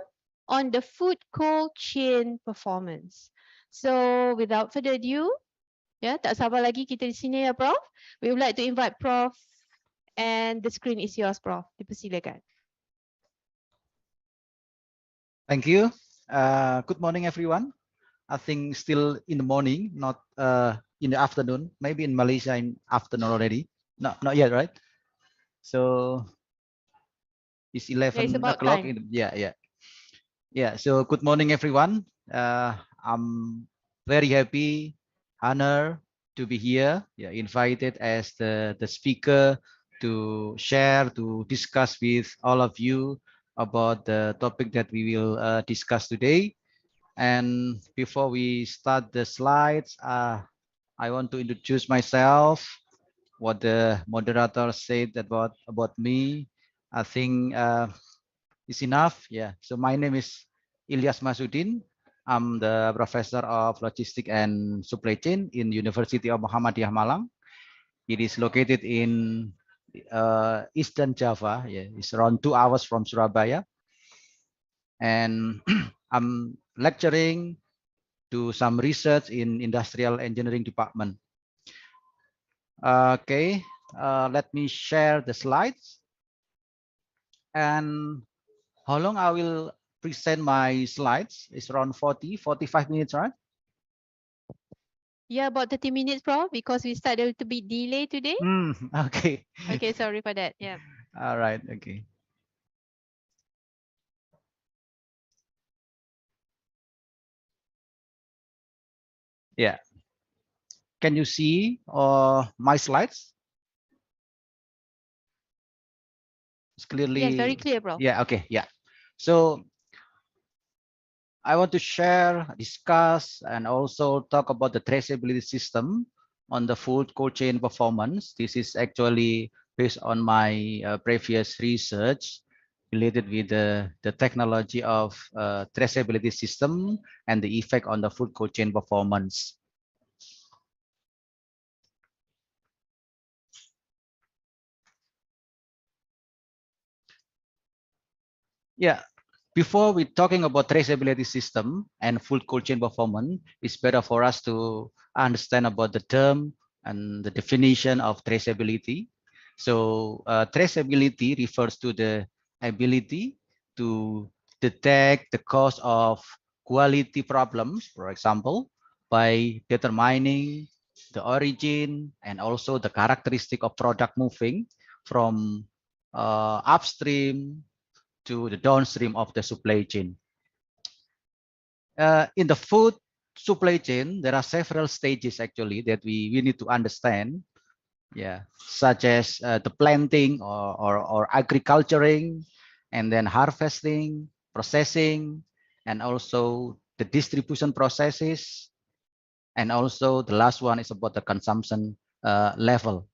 Speaker 9: on the food cold chain performance. So without further ado, ya, tak sabar lagi kita di sini ya, Prof. We would like to invite Prof. And the screen is yours, Prof. Dipersilakan.
Speaker 10: Thank you. Good morning, everyone. I think still in the morning, not in the afternoon. Maybe in Malaysia in afternoon already. Not yet, right? So it's 11 o'clock. Yeah. So good morning, everyone. I'm very happy, honored to be here. Yeah, invited as the speaker to share, to discuss with all of you about the topic that we will discuss today. And before we start the slides, I want to introduce myself, what the moderator said about me. I think is enough. Yeah. So my name is Ilyas Masudin. I'm the professor of logistics and supply chain in University of Muhammadiyah Malang. It is located in Eastern Java. Yeah, it's around 2 hours from Surabaya. And I'm lecturing, do some research in industrial engineering department. Okay, let me share the slides. And how long I will present my slides? It's around 45 minutes, right?
Speaker 9: Yeah, about 30 minutes, Prof, because we started a little bit delay today.
Speaker 10: Okay.
Speaker 9: Okay, sorry for that. Yeah.
Speaker 10: All right. Okay. Yeah. Can you see my slides? It's clearly.
Speaker 9: Yes, very clear, Prof.
Speaker 10: Yeah. Okay. Yeah. So I want to share, discuss, and also talk about the traceability system on the food cold chain performance. This is actually based on my previous research related with the technology of traceability system and the effect on the food cold chain performance. Yeah, before we talking about traceability system and food cold chain performance, it's better for us to understand about the term and the definition of traceability. So traceability refers to the ability to detect the cause of quality problems, for example, by determining the origin and also the characteristic of product moving from upstream to the downstream of the supply chain. In the food supply chain, there are several stages actually that we need to understand. Yeah, such as the planting or agriculturing, and then harvesting, processing, and also the distribution processes. And also the last one is about the consumption level.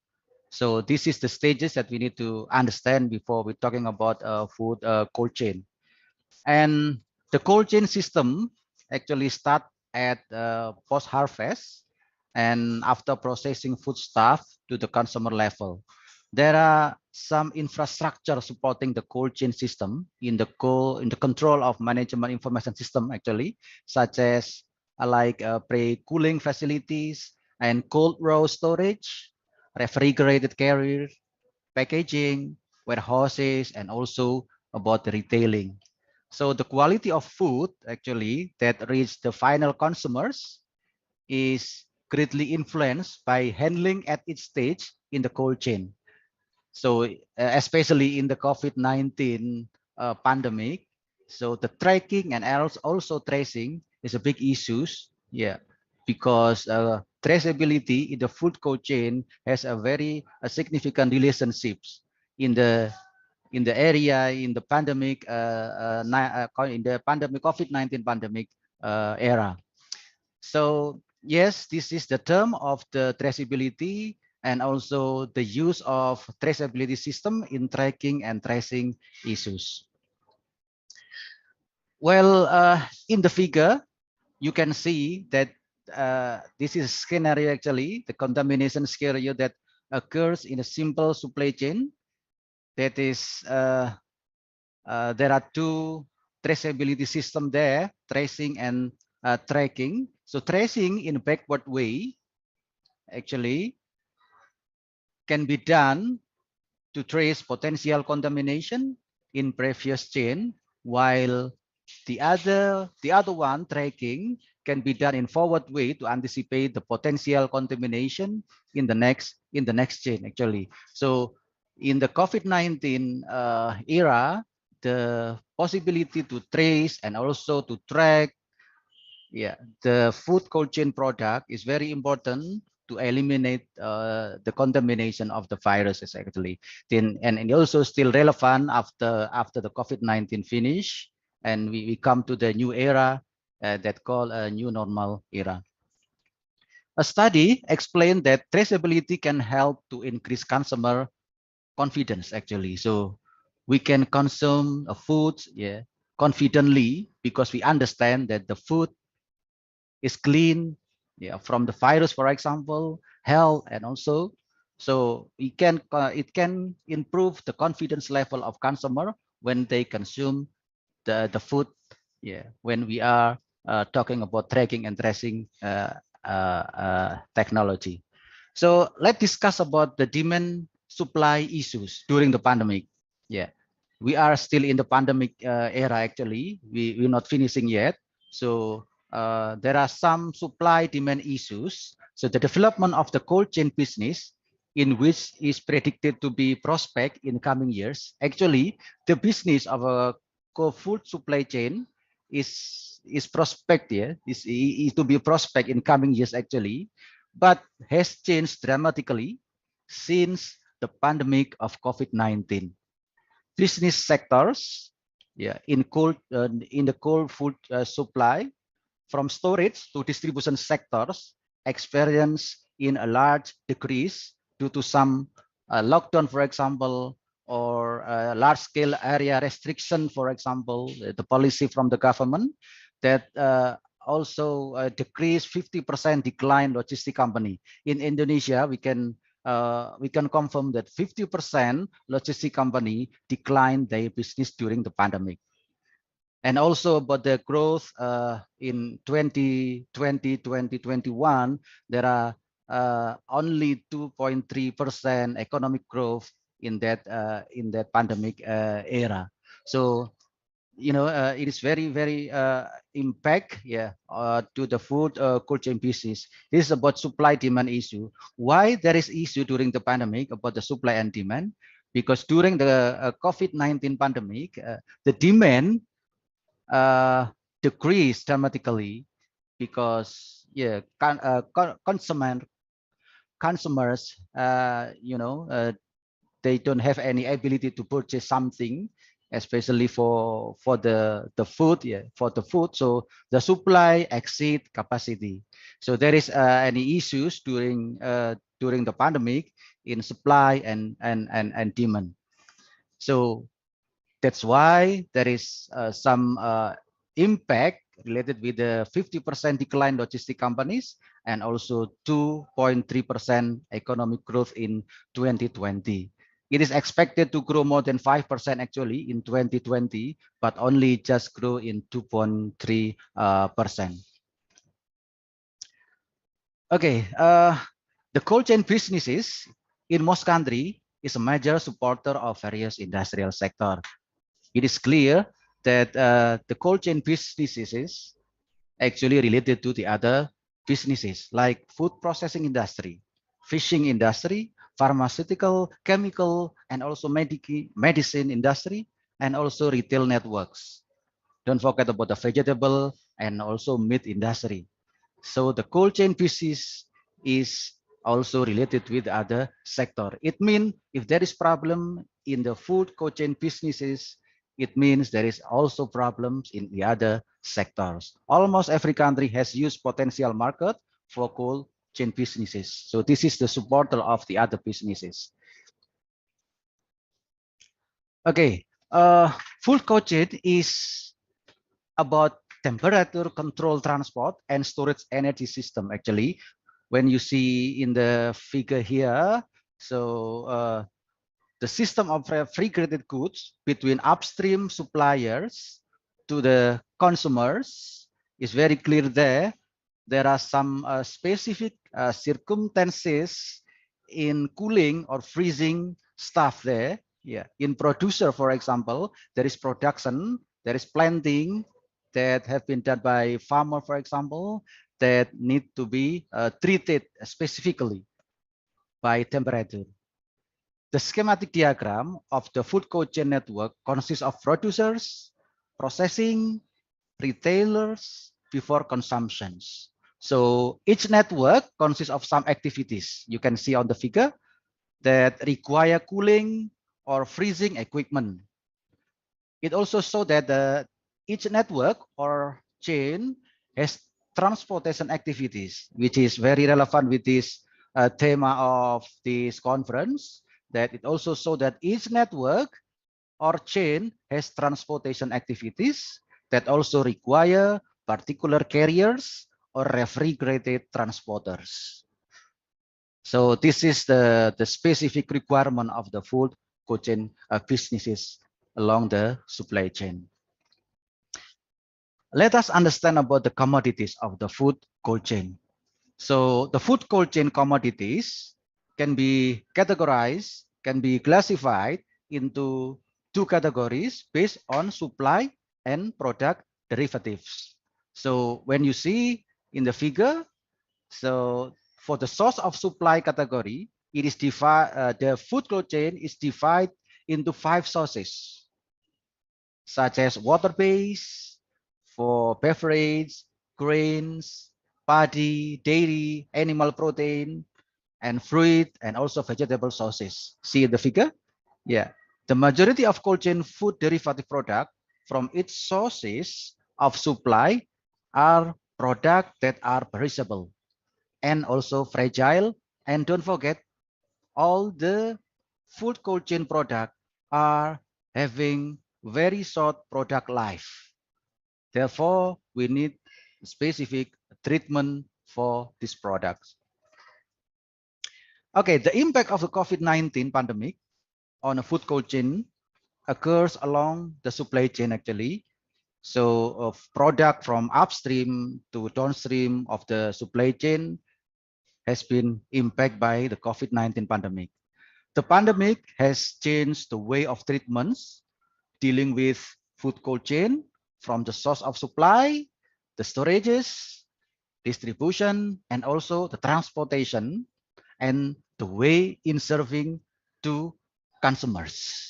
Speaker 10: So this is the stages that we need to understand before we're talking about food cold chain. And the cold chain system actually start at post-harvest and after processing foodstuff to the consumer level. There are some infrastructure supporting the cold chain system in the control of management information system actually, such as like pre-cooling facilities and cold row storage, refrigerated carrier, packaging, warehouses, and also about the retailing. So the quality of food actually that reach the final consumers is greatly influenced by handling at each stage in the cold chain. So especially in the COVID-19 pandemic, so the tracking and also tracing is a big issue. Yeah, because traceability in the food cold chain has a very significant relationships in the area in the pandemic in the pandemic COVID-19 pandemic era. So yes, this is the term of the traceability and also the use of traceability system in tracking and tracing issues. Well, in the figure, you can see that this is scenario actually, the contamination scenario that occurs in a simple supply chain. That is, there are two traceability system there, tracing and tracking. So tracing in a backward way actually can be done to trace potential contamination in previous chain, while the other one, tracking, can be done in forward way to anticipate the potential contamination in the next chain actually. So in the COVID-19 era, the possibility to trace and also to track, yeah, the food cold chain product is very important to eliminate the contamination of the viruses actually. And also still relevant after the COVID-19 finish, and we come to the new era that called a new normal era. A study explained that traceability can help to increase consumer confidence actually. So we can consume a food, yeah, confidently because we understand that the food is clean, yeah, from the virus, for example, health, and also so it can improve the confidence level of consumer when they consume the food, yeah, when we are talking about tracking and tracing technology. So let's discuss about the demand supply issues during the pandemic. Yeah, we are still in the pandemic era actually. We're not finishing yet. So there are some supply demand issues. So the development of the cold chain business, in which is predicted to be prospect in coming years. Actually, the business of a food supply chain is prospect, yeah, is to be prospect in coming years actually, but has changed dramatically since the pandemic of COVID-19. Business sectors, Yeah, in the cold food supply from storage to distribution sectors experience in a large decrease due to some lockdown, for example, or large scale area restriction, for example, the policy from the government that also decrease 50% decline logistic company. In Indonesia, we can confirm that 50% logistic company declined their business during the pandemic. And also about the growth in 2020, 2021, there are only 2.3% economic growth in that pandemic era. So it is very impact to the food cold chain business. This is about supply demand issue. Why there is issue during the pandemic about the supply and demand? Because during the COVID-19 pandemic, the demand decreased dramatically because consumers they don't have any ability to purchase something, especially for the food, for the food. So the supply exceed capacity. So there is any issues during the pandemic in supply and demand. So that's why there is some impact related with the 50% decline logistic companies and also 2.3% economic growth in 2020. It is expected to grow more than 5% actually in 2020, but only just grow in 2.3%. Okay, the cold chain businesses in most countries is a major supporter of various industrial sector. It is clear that the cold chain businesses is actually related to the other businesses like food processing industry, fishing industry, pharmaceutical, chemical, and also medicine industry, and also retail networks. Don't forget about the vegetable and also meat industry. So the cold chain business is also related with other sector. It means if there is problem in the food cold chain businesses, it means there is also problems in the other sectors. Almost every country has used potential market for cold chain businesses. So this is the supporter of the other businesses. Okay, food cold chain is about temperature control transport and storage energy system. Actually, when you see in the figure here, so the system of refrigerated goods between upstream suppliers to the consumers is very clear there. There are some specific circumstances in cooling or freezing stuff there. Yeah, in producer, for example, there is production, there is planting that have been done by farmer, for example, that need to be treated specifically by temperature. The schematic diagram of the food cold chain network consists of producers, processing, retailers, before consumptions. So each network consists of some activities you can see on the figure that require cooling or freezing equipment. It also shows that each network or chain has transportation activities, which is very relevant with this theme of this conference, that it also shows that each network or chain has transportation activities that also require particular carriers or refrigerated transporters. So this is the specific requirement of the food cold chain businesses along the supply chain. Let us understand about the commodities of the food cold chain. So the food cold chain commodities can be categorized, can be classified into two categories based on supply and product derivatives. So when you see in the figure, so for the source of supply category, it is the food cold chain is divided into 5 sources, such as water-based, for beverage, grains, paddy, dairy, animal protein, and fruit, and also vegetable sources. See the figure? Yeah. The majority of cold chain food derivative product from its sources of supply are products that are perishable and also fragile. And don't forget, all the food cold chain products are having very short product life. Therefore, we need specific treatment for these products. Okay, the impact of the COVID-19 pandemic on a food cold chain occurs along the supply chain actually. So product from upstream to downstream of the supply chain has been impacted by the COVID-19 pandemic. The pandemic has changed the way of treatments dealing with food cold chain from the source of supply, the storages, distribution, and also the transportation and the way in serving to consumers.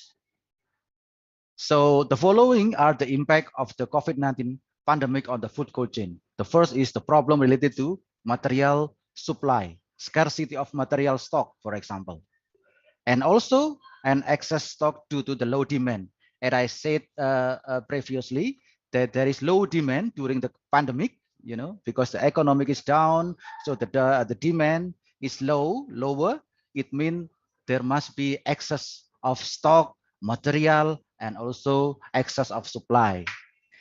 Speaker 10: So the following are the impact of the COVID-19 pandemic on the food cold chain. The first is the problem related to material supply, scarcity of material stock, for example, and also an excess stock due to the low demand. As I said previously, that there is low demand during the pandemic, because the economic is down, so the demand is lower. It means there must be excess of stock, material, and also excess of supply.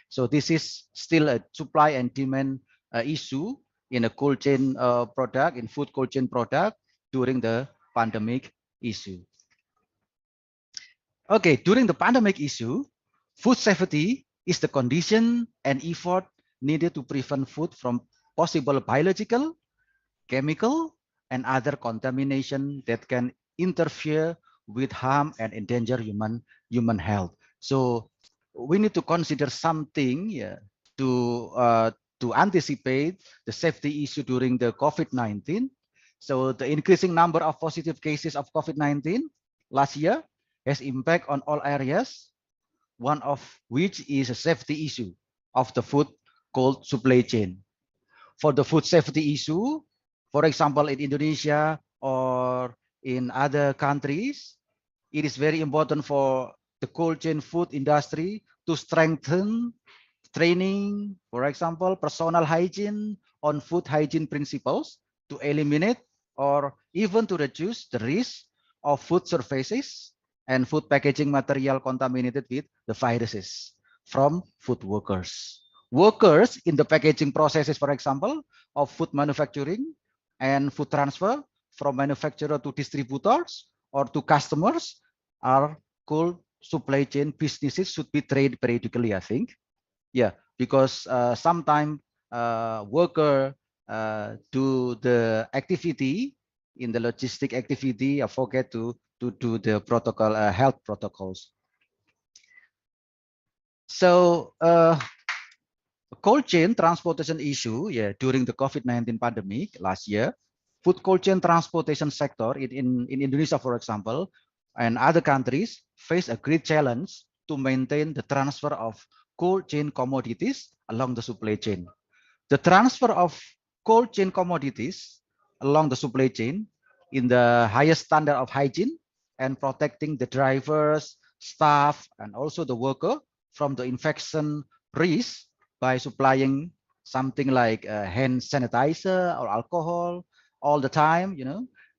Speaker 10: So this is still a supply and demand issue in a cold chain product, in food cold chain product during the pandemic issue. Okay, during the pandemic issue, food safety is the condition and effort needed to prevent food from possible biological, chemical, and other contamination that can interfere with harm and endanger human health. So we need to consider something to anticipate the safety issue during the COVID-19. So the increasing number of positive cases of COVID-19 last year has impact on all areas, one of which is a safety issue of the food cold supply chain. For the food safety issue, for example, in Indonesia or in other countries, it is very important for the cold chain food industry to strengthen training, for example, personal hygiene on food hygiene principles to eliminate or even to reduce the risk of food surfaces and food packaging material contaminated with the viruses from food workers. Workers in the packaging processes, for example, of food manufacturing and food transfer from manufacturer to distributors or to customers are cold supply chain businesses should be trained periodically, I think. Yeah, because sometimes worker do the activity in the logistic activity, I forget to do the protocol, health protocols. So cold chain transportation issue, during the COVID-19 pandemic last year, food cold chain transportation sector in Indonesia, for example, and other countries face a great challenge to maintain the transfer of cold chain commodities along the supply chain. The transfer of cold chain commodities along the supply chain in the highest standard of hygiene and protecting the drivers, staff, and also the worker from the infection risk by supplying something like hand sanitizer or alcohol all the time,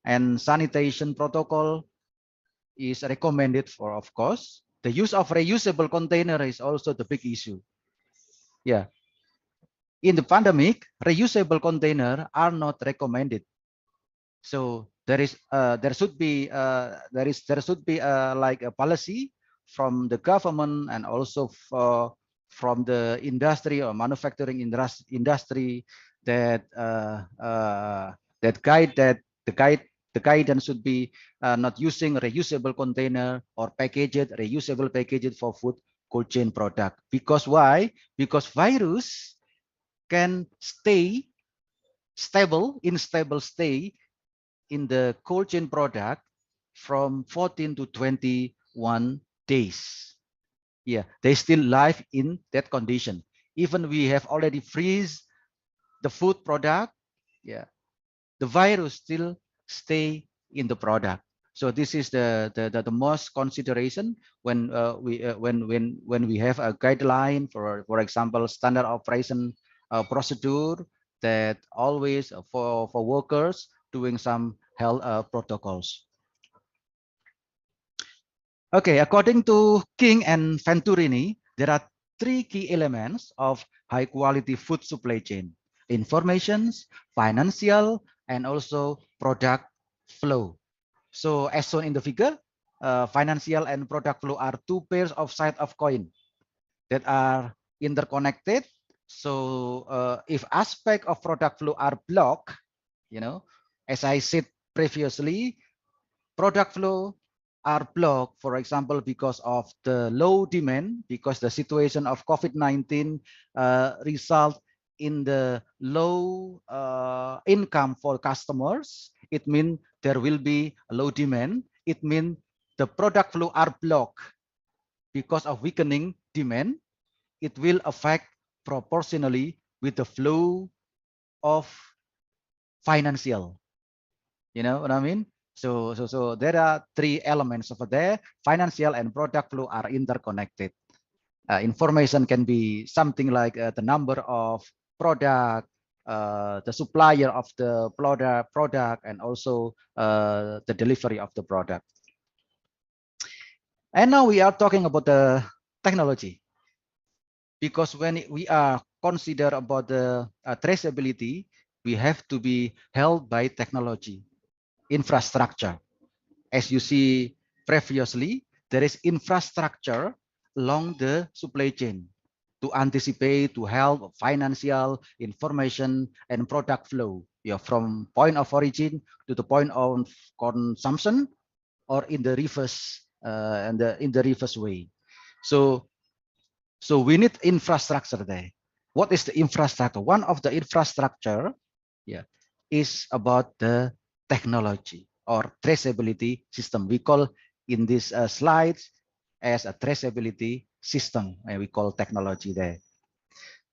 Speaker 10: and sanitation protocol is recommended for, of course. The use of reusable container is also the big issue. Yeah. In the pandemic, reusable container are not recommended. So there should be like a policy from the government and also from the industry or manufacturing industry that the guidance should be not using reusable container or reusable packaged for food cold chain product. Because why? Because virus can stay in stable state in the cold chain product from 14 to 21 days. Yeah, they still live in that condition. Even we have already freeze the food product, yeah, the virus still stay in the product. So this is the most consideration when when we have a guideline for example standard operation procedure that always for workers doing some health protocols. Okay, according to King and Venturini, there are three key elements of high quality food supply chain: informations, financial, and also product flow. So as shown in the figure, financial and product flow are two pairs of side of coin that are interconnected. So if aspect of product flow are blocked, as I said previously, product flow are blocked, for example, because of the low demand, because the situation of COVID-19 result in the low income for customers. It means there will be a low demand. It means the product flow are blocked because of weakening demand. It will affect proportionally with the flow of financial. You know what I mean? So there are three elements over there. Financial and product flow are interconnected. Information can be something like the number of product, the supplier of the product, and also the delivery of the product. And now we are talking about the technology, because when we are consider about the traceability, we have to be held by technology, infrastructure. As you see previously, there is infrastructure along the supply chain to anticipate, to help financial information and product flow, from point of origin to the point of consumption, or in the reverse in the reverse way. So we need infrastructure there. What is the infrastructure? One of the infrastructure, is about the technology or traceability system. We call in these slides as a traceability system, and we call technology there.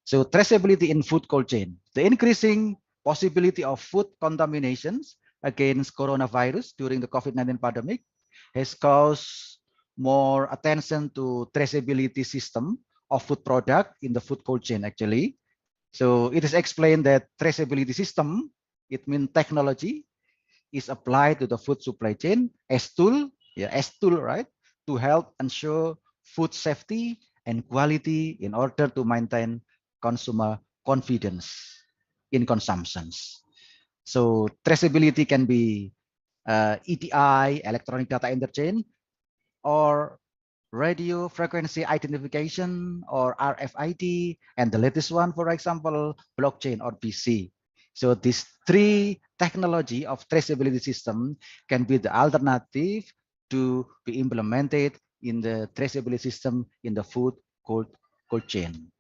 Speaker 10: So traceability in food cold chain, the increasing possibility of food contaminations against coronavirus during the COVID-19 pandemic has caused more attention to traceability system of food product in the food cold chain actually. So it is explained that traceability system, it means technology, is applied to the food supply chain as tool, right, to help ensure food safety and quality in order to maintain consumer confidence in consumptions. So traceability can be EDI, electronic data interchange, or radio frequency identification, or RFID, and the latest one, for example, blockchain or BC. So these three technology of traceability system can be the alternative to be implemented in the traceability system in the food cold chain.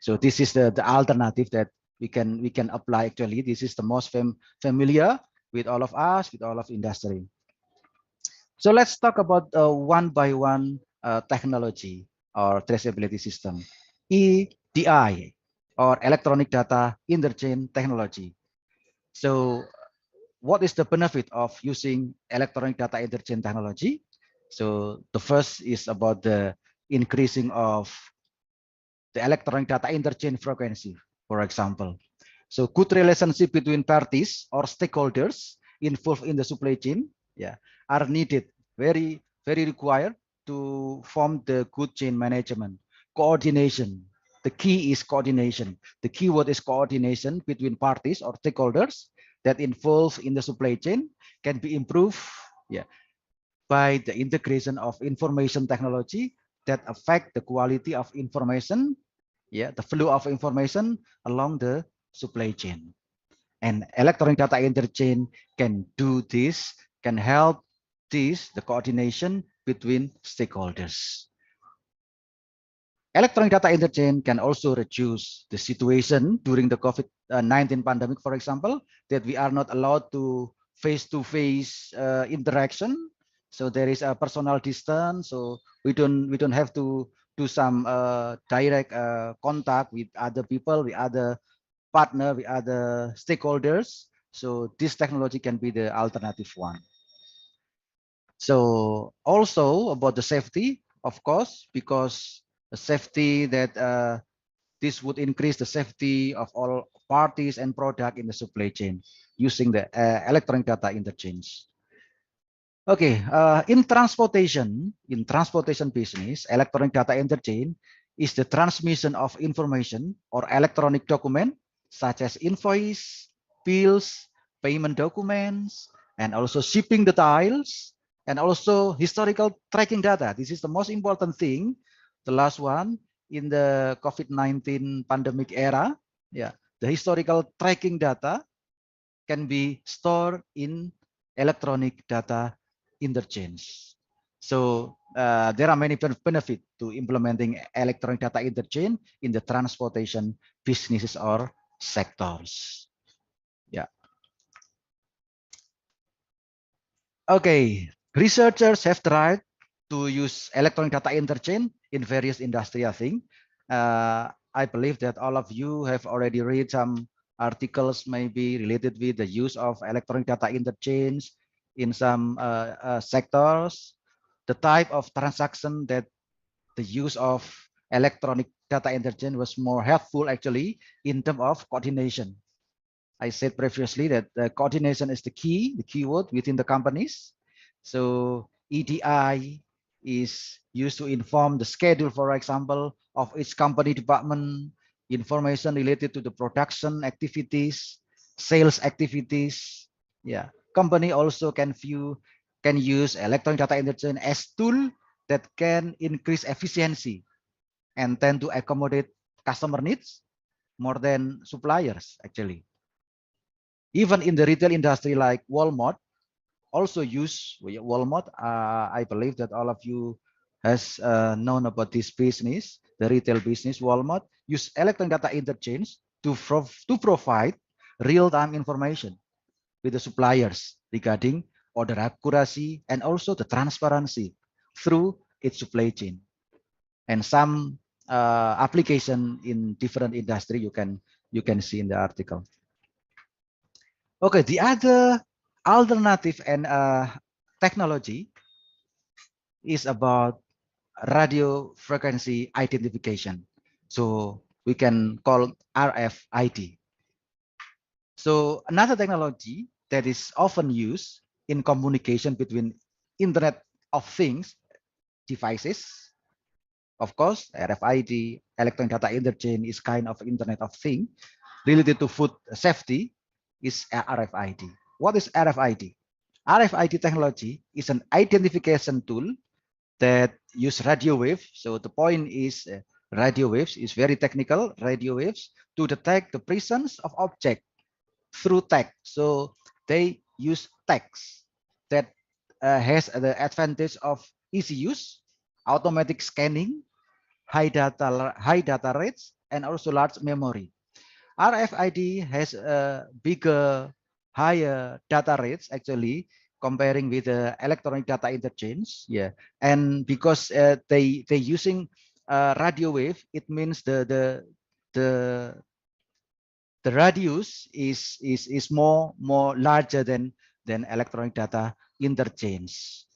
Speaker 10: So this is the alternative that we can apply actually. This is the most familiar with all of us, with all of industry. So let's talk about one by one technology or traceability system. EDI, or electronic data interchange technology. So what is the benefit of using electronic data interchange technology? So the first is about the increasing of the electronic data interchange frequency, for example. So good relationship between parties or stakeholders involved in the supply chain, are needed, very required to form the good chain management. Coordination, the key is coordination. The keyword is coordination between parties or stakeholders that involved in the supply chain can be improved, by the integration of information technology that affect the quality of information, the flow of information along the supply chain. And electronic data interchange can do this, can help this, the coordination between stakeholders. Electronic data interchange can also reduce the situation during the COVID-19 pandemic, for example, that we are not allowed to face-to-face interaction. So there is a personal distance. So we don't have to do some direct contact with other people, with other partner, with other stakeholders. So this technology can be the alternative one. So also about the safety, of course, because the safety that this would increase the safety of all parties and product in the supply chain using the electronic data interchange. Okay, in transportation business, electronic data interchange is the transmission of information or electronic document such as invoice, bills, payment documents, and also shipping details, and also historical tracking data. This is the most important thing. The last one in the COVID-19 pandemic era, yeah, the historical tracking data can be stored in electronic data interchange. So there are many benefits to implementing electronic data interchange in the transportation businesses or sectors. Yeah. Okay. Researchers have tried to use electronic data interchange in various industry, I think. I believe that all of you have already read some articles maybe related with the use of electronic data interchange in some sectors, the type of transaction that the use of electronic data interchange was more helpful actually in terms of coordination. I said previously that the coordination is the keyword within the companies. So EDI is used to inform the schedule, for example, of each company department, information related to the production activities, sales activities. Yeah, company also can use electronic data interchange as tool that can increase efficiency and tend to accommodate customer needs more than suppliers actually. Even in the retail industry like Walmart also use Walmart. I believe that all of you has known about this business, the retail business. Walmart use electronic data interchange to provide real-time information with the suppliers regarding order accuracy and also the transparency through its supply chain. And some application in different industry you can see in the article. Okay, the other alternative and technology is about radio frequency identification. So we can call RFID. So another technology that is often used in communication between Internet of Things devices. Of course, RFID, electronic data interchange, is kind of Internet of Things related to food safety is RFID. What is RFID? RFID technology is an identification tool that use radio wave. So the point is radio waves is very technical, radio waves to detect the presence of object through text. So they use text that has the advantage of easy use, automatic scanning, high data rates, and also large memory. RFID has a bigger, higher data rates actually comparing with the electronic data interchange. Yeah, and because they using radio wave, it means the radius is more larger than electronic data interchange.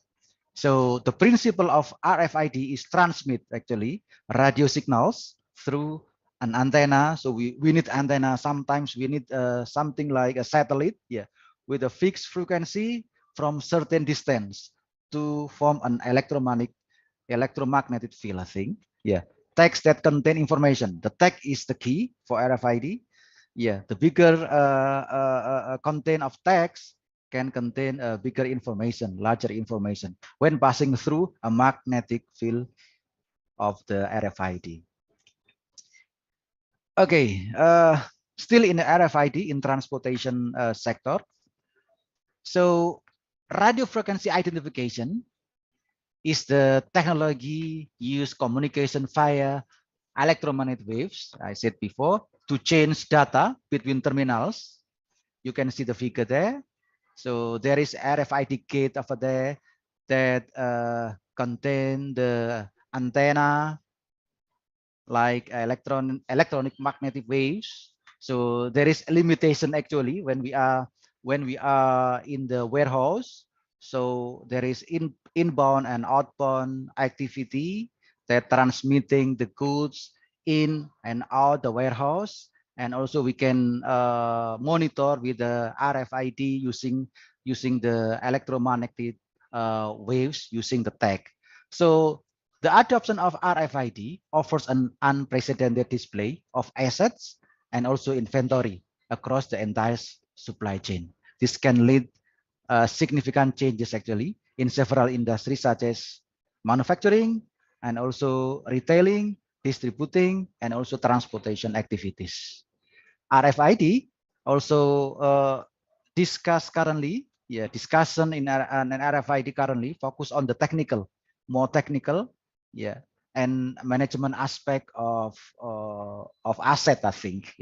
Speaker 10: So the principle of RFID is transmit actually radio signals through an antenna. So we need antenna. Sometimes we need something like a satellite, yeah, with a fixed frequency from certain distance to form an electromagnetic field, I think. Yeah, text that contain information. The text is the key for RFID. Yeah, the bigger content of text can contain bigger information, larger information when passing through a magnetic field of the RFID. Okay, still in the RFID in transportation sector. So radio frequency identification is the technology used communication via electromagnetic waves, I said before, to change data between terminals. You can see the figure there. So there is RFID gate over there that contain the antenna like electronic magnetic waves. So there is a limitation actually when we are in the warehouse. So there is inbound and outbound activity that transmitting the goods in and out the warehouse. And also we can monitor with the RFID using the electromagnetic waves using the tag. So the adoption of RFID offers an unprecedented display of assets and also inventory across the entire supply chain. This can lead significant changes actually in several industries such as manufacturing and also retailing, distributing, and also transportation activities. RFID also discussed currently, discussion in an RFID currently focus on the technical, more technical, and management aspect of asset, I think,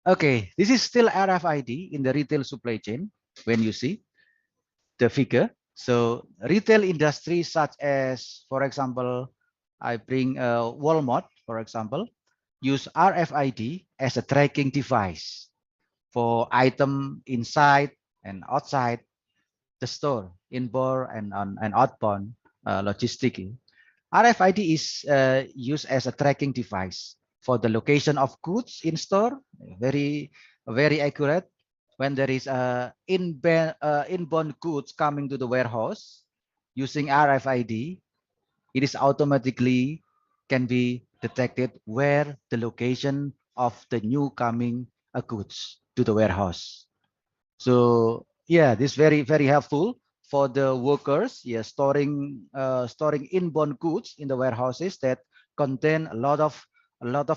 Speaker 10: Okay, this is still RFID in the retail supply chain when you see the figure. So retail industry such as, for example, I bring Walmart, for example, use RFID as a tracking device for item inside and outside the store, inbound and outbound logistic. RFID is used as a tracking device for the location of goods in store, very accurate. When there is inbound goods coming to the warehouse, using RFID, it is automatically can be detected where the location of the new coming goods to the warehouse. So yeah, this very helpful for the workers. Yeah, storing inbound goods in the warehouses that contain a lot of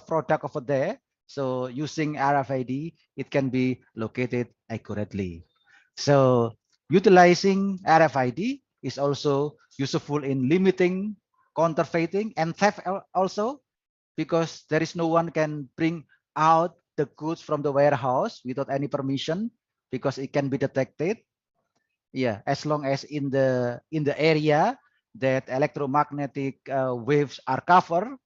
Speaker 10: product over there. So using RFID, it can be located accurately. So utilizing RFID is also useful in limiting counterfeiting and theft also, because there is no one can bring out the goods from the warehouse without any permission, because it can be detected. Yeah, as long as in the area that electromagnetic waves are covered,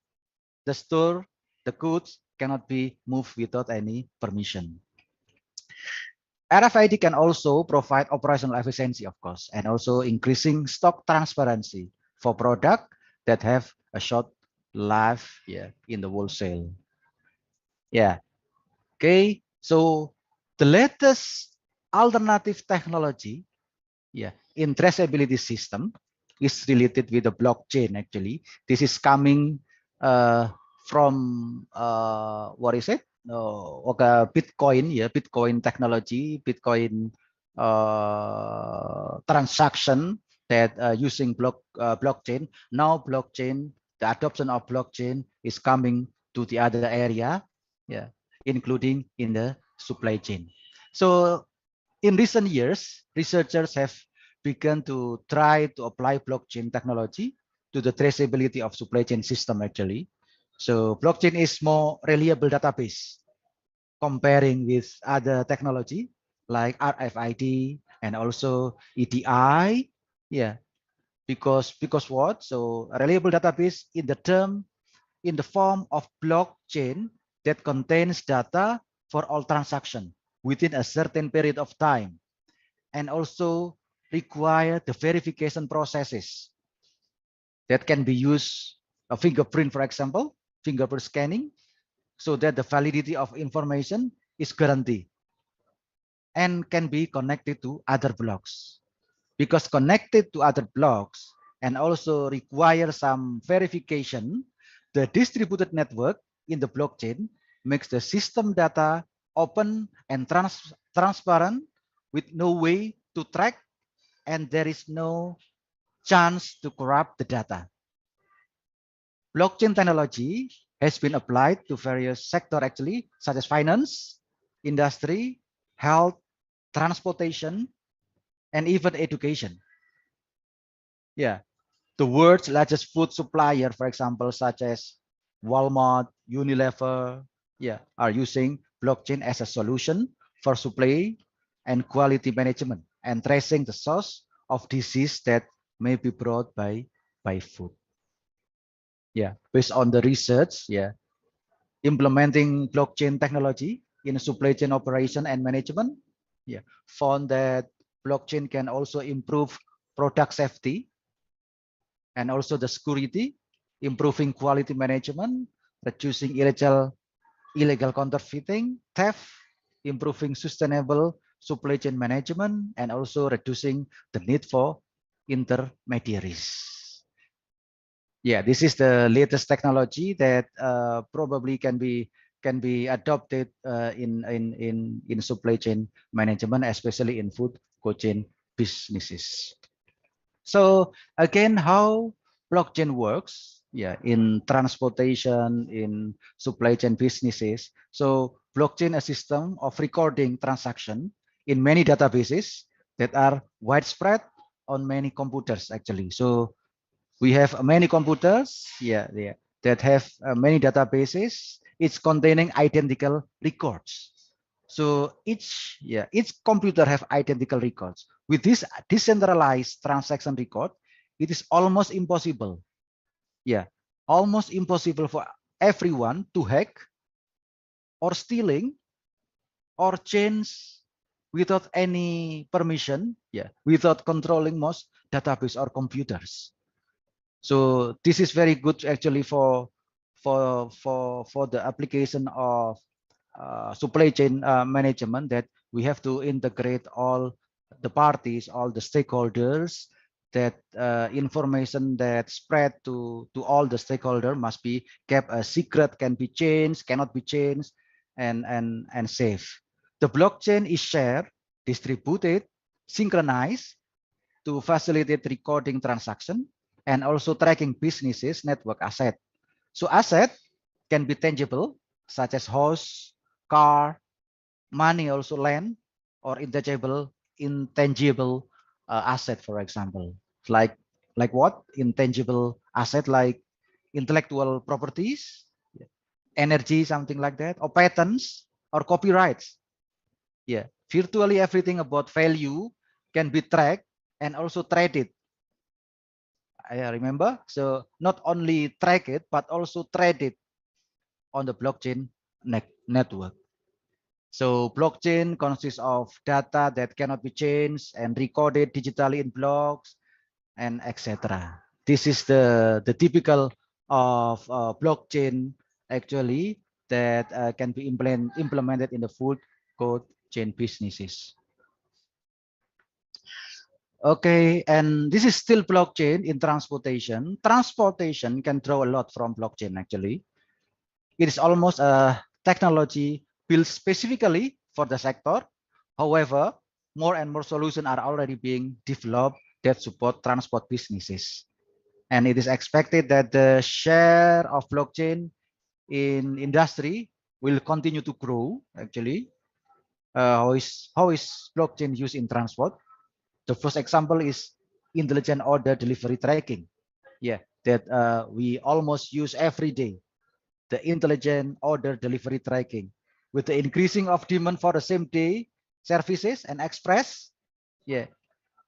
Speaker 10: the store, the goods cannot be moved without any permission. RFID can also provide operational efficiency, of course, and also increasing stock transparency for product that have a short life, in the wholesale. Yeah. Okay. So the latest alternative technology, in traceability system is related with the blockchain. Actually, this is coming from what is it? Okay, Bitcoin, Bitcoin technology, Bitcoin transaction that using blockchain. Now blockchain, the adoption of blockchain is coming to the other area, including in the supply chain. So in recent years, researchers have begun to try to apply blockchain technology to the traceability of supply chain system actually. So blockchain is more reliable database comparing with other technology like RFID and also EDI. Yeah, because what? So a reliable database in the form of blockchain that contains data for all transactions within a certain period of time, and also require the verification processes that can be used, a fingerprint, for example, fingerprint scanning, so that the validity of information is guaranteed and can be connected to other blocks. Because connected to other blocks and also require some verification, the distributed network in the blockchain makes the system data open and transparent, with no way to track, and there is no chance to corrupt the data. Blockchain technology has been applied to various sectors actually, such as finance, industry, health, transportation, and even education. Yeah, the world's largest food supplier, for example, such as Walmart, Unilever, are using blockchain as a solution for supply and quality management and tracing the source of disease that may be brought by food. Yeah, based on the research, implementing blockchain technology in supply chain operation and management found that blockchain can also improve product safety and also the security, improving quality management, reducing illegal counterfeiting, theft, improving sustainable supply chain management, and also reducing the need for intermediaries. Yeah, this is the latest technology that probably can be adopted in supply chain management, especially in food cold chain businesses. So again, how blockchain works, yeah, in transportation, in supply chain businesses. So blockchain a system of recording transaction in many databases that are widespread on many computers actually. So we have many computers, that have many databases. It's containing identical records. So each computer have identical records. With this decentralized transaction record, it is almost impossible. Yeah, almost impossible for everyone to hack or stealing or change without any permission. Yeah, without controlling most database or computers. So this is very good actually for the application of supply chain management, that we have to integrate all the parties, all the stakeholders, that information that spread to all the stakeholder must be kept a secret, can be changed, cannot be changed, and safe. The blockchain is shared, distributed, synchronized to facilitate recording transaction and also tracking businesses network asset. So asset can be tangible, such as house, car, money, also land, or intangible asset, for example. Like what? Intangible asset like intellectual properties, energy, something like that, or patents or copyrights. Yeah, virtually everything about value can be tracked and also traded. I remember. So not only track it, but also trade it on the blockchain network. So blockchain consists of data that cannot be changed and recorded digitally in blocks and etc. This is the typical of blockchain actually that can be implemented in the food cold chain businesses. Okay, and this is still blockchain in transportation. Transportation can draw a lot from blockchain actually. It is almost a technology built specifically for the sector. However, more and more solutions are already being developed that support transport businesses. And it is expected that the share of blockchain in industry will continue to grow actually. How is blockchain used in transport? The first example is intelligent order delivery tracking. Yeah, that we almost use every day. The intelligent order delivery tracking. With the increasing of demand for the same day services and express, yeah,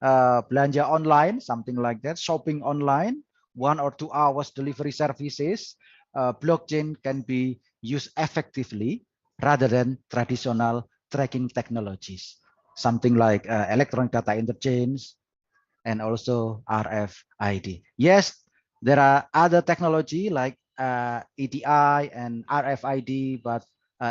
Speaker 10: belanja online, something like that, shopping online, 1 or 2 hours delivery services, blockchain can be used effectively rather than traditional tracking technologies, something like electronic data interchange and also RFID. Yes, there are other technology like EDI and RFID, but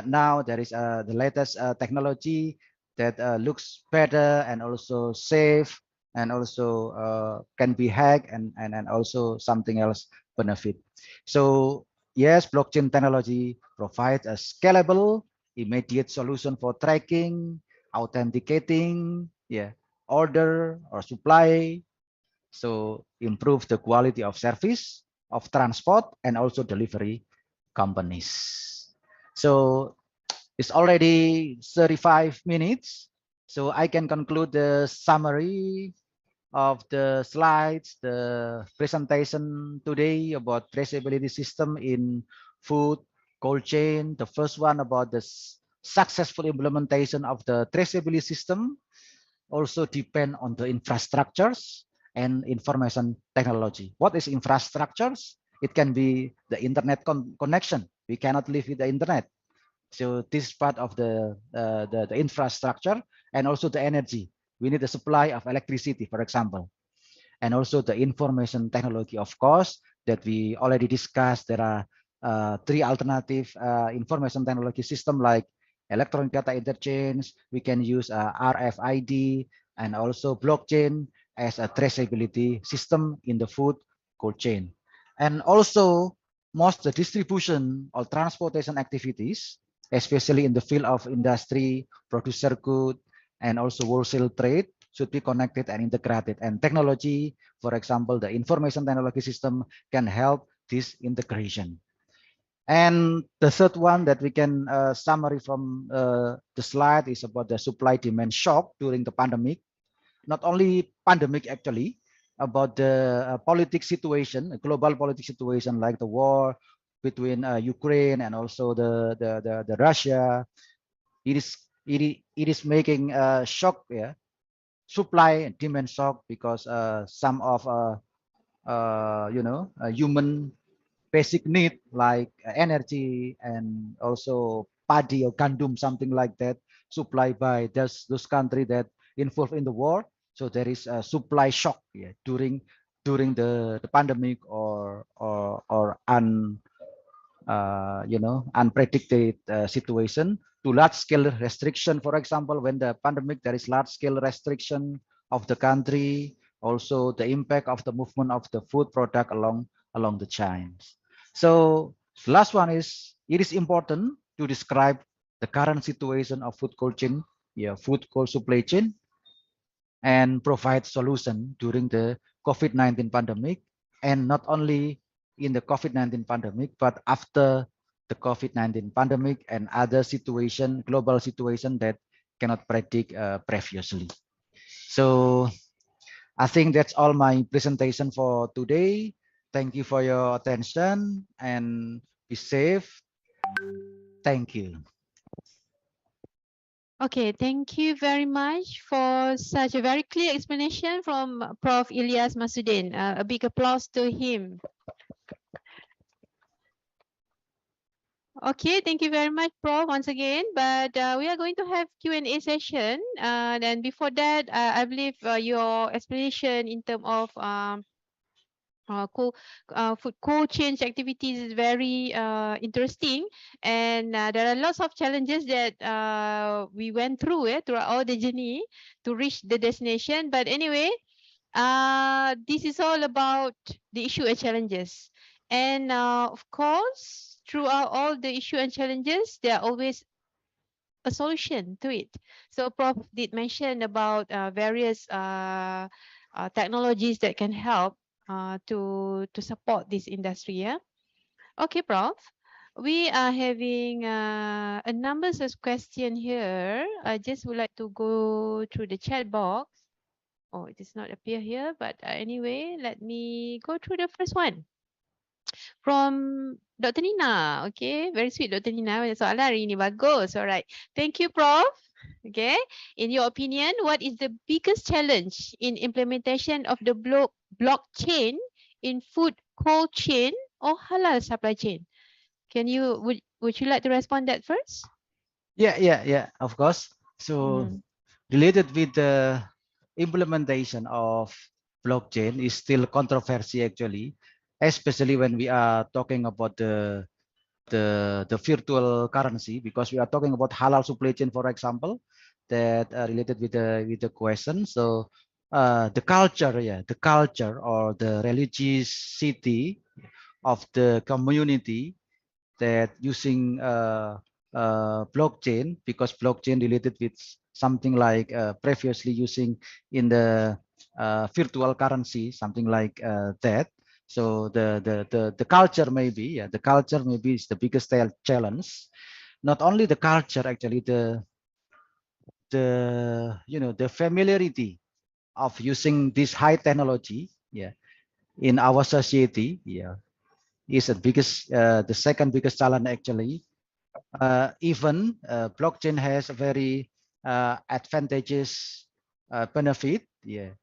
Speaker 10: now there is the latest technology that looks better and also safe and also can be hacked and also something else benefit. So yes, blockchain technology provides a scalable, immediate solution for tracking, authenticating, yeah, order or supply, so improve the quality of service of transport and also delivery companies. So it's already 35 minutes, so I can conclude the summary of the slides, the presentation today about traceability system in food cold chain. The first one about the successful implementation of the traceability system also depend on the infrastructures and information technology. What is infrastructures? It can be the internet connection. We cannot live with the internet. So this is part of the infrastructure and also the energy. We need a supply of electricity, for example, and also the information technology, of course, that we already discussed. There are three alternative information technology system like electronic data interchange. We can use RFID and also blockchain as a traceability system in the food cold chain. And also most the distribution or transportation activities, especially in the field of industry, producer good, and also wholesale trade should be connected and integrated. And technology, for example, the information technology system can help this integration. And the third one that we can summary from the slide is about the supply demand shock during the pandemic. Not only pandemic actually, about the politics situation, global politics situation like the war between Ukraine and also the Russia. It is it is making a shock, yeah, supply and demand shock because some of human basic need like energy and also paddy or gandum, something like that, supplied by those country that involved in the war. So there is a supply shock, yeah, during the pandemic or unpredicted situation to large scale restriction. For example, when the pandemic, there is large scale restriction of the country, also the impact of the movement of the food product along the chains. So the last one is, it is important to describe the current situation of food cold chain, yeah, food cold supply chain, and provide solution during the COVID-19 pandemic, and not only in the COVID-19 pandemic, but after the COVID-19 pandemic and other situation, global situation that cannot predict previously. So I think that's all my presentation for today. Thank you for your attention and be safe. Thank you.
Speaker 9: Okay, thank you very much for such a very clear explanation from Prof. Ilyas Masudin. A big applause to him. Okay, thank you very much, Prof, once again. But we are going to have Q&A session. And before that, I believe your explanation in terms of food cold change activities is very interesting, and there are lots of challenges that we went through throughout all the journey to reach the destination. But anyway, this is all about the issue and challenges, and of course throughout all the issue and challenges there are always a solution to it. So Prof did mention about various technologies that can help to support this industry. Yeah. Okay, Prof. We are having a numbers of question here. I just would like to go through the chat box. Oh, it does not appear here, but anyway, let me go through the first one. From Dr. Nina. Okay, very sweet Dr. Nina. Soalan hari ini bagus. Alright. Thank you, Prof. Okay. In your opinion, what is the biggest challenge in implementation of the blockchain in food cold chain or halal supply chain? Would you like to respond that first?
Speaker 10: Yeah, of course. So related with the implementation of blockchain is still controversy actually, especially when we are talking about the virtual currency, because we are talking about halal supply chain, for example, that related with the question. So the culture or the religiosity of the community that using blockchain, because blockchain related with something like previously using in the virtual currency, something like that. So the culture maybe, the culture maybe is the biggest challenge. Not only the culture, actually the familiarity of using this high technology, in our society, is the second biggest challenge actually. Even blockchain has a very advantageous benefit.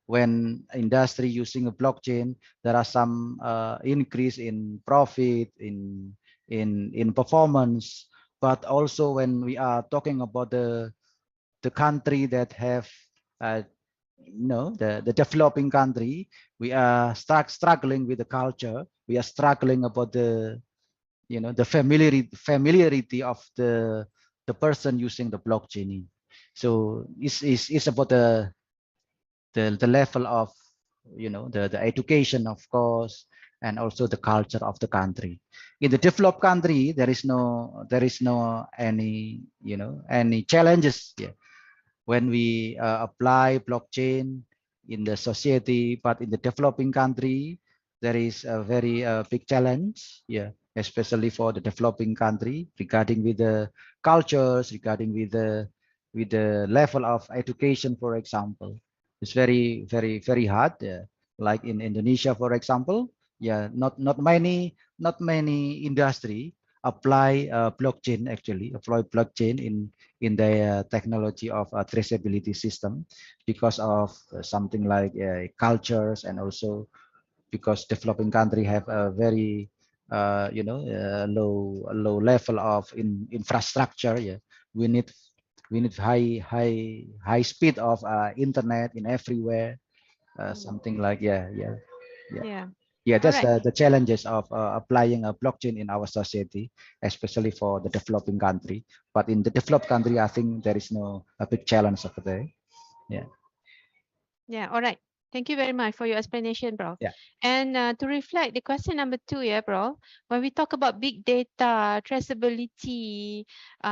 Speaker 10: When industry using a blockchain, there are some increase in profit, in performance. but also when we are talking about the country that have the developing country, we are struggling with the culture. We are struggling about the the familiarity of the person using the blockchain. So it's about the level of the education, of course, and also the culture of the country. In the developed country, there is no any any challenges, yeah, when we apply blockchain in the society. But in the developing country, there is a very big challenge, yeah, especially for the developing country regarding with the cultures, regarding with the level of education, for example. It's very hard, yeah. Like in Indonesia, for example, yeah, not many industry apply blockchain, actually apply blockchain in the technology of a traceability system, because of something like cultures, and also because developing country have a very low level of infrastructure. Yeah, we need high speed of internet in everywhere, something like, yeah.
Speaker 9: Yeah.
Speaker 10: Yeah,
Speaker 9: All
Speaker 10: that's
Speaker 9: right.
Speaker 10: the challenges of applying a blockchain in our society, especially for the developing country. But in the developed country, I think there is no a big challenge over there. Yeah.
Speaker 9: Yeah, all right. Thank you very much for your explanation, bro.
Speaker 10: Yeah.
Speaker 9: And to reflect the question number 2, yeah, bro. When we talk about big data, traceability,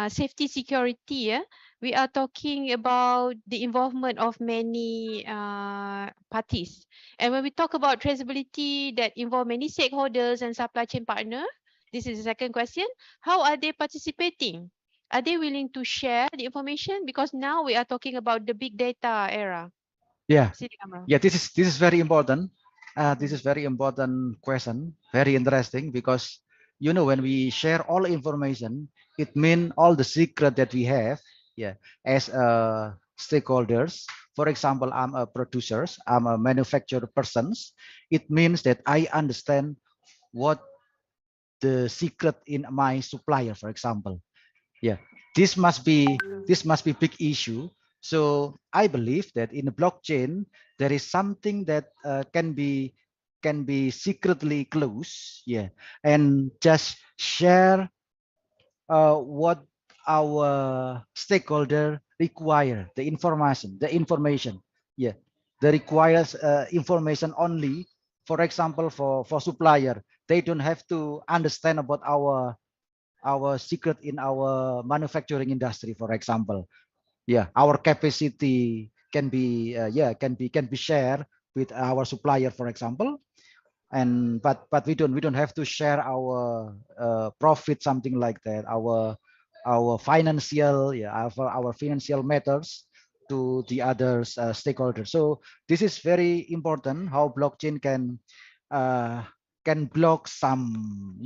Speaker 9: safety, security, yeah, we are talking about the involvement of many parties. And when we talk about traceability that involve many stakeholders and supply chain partner, this is the second question. How are they participating? Are they willing to share the information? Because now we are talking about the big data era.
Speaker 10: Yeah.
Speaker 9: Silakan, bro.
Speaker 10: Yeah, this is very important. This
Speaker 9: Mm.
Speaker 10: is very important question, very interesting, because when we share all information, it means all the secret that we have, yeah, as stakeholders. For example, I'm a producers, I'm a manufacturer persons. It means that I understand what the secret in my supplier, for example. Yeah, this must be big issue. So I believe that in the blockchain there is something that can be secretly closed, yeah, and just share what our stakeholder require, the information, yeah, they requires information only. For example, for supplier, they don't have to understand about our secret in our manufacturing industry, for example. Yeah, our capacity can be can be shared with our supplier, for example. And but we don't have to share our profit, something like that, our financial, yeah, our financial matters to the others stakeholders. So this is very important, how blockchain uh, can block some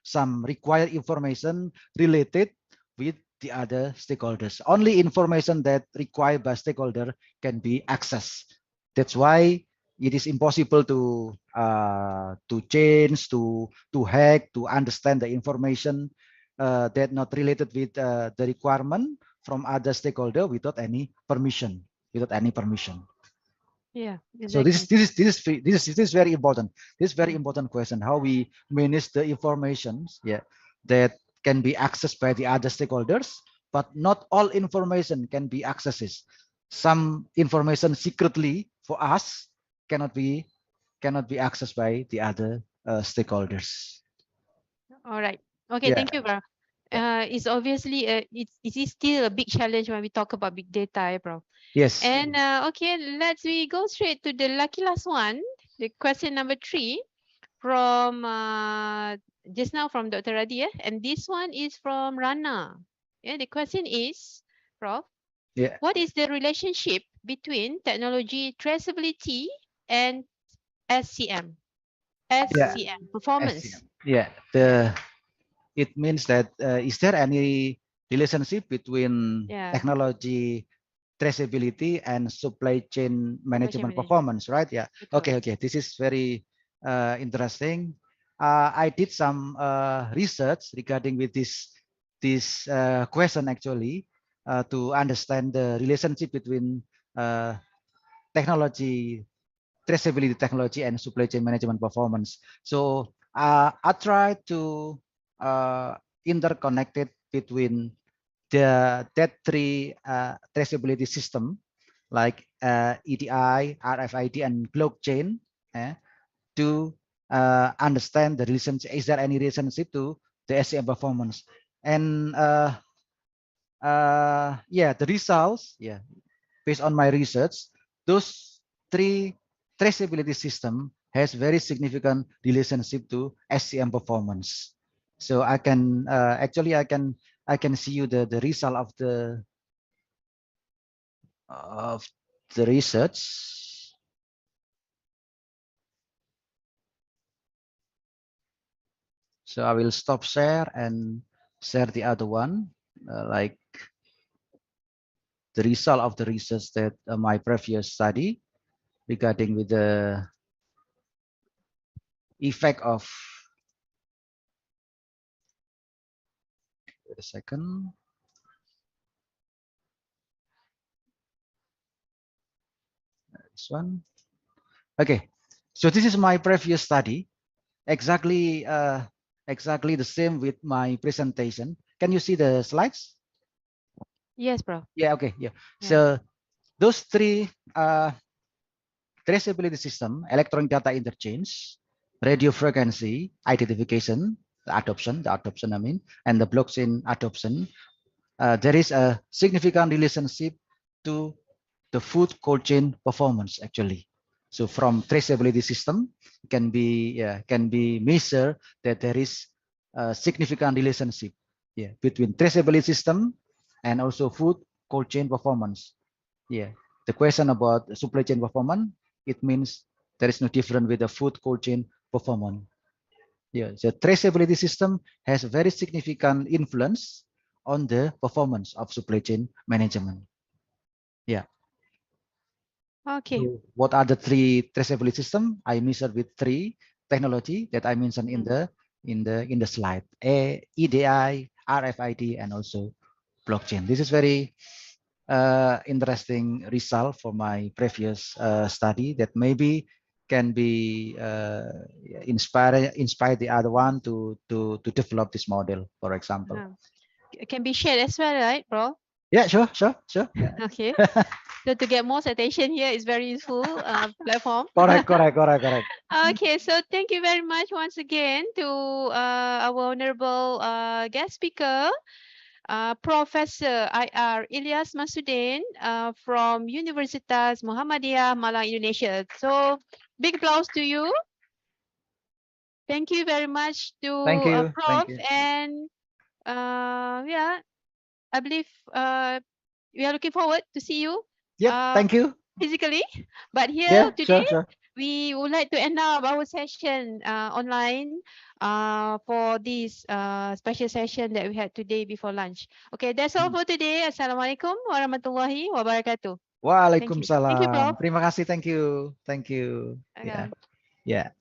Speaker 10: some required information related with the other stakeholders. Only information that required by stakeholder can be accessed. That's why it is impossible to change, to hack, to understand the information that not related with the requirement from other stakeholder without any permission,
Speaker 9: Yeah,
Speaker 10: So this
Speaker 9: exactly.
Speaker 10: is this is this is this is very important. This is very important question, how we manage the information, yeah, that can be accessed by the other stakeholders, but not all information can be accessed. Some information secretly for us cannot be accessed by the other stakeholders.
Speaker 9: All right. Okay,
Speaker 10: Yeah.
Speaker 9: thank you, bro.
Speaker 10: Yeah.
Speaker 9: It's obviously it is still a big challenge when we talk about big data, bro.
Speaker 10: Yes.
Speaker 9: And okay, we go straight to the lucky last one. The question number 3 from just now from Dr. Radi, and this one is from Rana. Yeah, the question is, Prof,
Speaker 10: Yeah.
Speaker 9: what is the relationship between technology traceability and SCM?
Speaker 10: Yeah.
Speaker 9: SCM performance.
Speaker 10: SCM. Yeah. It means that is there any relationship between
Speaker 9: Yeah,
Speaker 10: technology traceability and supply chain
Speaker 9: supply chain
Speaker 10: management
Speaker 9: management.
Speaker 10: performance, right? Yeah.
Speaker 9: Betul.
Speaker 10: Okay. This is very interesting. I did some research regarding with this this question actually to understand the relationship between technology, traceability technology, and supply chain management performance. So I try to interconnect it between that three traceability system like EDI, RFID, and blockchain to understand the relationship. Is there any relationship to the SCM performance? And yeah, the results, yeah, based on my research, those three traceability system has very significant relationship to SCM performance. So I can actually I can see you the result of the research. So I will stop share and share the other one, like the result of the research that my previous study regarding with the effect of, wait a second. This one. Okay. So this is my previous study. Exactly the same with my presentation. Can you see the slides?
Speaker 9: Yes, bro.
Speaker 10: Yeah, okay. Yeah.
Speaker 9: Yeah.
Speaker 10: So those three traceability system, electronic data interchange, radio frequency identification, the adoption I mean, and the blockchain adoption, there is a significant relationship to the food cold chain performance actually. So from traceability system can be measured that there is a significant relationship, yeah, between traceability system and also food cold chain performance. Yeah, the question about supply chain performance, it means there is no difference with the food cold chain performance. Yeah, the traceability system has very significant influence on the performance of supply chain management. Yeah.
Speaker 9: Okay.
Speaker 10: So what are the three traceability system? I measured with three technology that I mentioned in the slide: EDI, RFID, and also blockchain. This is very interesting result for my previous study that maybe can be inspire the other one to develop this model, for example.
Speaker 9: Can be shared as well, right, bro?
Speaker 10: Yeah, sure. Yeah.
Speaker 9: Okay. So to get more attention here is very useful platform.
Speaker 10: Correct.
Speaker 9: Okay, so thank you very much once again to our honorable guest speaker, Professor IR Ilyas Masudin from Universitas Muhammadiyah Malang, Indonesia. So big applause to you. Thank you very much to Prof. And yeah, I believe we are looking forward to see you.
Speaker 10: Thank you.
Speaker 9: Physically, but here today,
Speaker 10: Sure.
Speaker 9: we would like to end up our session online for this special session that we had today before lunch. Okay, that's all for today. Assalamualaikum warahmatullahi wabarakatuh.
Speaker 10: Waalaikumsalam.
Speaker 9: Thank you, Prof.
Speaker 10: Terima kasih. Thank you.
Speaker 9: Okay.
Speaker 10: Yeah.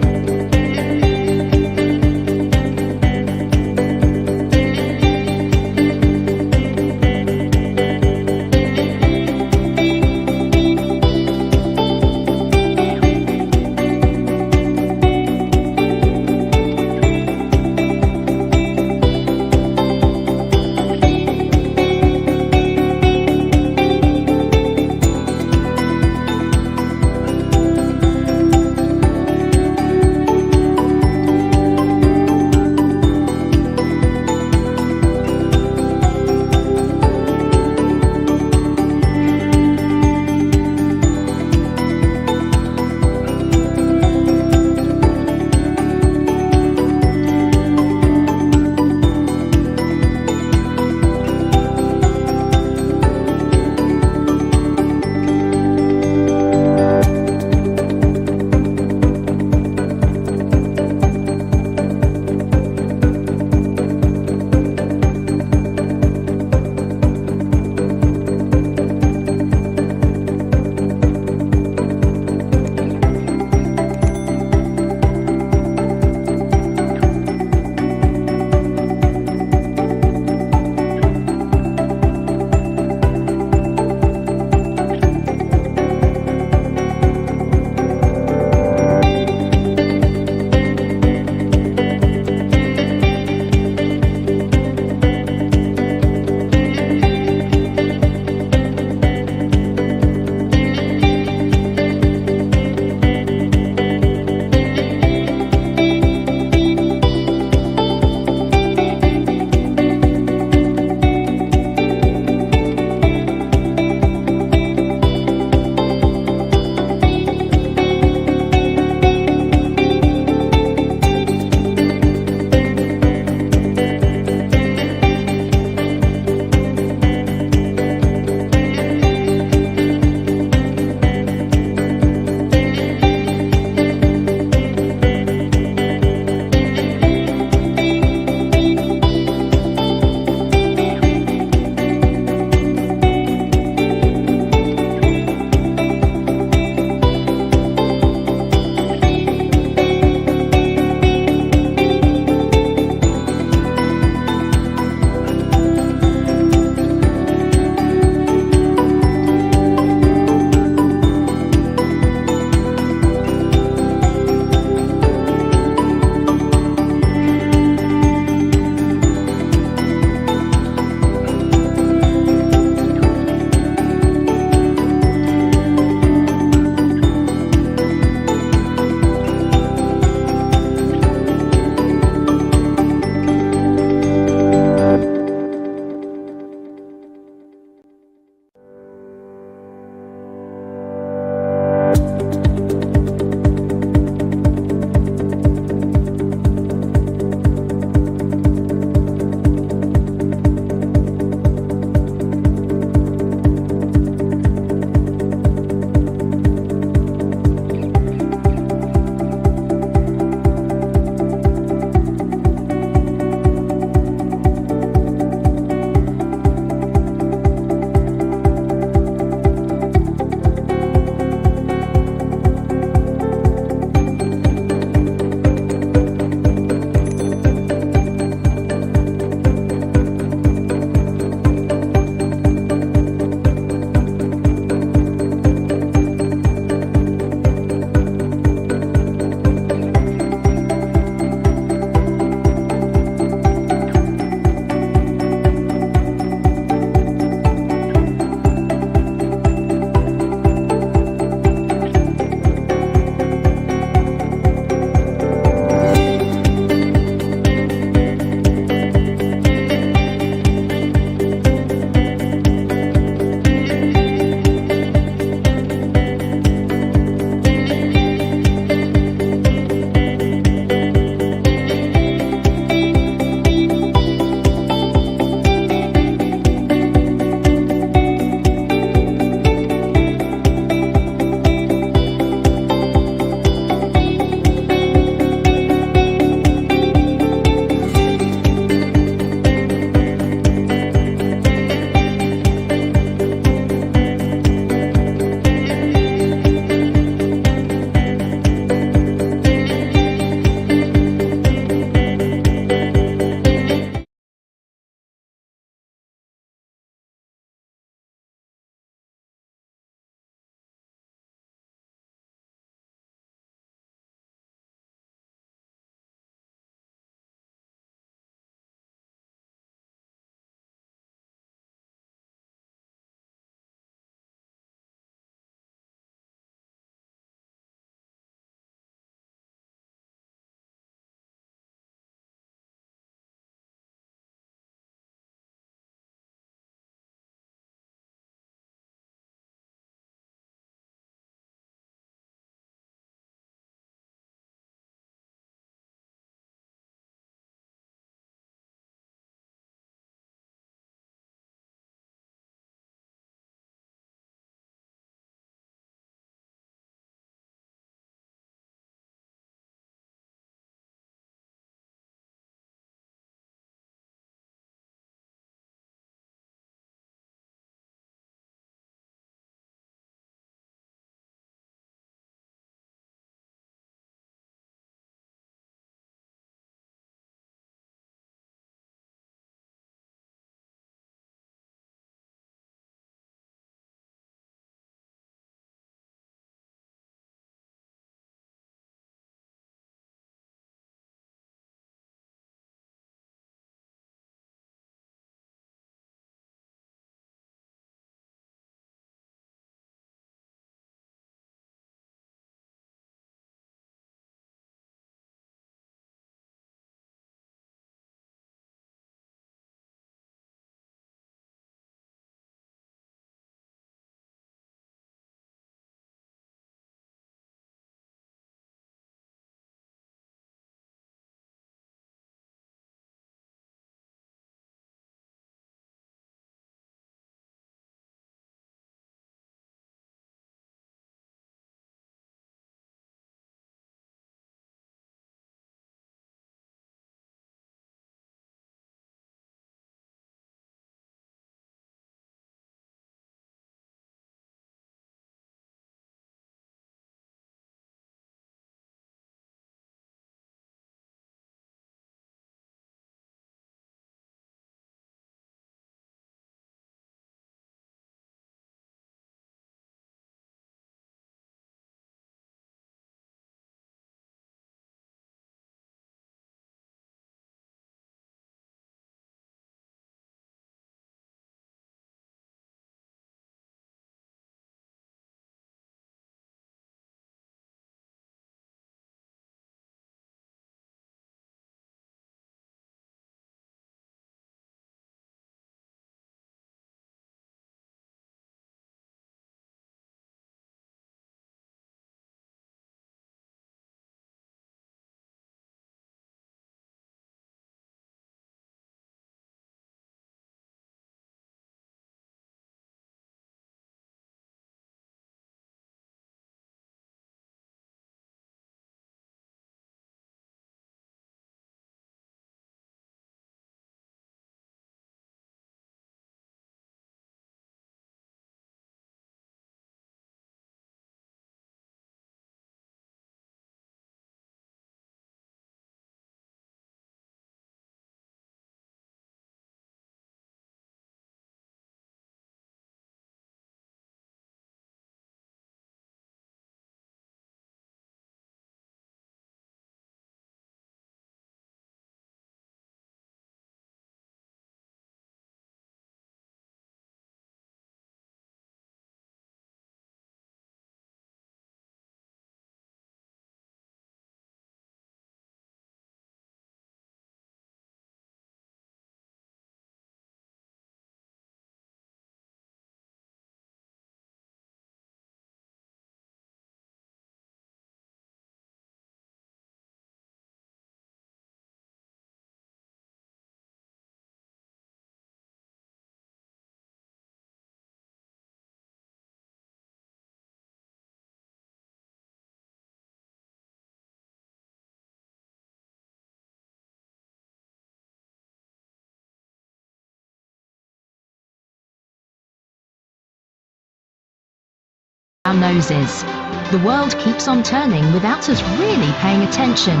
Speaker 11: our noses. The world keeps on turning without us really paying attention.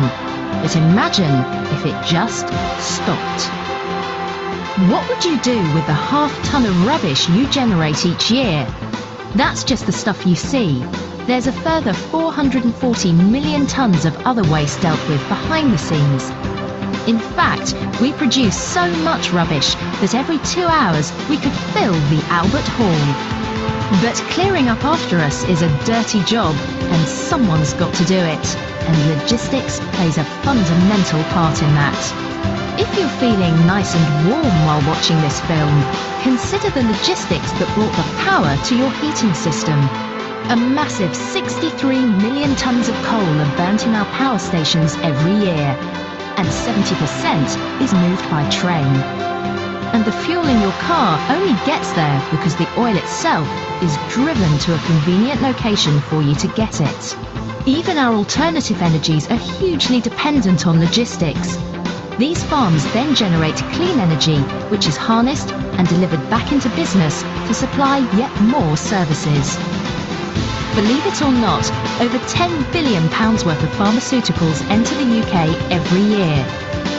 Speaker 11: But imagine if it just stopped. What would you do with the half-ton of rubbish you generate each year? That's just the stuff you see. There's a further 440 million tons of other waste dealt with behind the scenes. In fact, we produce so much rubbish that every 2 hours we could fill the Albert Hall. But clearing up after us is a dirty job, and someone's got to do it. And logistics plays a fundamental part in that. If you're feeling nice and warm while watching this film, consider the logistics that brought the power to your heating system. A massive 63 million tons of coal are burnt in our power stations every year, and 70% is moved by train. And the fuel in your car only gets there because the oil itself is driven to a convenient location for you to get it. Even our alternative energies are hugely dependent on logistics. These farms then generate clean energy, which is harnessed and delivered back into business to supply yet more services. Believe it or not, over £10 billion worth of pharmaceuticals enter the UK every year.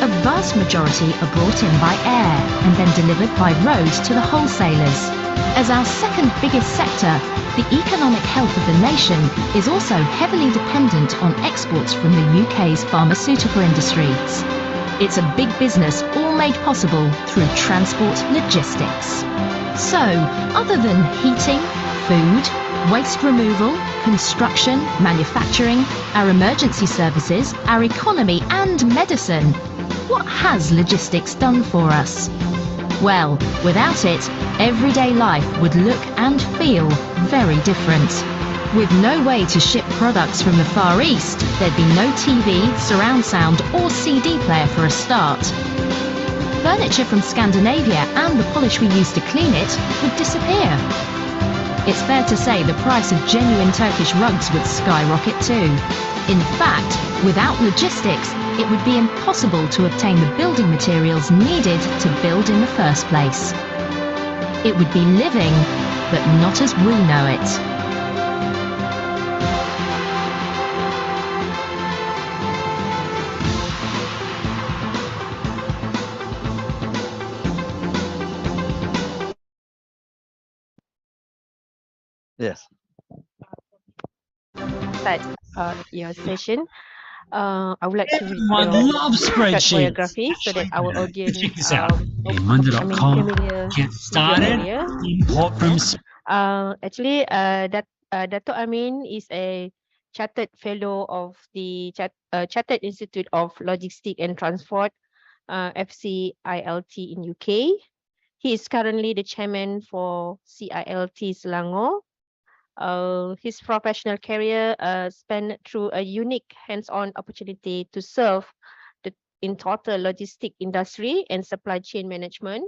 Speaker 11: A vast majority are brought in by air and then delivered by road to the wholesalers. As our second biggest sector, the economic health of the nation is also heavily dependent on exports from the UK's pharmaceutical industries. It's a big business all made possible through transport logistics. So, other than heating, food, waste removal, construction, manufacturing, our emergency services, our economy and medicine, what has logistics done for us? Well, without it, everyday life would look and feel very different. With no way to ship products from the Far East, there'd be no TV, surround sound or CD player for a start. Furniture from Scandinavia and the polish we use to clean it would disappear. It's fair to say the price of genuine Turkish rugs would skyrocket too. In fact, without logistics, it would be impossible to obtain the building materials needed to build in the first place. It would be living, but not as we know it.
Speaker 3: Yes.
Speaker 4: Start your session. I would like to read
Speaker 12: Everyone loves
Speaker 4: short
Speaker 12: spreadsheets.
Speaker 4: biography so that our audience
Speaker 12: Check this out. In Monday.com,
Speaker 4: familiar
Speaker 12: get
Speaker 4: with your
Speaker 12: started.
Speaker 4: area.
Speaker 12: Import from
Speaker 4: Actually, Dato Amin is a chartered fellow of the Chartered Institute of Logistics and Transport, FCILT in UK. He is currently the chairman for CILT Selangor. His professional career spanned through a unique hands-on opportunity to serve in total logistic industry and supply chain management.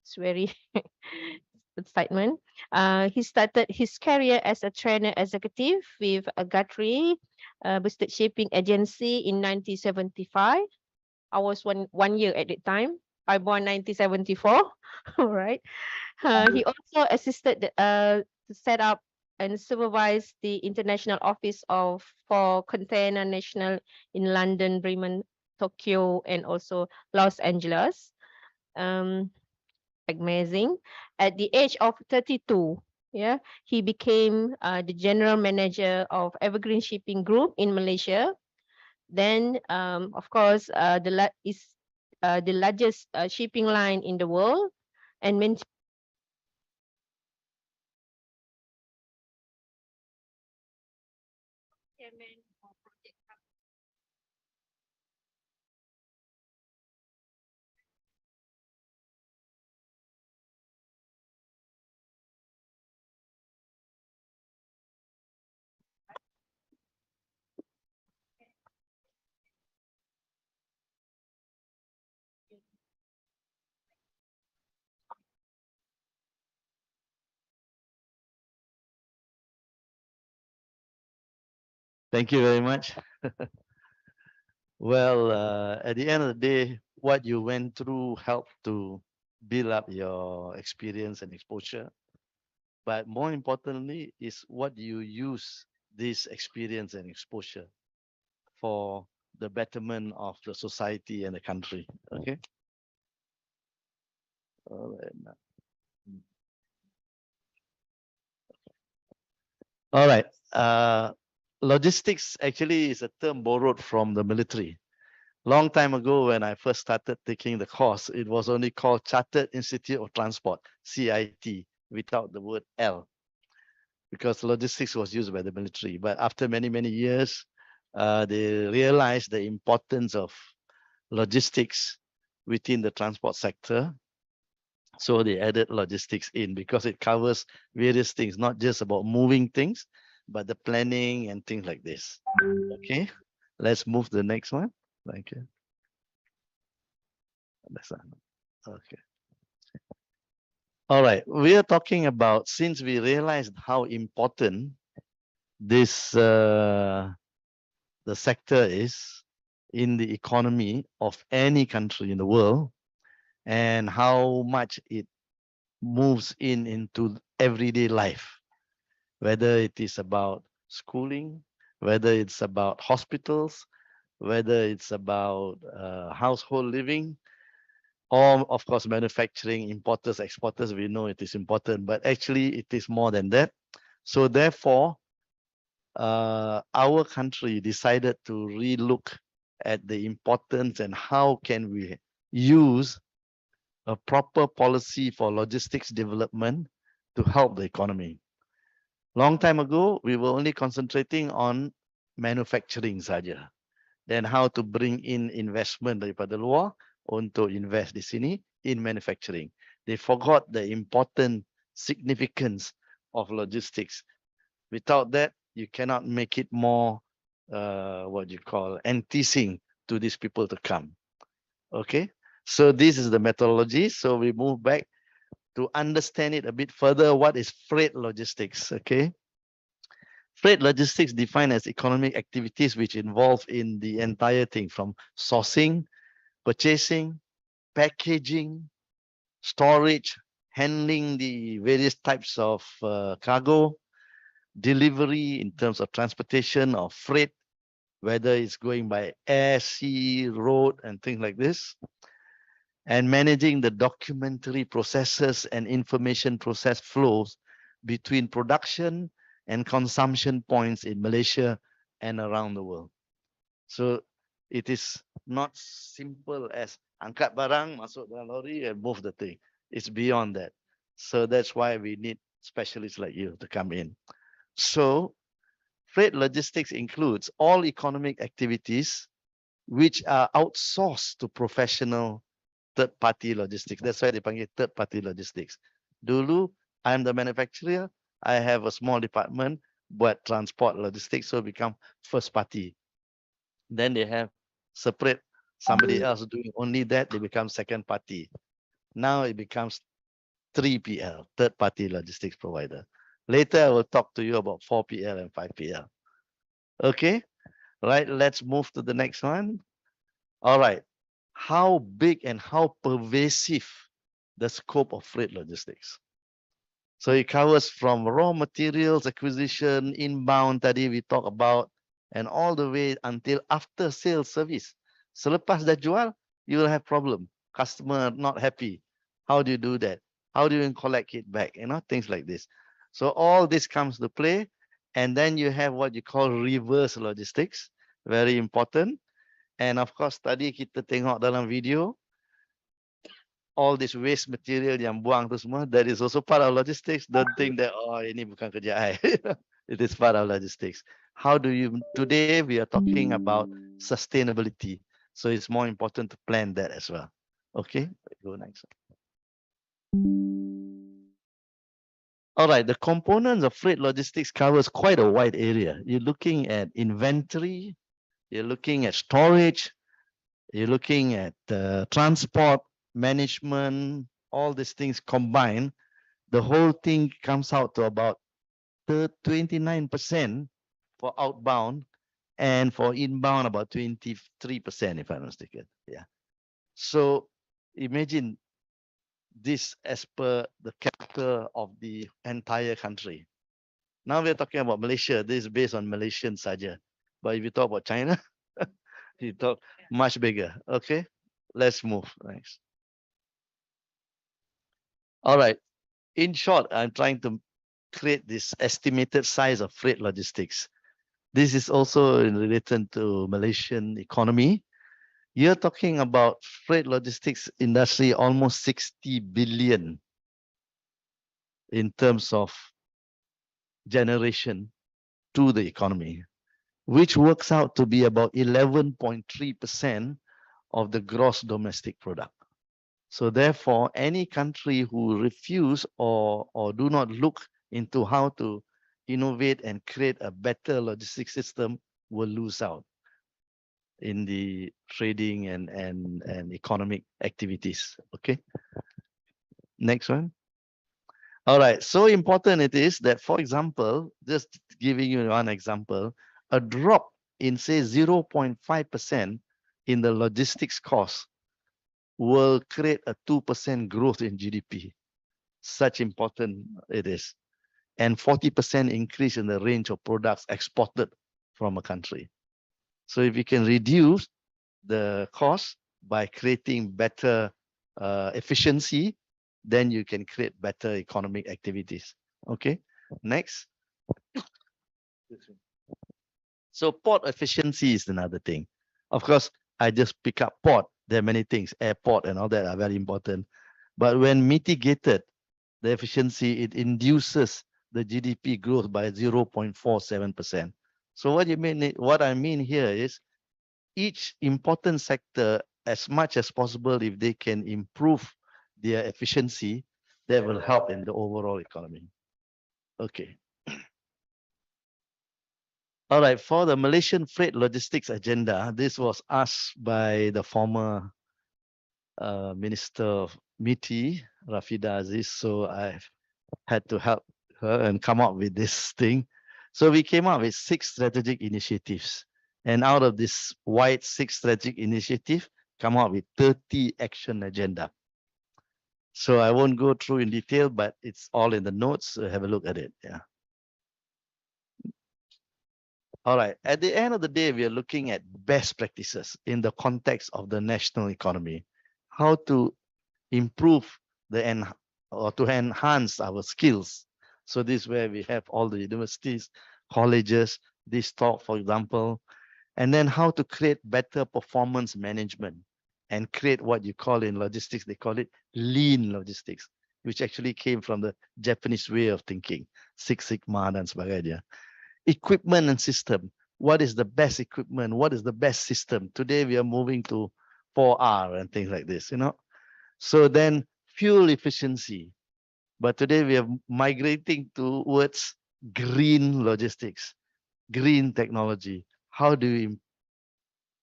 Speaker 4: It's very excitement. He started his career as a trainer executive with a Guthrie boosted shipping agency in 1975. I was one year at that time. I born 1974. All right. He also assisted to set up and supervise the international office for Container National in London, Bremen, Tokyo, and also Los Angeles. Amazing. At the age of 32, yeah, he became the general manager of Evergreen Shipping Group in Malaysia. Then, of course, the largest shipping line in the world, and
Speaker 13: Thank you very much. Well, at the end of the day, what you went through helped to build up your experience and exposure. but more importantly is what you use this experience and exposure for the betterment of the society and the country. Okay. All right. All right. Logistics actually is a term borrowed from the military. Long time ago, when I first started taking the course, it was only called Chartered Institute of Transport, CIT, without the word L, because logistics was used by the military. But after many, many years, they realized the importance of logistics within the transport sector. So they added logistics in because it covers various things, not just about moving things, but the planning and things like this. Okay, let's move to the next one. Thank you. That's not- Okay. All right, we are talking about, since we realized how important this the sector is in the economy of any country in the world, and how much it moves into everyday life, whether it is about schooling, whether it's about hospitals, whether it's about household living, or of course manufacturing, importers, exporters. We know it is important, but actually it is more than that. So therefore, our country decided to relook at the importance and how can we use a proper policy for logistics development to help the economy. Long time ago, we were only concentrating on manufacturing saja. Then how to bring in investment daripada luar untuk invest di sini in manufacturing. They forgot the important significance of logistics. Without that, you cannot make it more, what you call, enticing to these people to come. Okay, so this is the methodology. So we move back to understand it a bit further. What is freight logistics? Okay. Freight logistics defined as economic activities which involve in the entire thing from sourcing, purchasing, packaging, storage, handling the various types of cargo, delivery in terms of transportation of freight, whether it's going by air, sea, road, and things like this, and managing the documentary processes and information process flows between production and consumption points in Malaysia and around the world. So it is not simple as angkat barang, masuk dalam lorry and move the thing. It's beyond that. So that's why we need specialists like you to come in. So freight logistics includes all economic activities which are outsourced to professional third-party logistics. That's why they panggil third-party logistics. Dulu, I'm the manufacturer. I have a small department, buat transport logistics, so become first party. Then they have separate somebody else doing only that, they become second party. Now it becomes 3PL, third-party logistics provider. Later, I will talk to you about 4PL and 5PL. Okay, right, let's move to the next one. All right, how big and how pervasive the scope of freight logistics. So it covers from raw materials acquisition, inbound tadi we talk about, and all the way until after sales service. Selepas dah jual, you will have problem. Customer not happy. How do you do that? How do you collect it back? You know, things like this. So all this comes to play. And then you have what you call reverse logistics. Very important. And of course, tadi kita tengok dalam video, all this waste material yang buang tu semua, that is also part of logistics. Don't think that, oh, ini bukan kerja I. It is part of logistics. How do you, today we are talking about sustainability. So it's more important to plan that as well. Okay, go next. All right, the components of freight logistics covers quite a wide area. You're looking at inventory, you're looking at storage, you're looking at transport, management, all these things combined. The whole thing comes out to about 29% for outbound, and for inbound about 23%, if I'm not mistaken. Yeah. So imagine this as per the capital of the entire country. Now we're talking about Malaysia. This is based on Malaysian saja. But if you talk about China, you talk much bigger. Okay, let's move. Thanks. All right. In short, I'm trying to create this estimated size of freight logistics. This is also related to Malaysian economy. You're talking about freight logistics industry almost 60 billion in terms of generation to the economy, which works out to be about 11.3% of the gross domestic product. So therefore, any country who refuse or do not look into how to innovate and create a better logistics system will lose out in the trading and economic activities. Okay. Next one. All right. So important it is that, for example, just giving you one example, a drop in say 0.5% in the logistics cost will create a 2% growth in GDP. Such important it is. And 40% increase in the range of products exported from a country. So if you can reduce the cost by creating better efficiency, then you can create better economic activities. Okay, next. So port efficiency is another thing. Of course, I just pick up port. There are many things, airport and all that are very important. But when mitigated, the efficiency, it induces the GDP growth by 0.47%. So what I mean here is each important sector, as much as possible, if they can improve their efficiency, that will help in the overall economy. Okay. All right, for the Malaysian freight logistics agenda, this was asked by the former Minister of MITI, Rafida Aziz. So I had to help her and come up with this thing. So we came up with 6 strategic initiatives. And out of this wide 6 strategic initiative, come up with 30 action agenda. So I won't go through in detail, but it's all in the notes. So have a look at it. Yeah. All right. At the end of the day, we are looking at best practices in the context of the national economy. How to improve or to enhance our skills. So this is where we have all the universities, colleges, this talk, for example, and then how to create better performance management and create what you call in logistics, they call it lean logistics, which actually came from the Japanese way of thinking, Six Sigma dan sebagainya. Equipment and system. What is the best equipment? What is the best system? Today we are moving to 4R and things like this, you know. So then fuel efficiency. But today we are migrating towards green logistics, green technology. How do we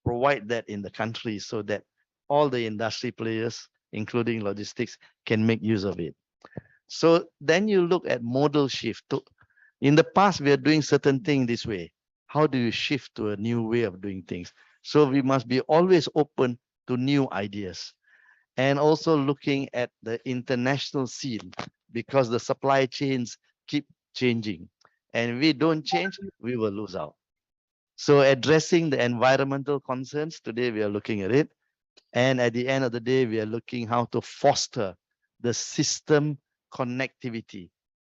Speaker 13: provide that in the country so that all the industry players, including logistics, can make use of it? So then you look at modal shift. In the past, we are doing certain things this way. How do you shift to a new way of doing things? So we must be always open to new ideas and also looking at the international scene because the supply chains keep changing. And if we don't change, we will lose out. So addressing the environmental concerns, today we are looking at it. And at the end of the day, we are looking how to foster the system connectivity.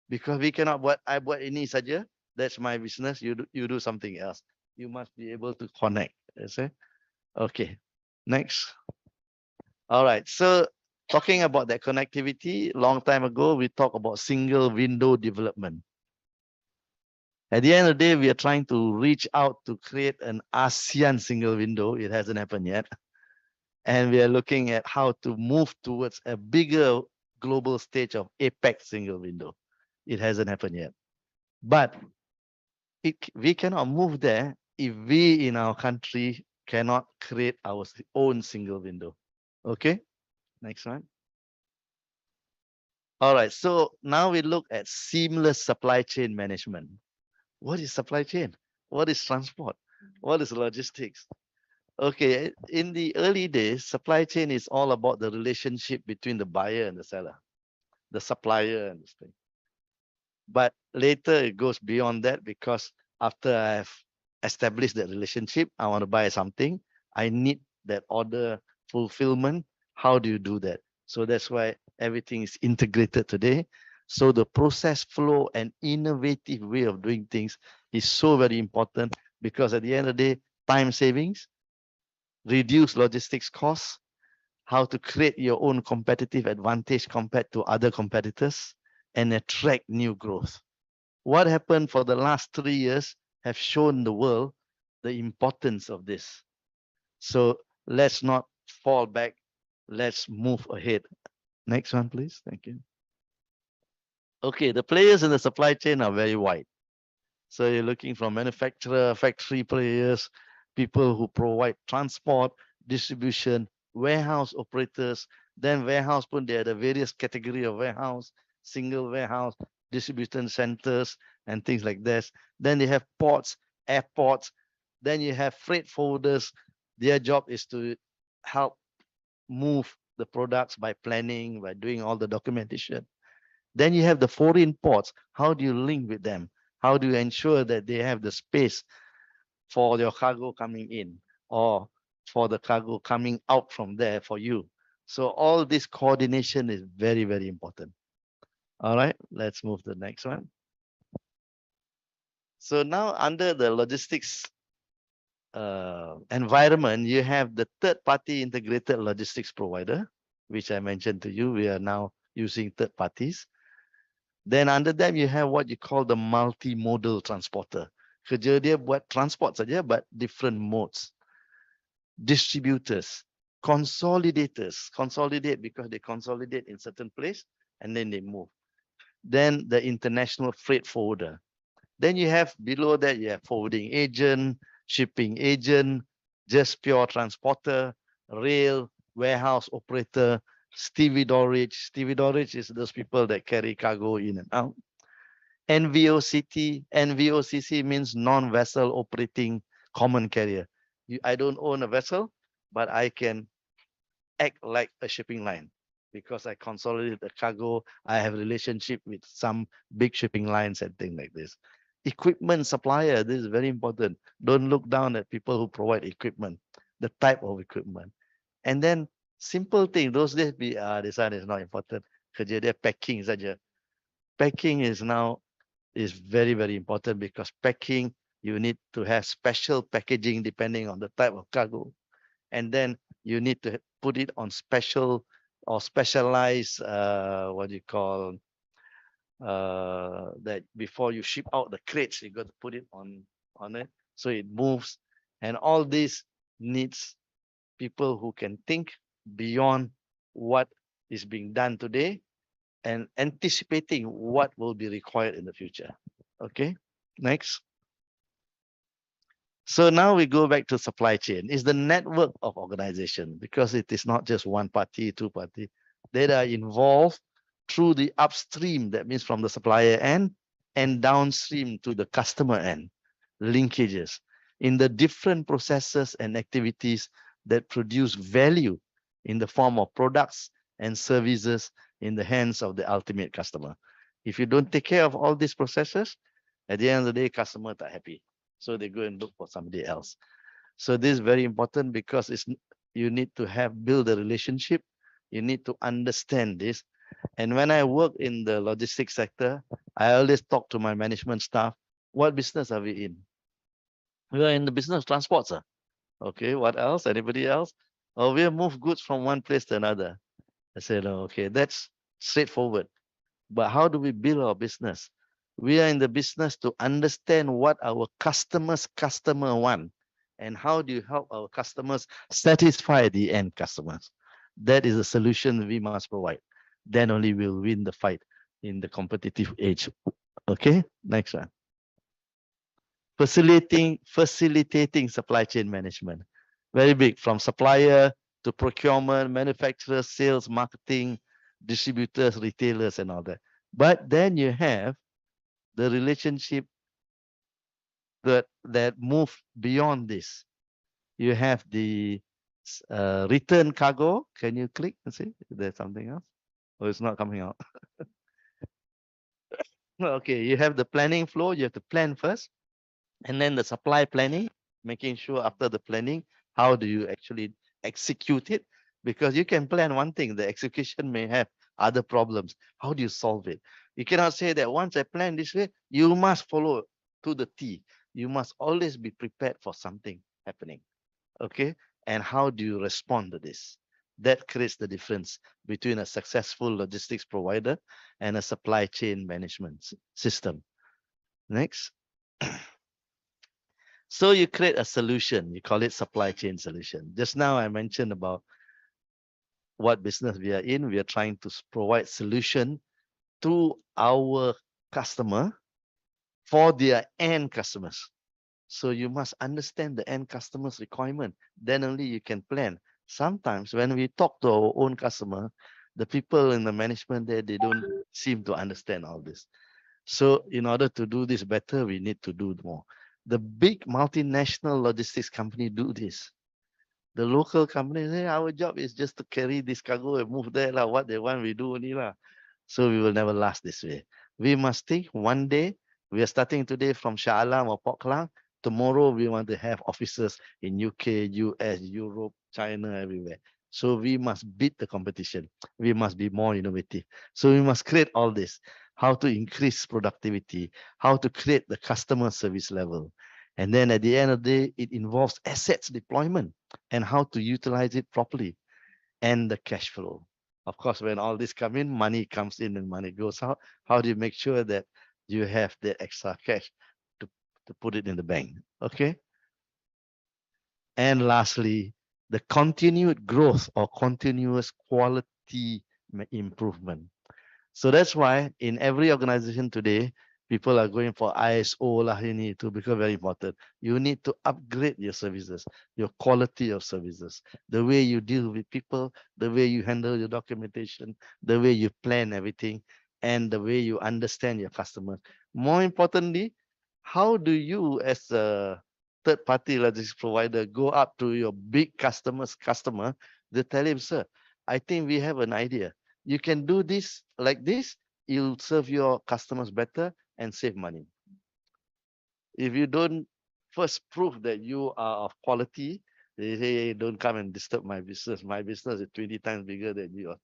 Speaker 13: Because we cannot I buat ini saja, that's my business, you do something else. You must be able to connect. Okay, next. All right, so talking about that connectivity, long time ago, we talked about single window development. At the end of the day, we are trying to reach out to create an ASEAN single window. It hasn't happened yet. And we are looking at how to move towards a bigger global stage of APEC single window. It hasn't happened yet. But we cannot move there if we in our country cannot create our own single window. Okay, next one. All right, so now we look at seamless supply chain management. What is supply chain? What is transport? What is logistics? Okay, in the early days, supply chain is all about the relationship between the buyer and the seller, the supplier and this thing. But later it goes beyond that because after I've established that relationship, I want to buy something, I need that order fulfillment. How do you do that? So that's why everything is integrated today. So the process flow and innovative way of doing things is so very important because at the end of the day, time savings, reduce logistics costs, how to create your own competitive advantage compared to other competitors, and attract new growth. What happened for the last 3 years have shown the world the importance of this. So let's not fall back. Let's move ahead. Next one, please. Thank you. Okay, the players in the supply chain are very wide. So you're looking from manufacturer, factory players, people who provide transport, distribution, warehouse operators, then warehouse pun there are the various category of warehouse, single warehouse, distribution centers, and things like this. Then you have ports, airports, then you have freight forwarders. Their job is to help move the products by planning, by doing all the documentation. Then you have the foreign ports. How do you link with them? How do you ensure that they have the space for your cargo coming in or for the cargo coming out from there for you? So all this coordination is very, very important. All right, let's move to the next one. So now under the logistics environment, you have the third party integrated logistics provider, which I mentioned to you. We are now using third parties. Then under them, you have what you call the multimodal transporter. Kerja dia buat transport saja, but different modes. Distributors, consolidators, consolidate because they consolidate in certain place and then they move. Then the international freight forwarder. Then you have below that, you have forwarding agent, shipping agent, just pure transporter, rail, warehouse operator, stevedorage. Stevedorage is those people that carry cargo in and out. NVOCT, NVOCC means non-vessel operating common carrier. I don't own a vessel, but I can act like a shipping line because I consolidate the cargo. I have relationship with some big shipping lines and things like this. Equipment supplier, this is very important. Don't look down at people who provide equipment, the type of equipment. And then simple thing, those days this one is not important. Kerja dia packing saja. Packing is now very, very important because packing, you need to have special packaging depending on the type of cargo. And then you need to put it on special or specialized, what do you call, that before you ship out the crates, you got to put it on it so it moves. And all this needs people who can think beyond what is being done today and anticipating what will be required in the future. Okay, next. So now we go back to supply chain. It's the network of organization because it is not just one party, two party. They are involved through the upstream, that means from the supplier end, and downstream to the customer end, linkages in the different processes and activities that produce value in the form of products and services in the hands of the ultimate customer. If you don't take care of all these processes, at the end of the day, customer not happy. So they go and look for somebody else. So this is very important because you need to build a relationship. You need to understand this. And when I work in the logistics sector, I always talk to my management staff, what business are we in? We are in the business of transport, sir. Okay, what else? Anybody else? Oh, we move goods from one place to another. I said, oh, okay, that's straightforward. But how do we build our business? We are in the business to understand what our customer want and how do you help our customers satisfy the end customers. That is a solution we must provide. Then only we'll win the fight in the competitive age. Okay, next one. Facilitating supply chain management. Very big, from supplier to procurement, manufacturers, sales, marketing, distributors, retailers, and all that. But then you have the relationship that move beyond this. You have the return cargo. Can you click and see if there's something else? Or it's not coming out. Okay, you have the planning flow. You have to plan first, and then the supply planning, making sure after the planning, how do you actually execute it? Because you can plan one thing, the execution may have other problems. How do you solve it? You cannot say that once I plan this way, you must follow to the T. You must always be prepared for something happening. Okay, and how do you respond to this? That creates the difference between a successful logistics provider and a supply chain management system. Next. So you create a solution, you call it supply chain solution. Just now I mentioned about what business we are in. We are trying to provide solution to our customer for their end customers. So you must understand the end customer's requirement. Then only you can plan. Sometimes when we talk to our own customer, the people in the management there, they don't seem to understand all this. So in order to do this better, we need to do more. The big multinational logistics company do this. The local company say, our job is just to carry this cargo and move there. What they want, we do only. So we will never last this way. We must think one day, we are starting today from Shah Alam or Port Klang. Tomorrow, we want to have offices in UK, US, Europe, China, everywhere. So we must beat the competition. We must be more innovative. So we must create all this. How to increase productivity, how to create the customer service level. And then at the end of the day, it involves assets deployment and how to utilize it properly and the cash flow. Of course, when all this come in, money comes in and money goes out. How do you make sure that you have the extra cash to put it in the bank? Okay. And lastly, the continued growth or continuous quality improvement. So that's why in every organization today, people are going for ISO lah, you need to, because very important. You need to upgrade your services, your quality of services, the way you deal with people, the way you handle your documentation, the way you plan everything, and the way you understand your customers. More importantly, how do you as a third-party logistics provider go up to your big customer, they tell him, sir, I think we have an idea. You can do this like this, you'll serve your customers better and save money. If you don't first prove that you are of quality, they say, hey, don't come and disturb my business. My business is 20 times bigger than yours.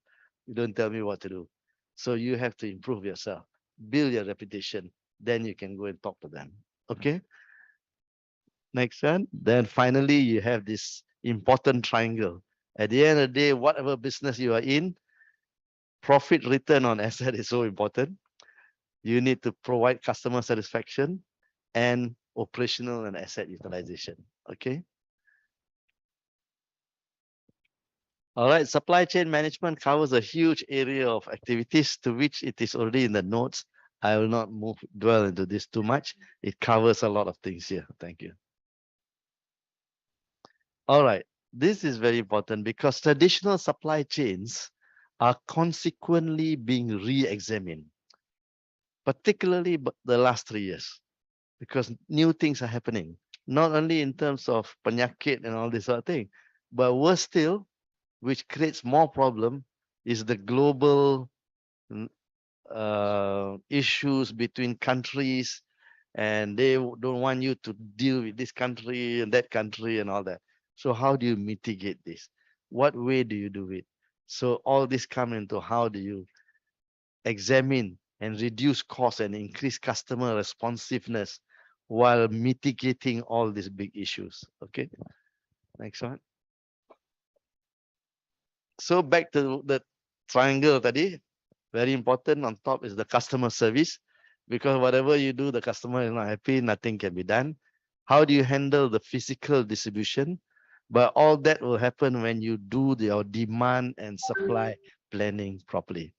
Speaker 13: You don't tell me what to do. So you have to improve yourself, build your reputation, then you can go and talk to them. Okay. Next one. Then finally, you have this important triangle. At the end of the day, whatever business you are in, profit return on asset is so important. You need to provide customer satisfaction and operational and asset utilization. Okay. All right. Supply chain management covers a huge area of activities to which it is already in the notes. I will not dwell into this too much. It covers a lot of things here. Thank you. All right. This is very important because traditional supply chains are consequently being re-examined, particularly the last 3 years, because new things are happening, not only in terms of penyakit and all this sort of thing, but worse still, which creates more problem, is the global issues between countries, and they don't want you to deal with this country and that country and all that. So how do you mitigate this? What way do you do it? So all this come into how do you examine and reduce costs and increase customer responsiveness while mitigating all these big issues. Okay, next one. So back to the triangle tadi, very important. On top is the customer service, because whatever you do, the customer is not happy, nothing can be done. How do you handle the physical distribution? But all that will happen when you do your demand and supply planning properly.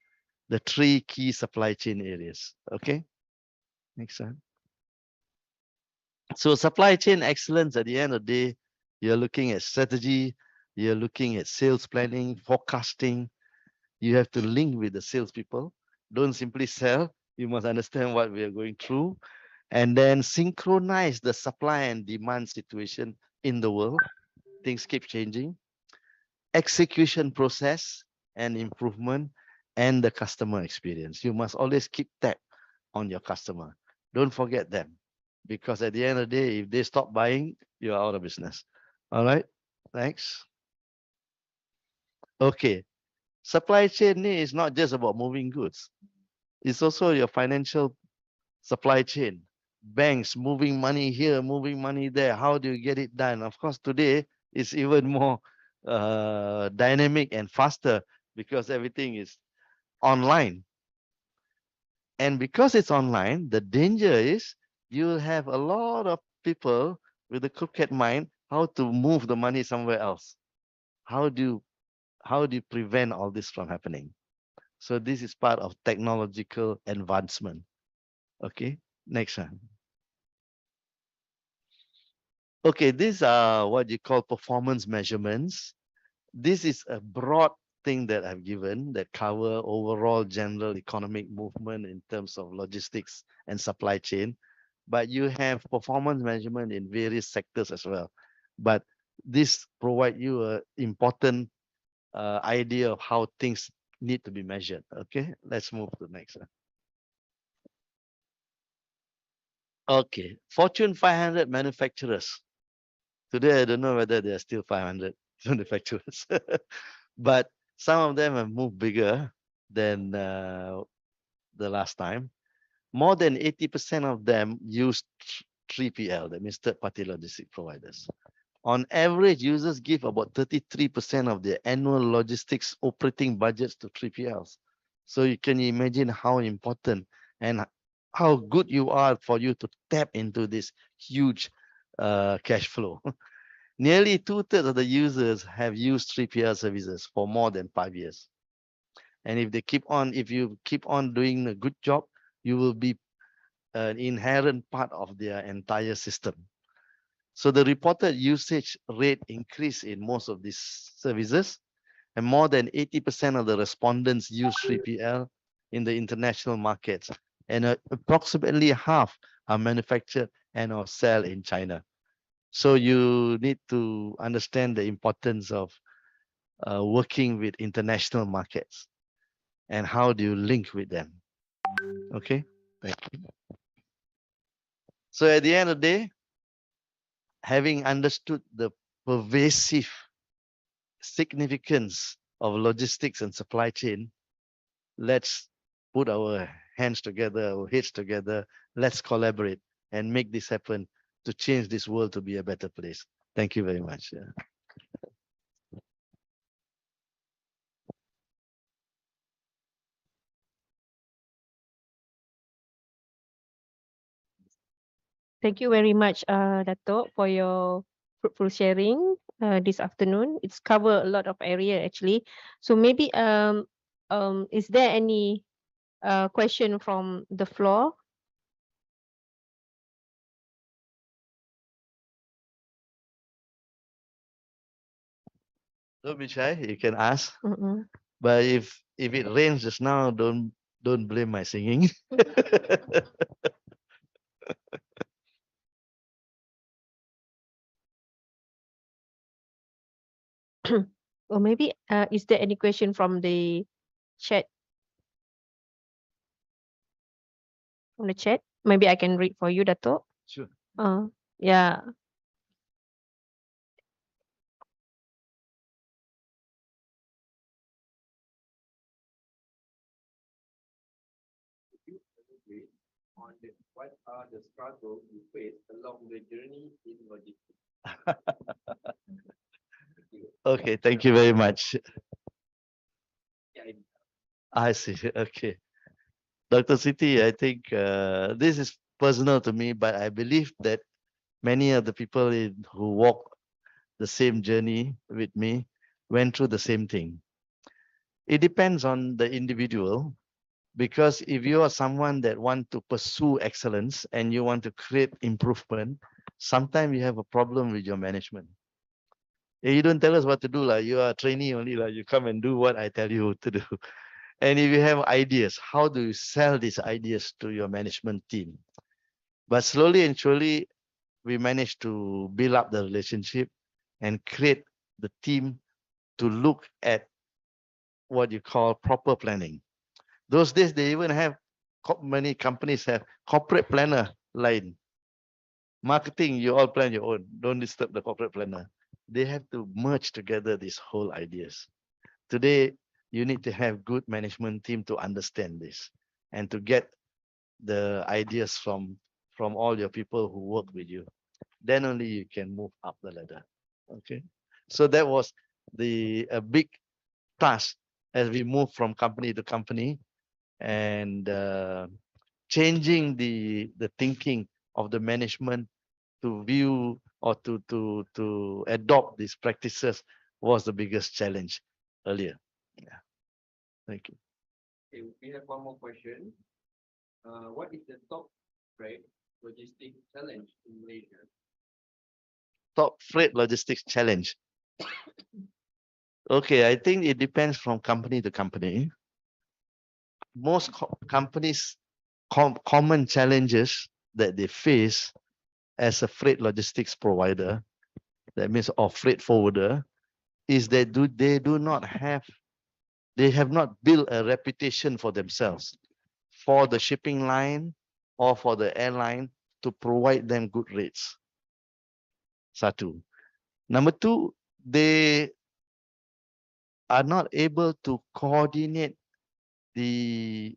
Speaker 13: The 3 key supply chain areas. Okay, next one. So supply chain excellence, at the end of the day, you're looking at strategy, you're looking at sales planning, forecasting. You have to link with the salespeople. Don't simply sell. You must understand what we are going through, and then synchronize the supply and demand situation in the world. things keep changing. Execution process and improvement, and the customer experience. You must always keep tab on your customer. Don't forget them, because at the end of the day, if they stop buying, you're out of business. All right, thanks. Okay, supply chain is not just about moving goods. It's also your financial supply chain. Banks moving money here, moving money there. How do you get it done? Of course, today it's even more dynamic and faster because everything is online. And because it's online, the danger is you'll have a lot of people with a crooked mind how to move the money somewhere else. How do you prevent all this from happening? So this is part of technological advancement. Okay, next one. Okay, these are what you call performance measurements. This is a broad thing that I've given that cover overall general economic movement in terms of logistics and supply chain. But you have performance measurement in various sectors as well. But this provide you an important idea of how things need to be measured. Okay, let's move to the next one. Okay, Fortune 500 manufacturers. Today, I don't know whether there are still 500 manufacturers, but some of them have moved bigger than the last time. More than 80% of them use 3PL, that means third-party logistic providers. On average, users give about 33% of their annual logistics operating budgets to 3PLs. So you can imagine how important and how good you are for you to tap into this huge cash flow. Nearly 2/3 of the users have used 3PL services for more than 5 years. And if you keep on doing a good job, you will be an inherent part of their entire system. So the reported usage rate increased in most of these services, and more than 80% of the respondents use 3PL in the international markets, and approximately half are manufactured and or sell in China. So you need to understand the importance of working with international markets and how do you link with them. Okay, thank you. So at the end of the day, having understood the pervasive significance of logistics and supply chain, let's put our hands together, our heads together, let's collaborate and make this happen to change this world to be a better place. Thank you very much. Yeah.
Speaker 1: Thank you very much, Dato, for your fruitful sharing this afternoon. It's covered a lot of area actually. So maybe is there any question from the floor?
Speaker 13: Don't be shy, you can ask.
Speaker 1: Mm-mm.
Speaker 13: But if it rains just now, don't blame my singing.
Speaker 1: Or maybe is there any question from the chat? From the chat, maybe I can read for you, Dato.
Speaker 13: Sure.
Speaker 1: Yeah.
Speaker 13: What are the struggles you face along the journey in logistics? Okay, thank you very much. I see. Okay. Dr. Siti, I think this is personal to me, but I believe that many of the people who walk the same journey with me went through the same thing. It depends on the individual, because if you are someone that want to pursue excellence and you want to create improvement, sometimes you have a problem with your management. You don't tell us what to do, you are a trainee only, you come and do what I tell you to do. And if you have ideas, how do you sell these ideas to your management team? But slowly and surely, we managed to build up the relationship and create the team to look at what you call proper planning. Those days, they even have, many companies have corporate planner line. Marketing, you all plan your own. Don't disturb the corporate planner. They have to merge together these whole ideas. Today, you need to have good management team to understand this and to get the ideas from all your people who work with you. Then only you can move up the ladder. Okay. So that was a big task as we move from company to company, and changing the thinking of the management to view or to adopt these practices was the biggest challenge earlier. Yeah. Thank you.
Speaker 2: Okay, we have one more question. What is the top freight logistic challenge in Malaysia?
Speaker 13: Top freight logistics challenge. Okay, I think it depends from company to company. Most companies common challenges that they face as a freight logistics provider, that means or freight forwarder, is they have not built a reputation for themselves, for the shipping line or for the airline to provide them good rates. Satu. Number two, they are not able to coordinate the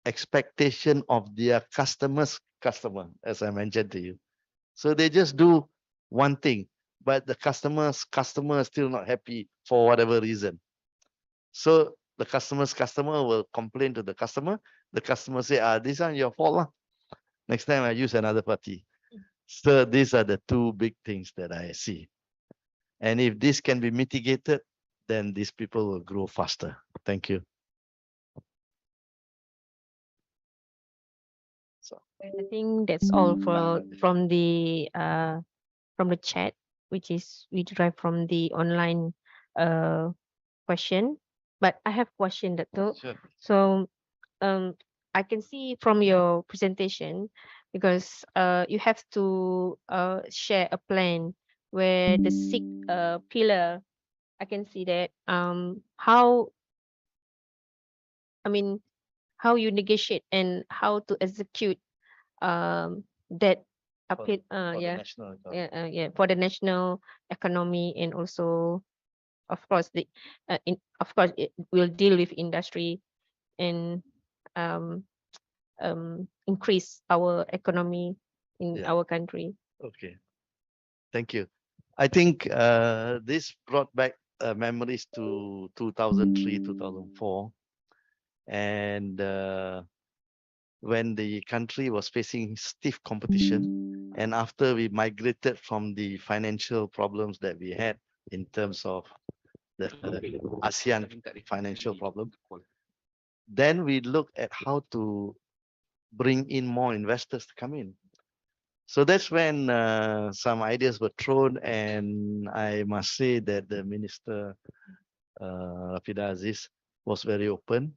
Speaker 13: expectation of their customer, as I mentioned to you. So they just do one thing, but the customer is still not happy for whatever reason. So the customer will complain to the customer. The customer say, this is your fault lah. Next time I use another party. So these are the two big things that I see. And if this can be mitigated, then these people will grow faster. Thank you.
Speaker 14: I think that's all from the chat, which is we derive from the online question. But I have question that too.
Speaker 13: Sure.
Speaker 14: So I can see from your presentation, because you have to share a plan where the six pillar, I can see that how, I mean, how you negotiate and how to execute that appeal, yeah, for the national economy, and also of course it will deal with industry and increase our economy in our country.
Speaker 13: Okay. Thank you. I think this brought back memories to 2003, 2004. And when the country was facing stiff competition, and after we migrated from the financial problems that we had in terms of the ASEAN financial problem, then we looked at how to bring in more investors to come in. So that's when some ideas were thrown, and I must say that the Minister Rafida Aziz was very open,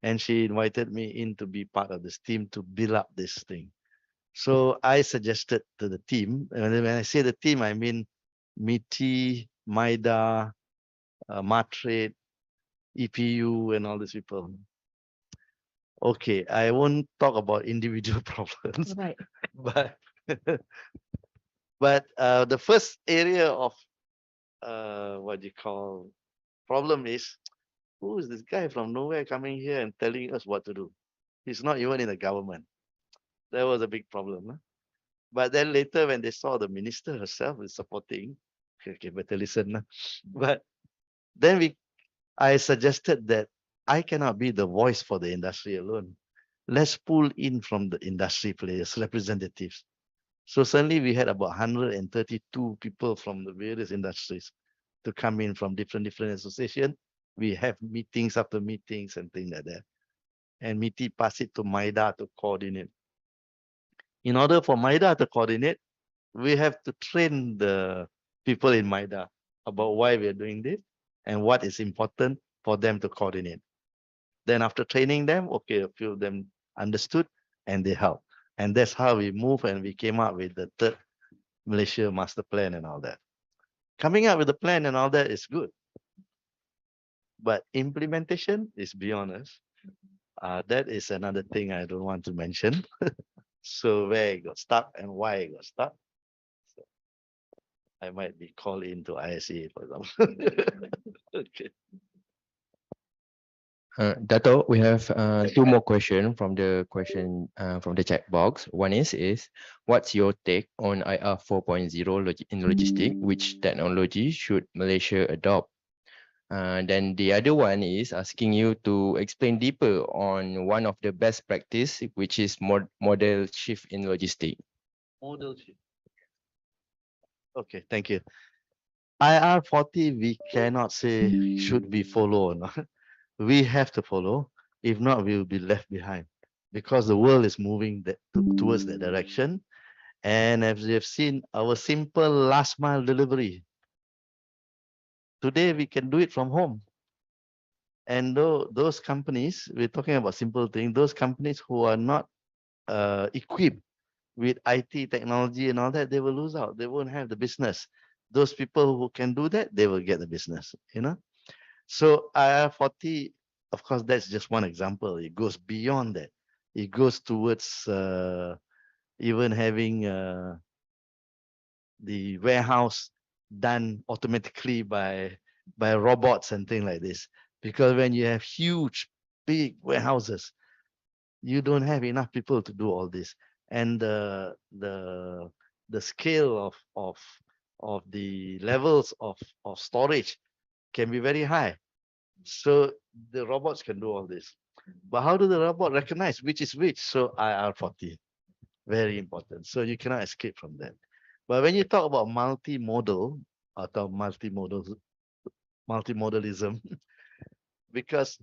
Speaker 13: and she invited me in to be part of this team to build up this thing. So I suggested to the team, and when I say the team, I mean MITI, MIDA, Matrade, EPU, and all these people. Okay, I won't talk about individual problems,
Speaker 14: Right.
Speaker 13: but the first area of what you call problem is, who is this guy from nowhere coming here and telling us what to do? He's not even in the government. That was a big problem. Huh? But then later, when they saw the minister herself is supporting, okay, better listen. Huh? But then I suggested that I cannot be the voice for the industry alone. Let's pull in from the industry players, representatives. So suddenly we had about 132 people from the various industries to come in from different associations. We have meetings after meetings and things like that. And MITI pass it to MIDA to coordinate. In order for MIDA to coordinate, we have to train the people in MIDA about why we are doing this and what is important for them to coordinate. Then after training them, okay, a few of them understood and they helped. And that's how we move, and we came up with the third Malaysia master plan and all that. Coming up with a plan and all that is good. But implementation is beyond us. That is another thing I don't want to mention. So where it got stuck and why it got stuck. So I might be called into ISA, for example. Okay.
Speaker 15: Dato, we have two more questions from the chat box. One is what's your take on IR 4.0 in logistics? Which technology should Malaysia adopt? Then the other one is asking you to explain deeper on one of the best practice, which is model shift in logistics.
Speaker 13: Model shift. Okay, thank you. IR 40, we cannot say should be follow or not. We have to follow. If not, we will be left behind because the world is moving towards that direction. And as you have seen, our simple last mile delivery, today we can do it from home. And those companies, we're talking about simple things, those companies who are not equipped with IT technology and all that, they will lose out. They won't have the business. Those people who can do that, they will get the business, you know. So IR 40, of course, that's just one example. It goes beyond that. It goes towards even having the warehouse done automatically by robots and things like this. Because when you have huge, big warehouses, you don't have enough people to do all this. And the scale of the levels of storage can be very high. So the robots can do all this. But how do the robot recognize which is which? So IR 40, very important. So you cannot escape from that. But when you talk about multimodal or multimodalism, because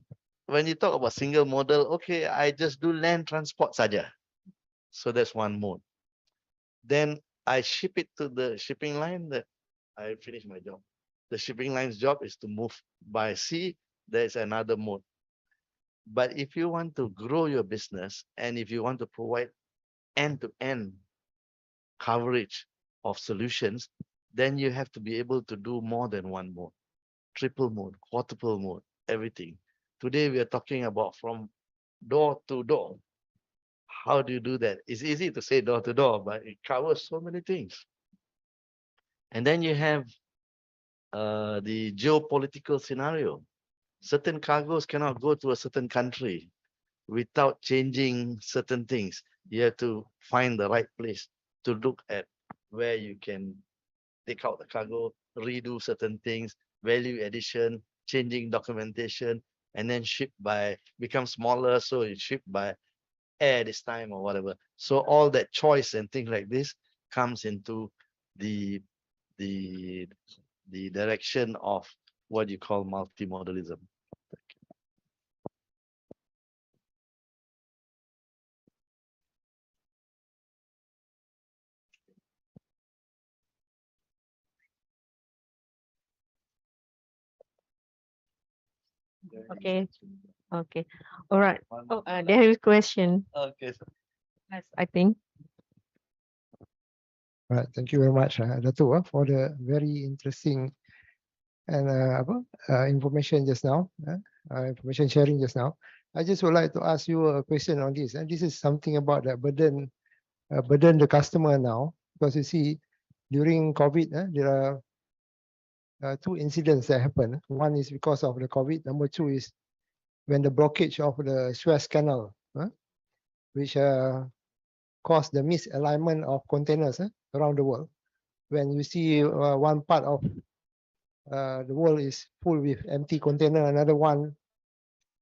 Speaker 13: when you talk about single modal, okay, I just do land transport saja. So that's one mode. Then I ship it to the shipping line that I finish my job. The shipping line's job is to move by sea. There's another mode. But if you want to grow your business and if you want to provide end-to-end coverage of solutions, then you have to be able to do more than one mode, triple mode, quadruple mode, everything. Today we are talking about from door to door. How do you do that? It's easy to say door to door, but it covers so many things. And then you have the geopolitical scenario. Certain cargoes cannot go to a certain country without changing certain things. You have to find the right place to look at where you can take out the cargo, redo certain things, value addition, changing documentation, and then ship by, become smaller, so you ship by air this time or whatever. So all that choice and things like this comes into the direction of what you call multimodalism.
Speaker 14: Okay. Okay. All right. Oh, there is a question.
Speaker 13: Okay.
Speaker 14: Yes, I think.
Speaker 7: All right, thank you very much, Dato, for the very interesting and information just now, information sharing just now. I just would like to ask you a question on this, and this is something about the burden the customer now, because you see, during COVID, there are two incidents that happen. One is because of the COVID. Number two is when the blockage of the Suez Canal, which caused the misalignment of containers around the world. When you see one part of the world is full with empty container, another one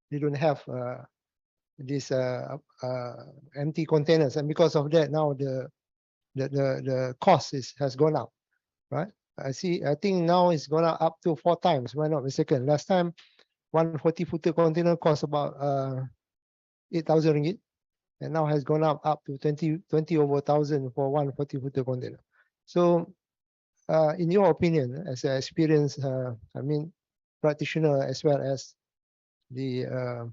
Speaker 7: they don't have these empty containers, and because of that, now the cost has gone up, right? I think now it's gone up to 4 times, if I'm not mistaken. Last time, 140-footer container cost about 8,000 ringgit, and now has gone up to 20 over 1,000 for 140-footer container. So, in your opinion, as an experienced, practitioner as well as the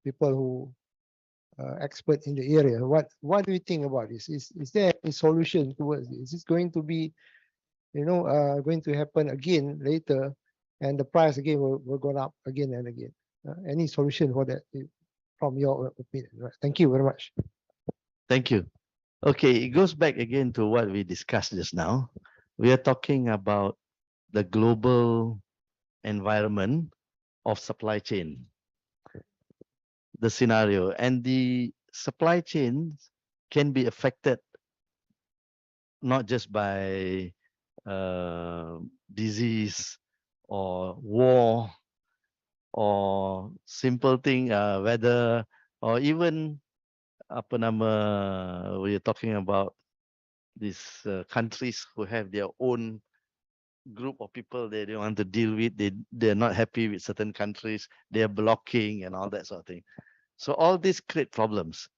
Speaker 7: people who expert in the area, what do you think about this? Is there a solution towards this? Is it going to be going to happen again later, and the price again will go up again and again. Any solution for that from your opinion? Right. Thank you very much.
Speaker 13: Thank you. Okay, it goes back again to what we discussed just now. We are talking about the global environment of supply chain, the scenario, and the supply chains can be affected not just by disease or war or simple thing, weather, or even apa nama, we're talking about these countries who have their own group of people they don't want to deal with. They're not happy with certain countries. They're blocking and all that sort of thing. So all these create problems.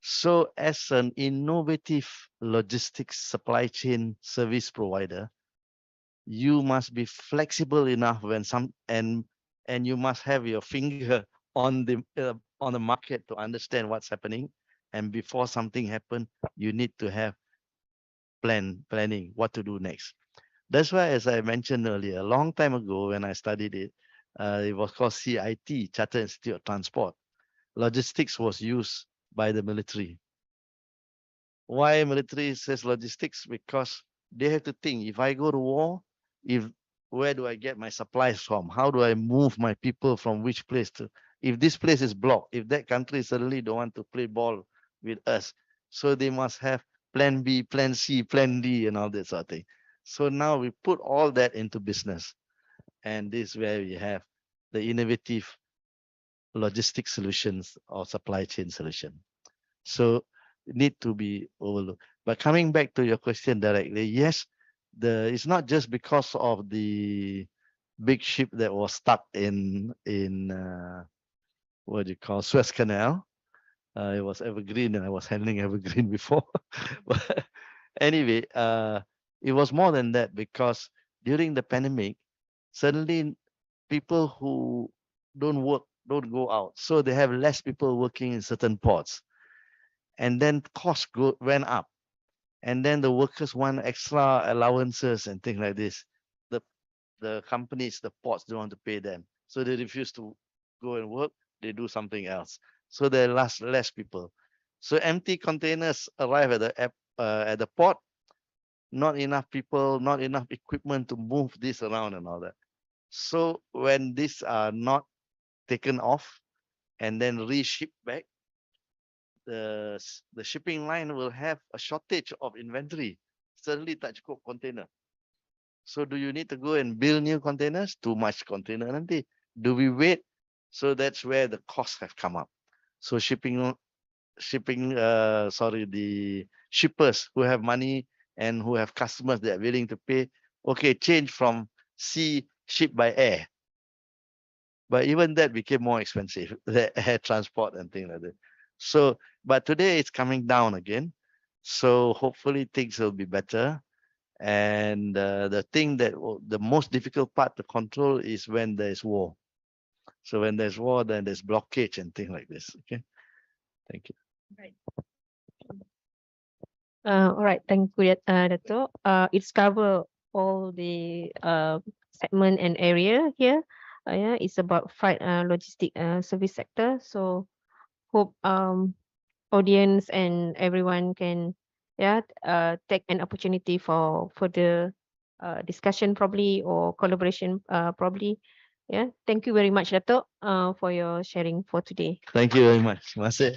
Speaker 13: So as an innovative logistics supply chain service provider, you must be flexible enough when and you must have your finger on the market to understand what's happening. And before something happen, you need to have planning what to do next. That's why, as I mentioned earlier, a long time ago when I studied it, it was called CIT, Chartered Institute of Transport. Logistics was used by the military. Why military says logistics? Because they have to think, if I go to war, where do I get my supplies from? How do I move my people from which place to? If this place is blocked, if that country suddenly don't want to play ball with us, so they must have plan B, plan C, plan D, and all that sort of thing. So now we put all that into business, and this is where we have the innovative logistic solutions or supply chain solution. So need to be overlooked. But coming back to your question directly, yes, it's not just because of the big ship that was stuck in what do you call Suez Canal. It was Evergreen, and I was handling Evergreen before. But anyway, it was more than that, because during the pandemic, suddenly people who don't work don't go out, so they have less people working in certain ports, and then costs went up, and then the workers want extra allowances and things like this. The companies, the ports don't want to pay them, so they refuse to go and work. They do something else, so there are less people. So empty containers arrive at the port. Not enough people, not enough equipment to move this around and all that. So when these are not taken off and then reshipped back, the shipping line will have a shortage of inventory. Suddenly tak cukup container. So do you need to go and build new containers? Too much container nanti. Do we wait? So that's where the costs have come up. So the shippers who have money and who have customers that are willing to pay, okay, change from sea, ship by air. But even that became more expensive, the air transport and things like that. So, but today it's coming down again. So hopefully things will be better. And the thing that the most difficult part to control is when there's war. So when there's war, then there's blockage and things like this. Okay, thank you.
Speaker 14: Right. All right, thank you, Dato. It's cover all the segment and area here. Yeah, it's about freight logistic service sector. So hope audience and everyone can take an opportunity for further discussion probably, or collaboration probably. Yeah, thank you very much, Dato, for your sharing for today.
Speaker 13: Thank you very much. Terima kasih.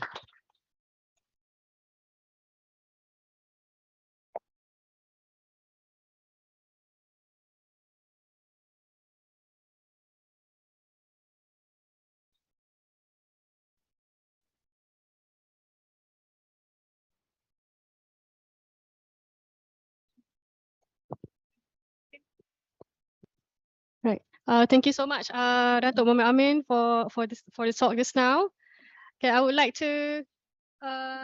Speaker 1: Right. Thank you so much, Dato' Muhammad Amin, for this talk just now. Okay, I would like to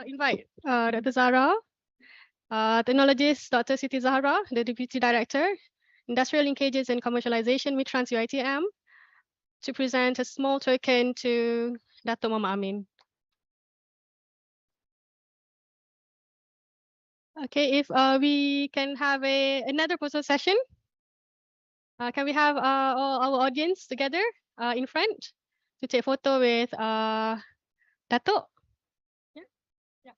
Speaker 1: invite Dr. Zahra, technologist Dr. Siti Zahra, the Deputy Director, Industrial Linkages and Commercialization with Trans UiTM, to present a small token to Dato' Muhammad Amin. Okay, if we can have another photo session. Can we have all our audience together in front to take photo with Datuk? Yeah. Yeah.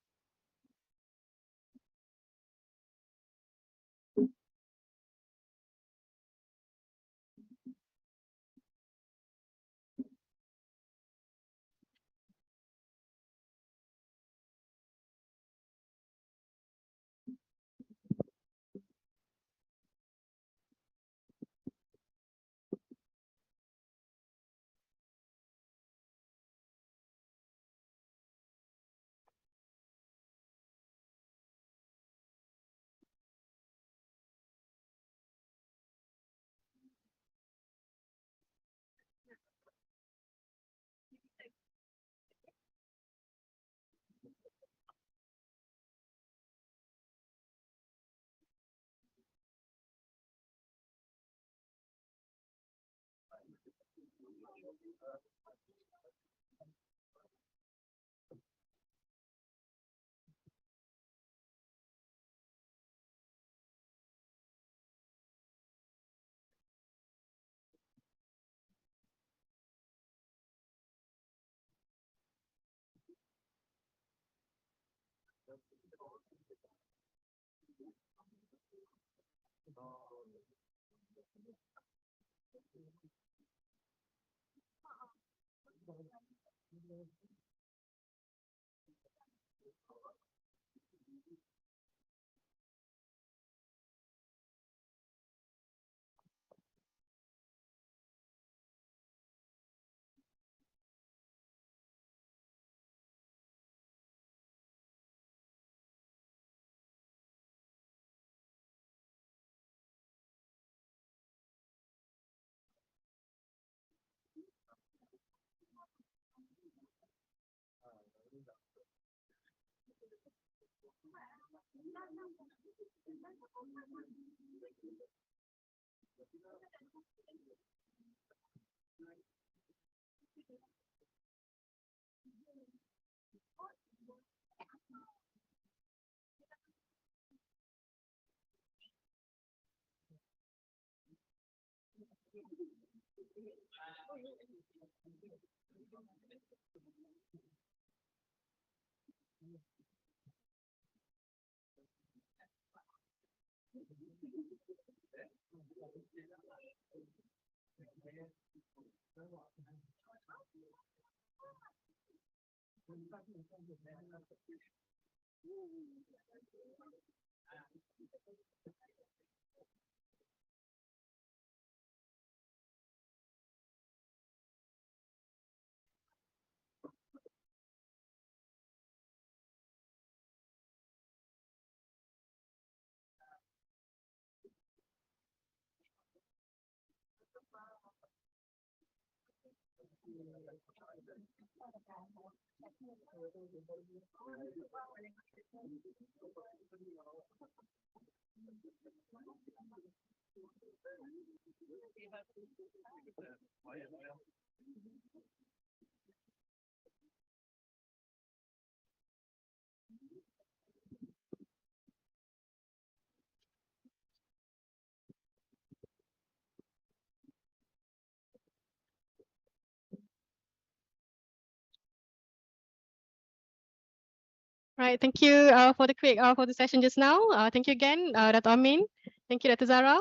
Speaker 1: Right. Thank you for the quick for the session just now. Thank you again, Dr. Amin. Thank you, Dr. Zara.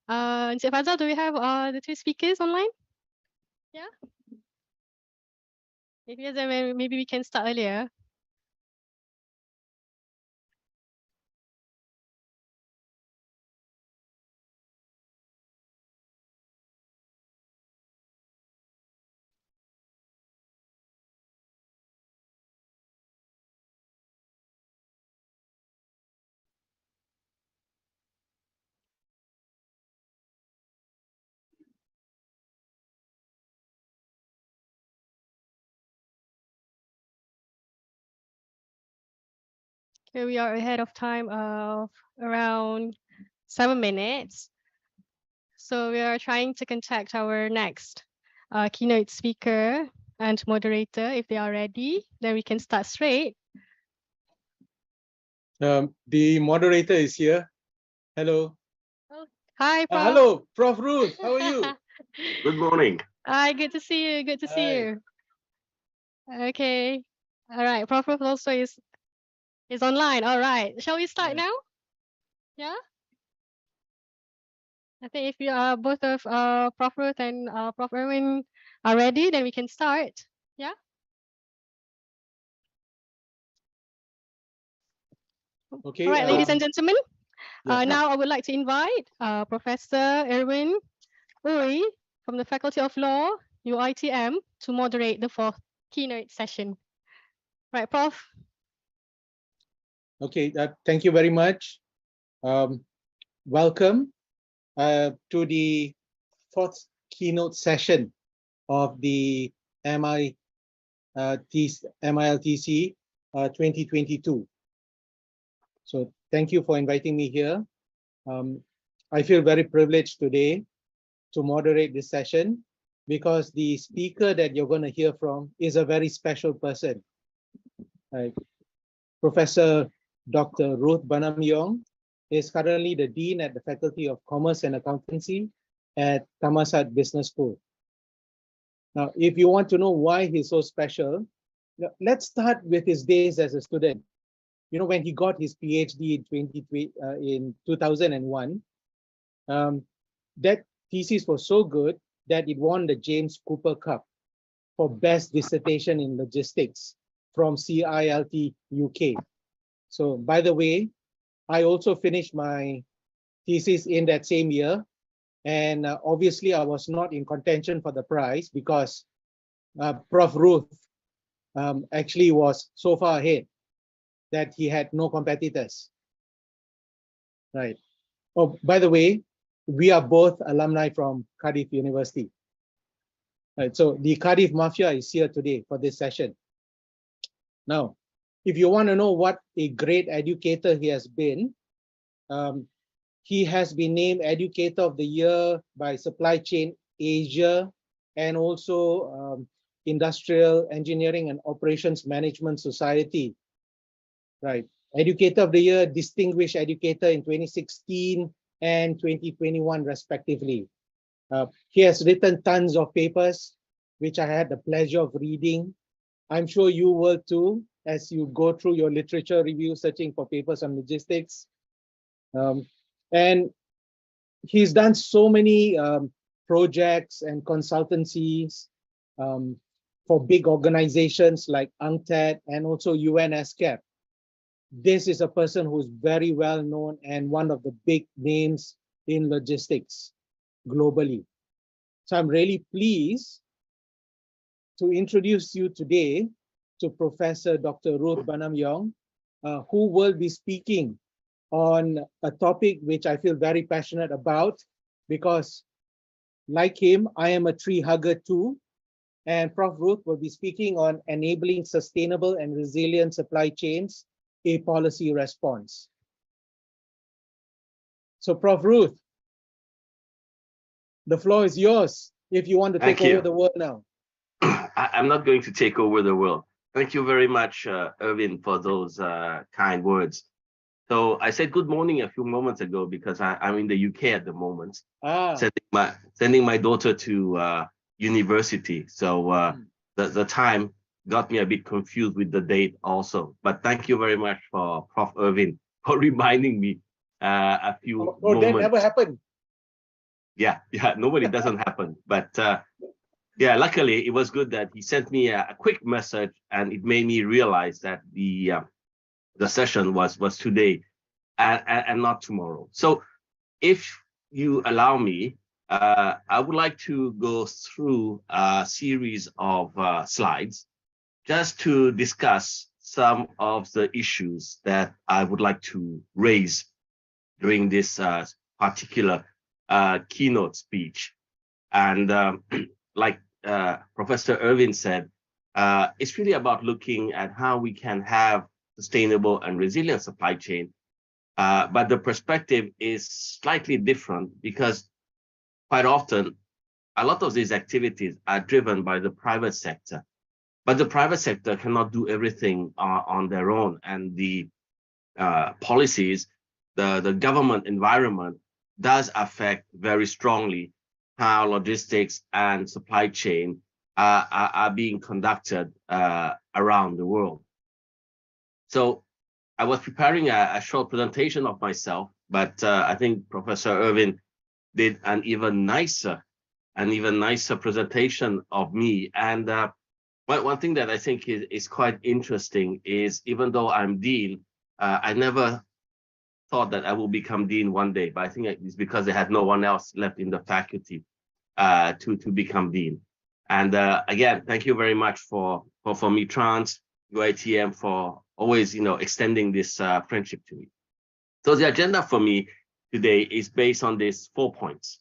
Speaker 1: Encik Fazal, do we have the two speakers online? Yeah. If yes, then maybe we can start earlier. Okay, we are ahead of time of around 7 minutes. So we are trying to contact our next keynote speaker and moderator. If they are ready, then we can start straight.
Speaker 16: The moderator is here. Hello.
Speaker 1: Hi, Prof.
Speaker 16: Hello, Prof. Ruth. How are you?
Speaker 6: Good morning.
Speaker 1: Hi, good to see you. Good to see you. Okay. All right. Prof. Ruth also is online. All right. Shall we start now? Yeah. I think if you are both of Prof. Ruth and Prof. Erwin are ready, then we can start. Yeah.
Speaker 16: Okay.
Speaker 1: All right, ladies and gentlemen.
Speaker 16: yeah.
Speaker 1: Now I would like to invite Professor Erwin Uri from the Faculty of Law, UITM, to moderate the fourth keynote session. Right, Prof.
Speaker 16: Okay. Thank you very much. Welcome to the fourth keynote session of the MILTC 2022. So thank you for inviting me here. I feel very privileged today to moderate this session because the speaker that you're going to hear from is a very special person. Professor Dr. Ruth Banamyong is currently the Dean at the Faculty of Commerce and Accountancy at Thammasat Business School. Now, if you want to know why he's so special, let's start with his days as a student. You know, when he got his PhD in 2001, that thesis was so good that it won the James Cooper Cup for Best Dissertation in Logistics from ICLT UK. So, by the way, I also finished my thesis in that same year. And obviously, I was not in contention for the prize because Prof. Ruth actually was so far ahead that he had no competitors. Right. Oh, by the way, we are both alumni from Cardiff University. Right. So the Cardiff Mafia is here today for this session. Now, if you want to know what a great educator he has been named Educator of the Year by Supply Chain Asia and also Industrial Engineering and Operations Management Society. Right. Educator of the Year, Distinguished Educator in 2016 and 2021 respectively. He has written tons of papers, which I had the pleasure of reading. I'm sure you will too, as you go through your literature review, searching for papers on logistics. And he's done so many projects and consultancies for big organizations like UNCTAD and also UNSCAP. This is a person who's very well known and one of the big names in logistics globally. So I'm really pleased to introduce you today to Professor Dr. Ruth Banamyong, who will be speaking on a topic which I feel very passionate about because, like him, I am a tree hugger too. And Prof. Ruth will be speaking on enabling sustainable and resilient supply chains, a policy response. So, Prof. Ruth, the floor is yours if you want to take over the world now.
Speaker 6: I'm not going to take over the world. Thank you very much, Erwin, for those kind words. So I said good morning a few moments ago because I'm in the UK at the moment, sending my daughter to university. So the time got me a bit confused with the date also. But thank you very much for Prof. Erwin for reminding me a few moments.
Speaker 16: That never happened.
Speaker 6: Yeah, nobody doesn't happen. But yeah, luckily it was good that he sent me a quick message and it made me realize that the session was today and not tomorrow. So if you allow me, I would like to go through a series of slides just to discuss some of the issues that I would like to raise during this particular keynote speech. And like Professor Erwin said, it's really about looking at how we can have sustainable and resilient supply chain. But the perspective is slightly different because quite often, a lot of these activities are driven by the private sector. But the private sector cannot do everything on their own. And the
Speaker 17: policies, the government environment does affect very strongly how logistics and supply chain are being conducted around the world. So I was preparing a short presentation of myself, but I think Professor Irvin did an even nicer presentation of me. And one thing that I think is quite interesting is, even though I'm dean, I never thought that I will become dean one day, but I think it's because they had no one else left in the faculty to become dean. And again, thank you very much for Mitrans, UITM, for always, extending this friendship to me. So the agenda for me today is based on these 4 points.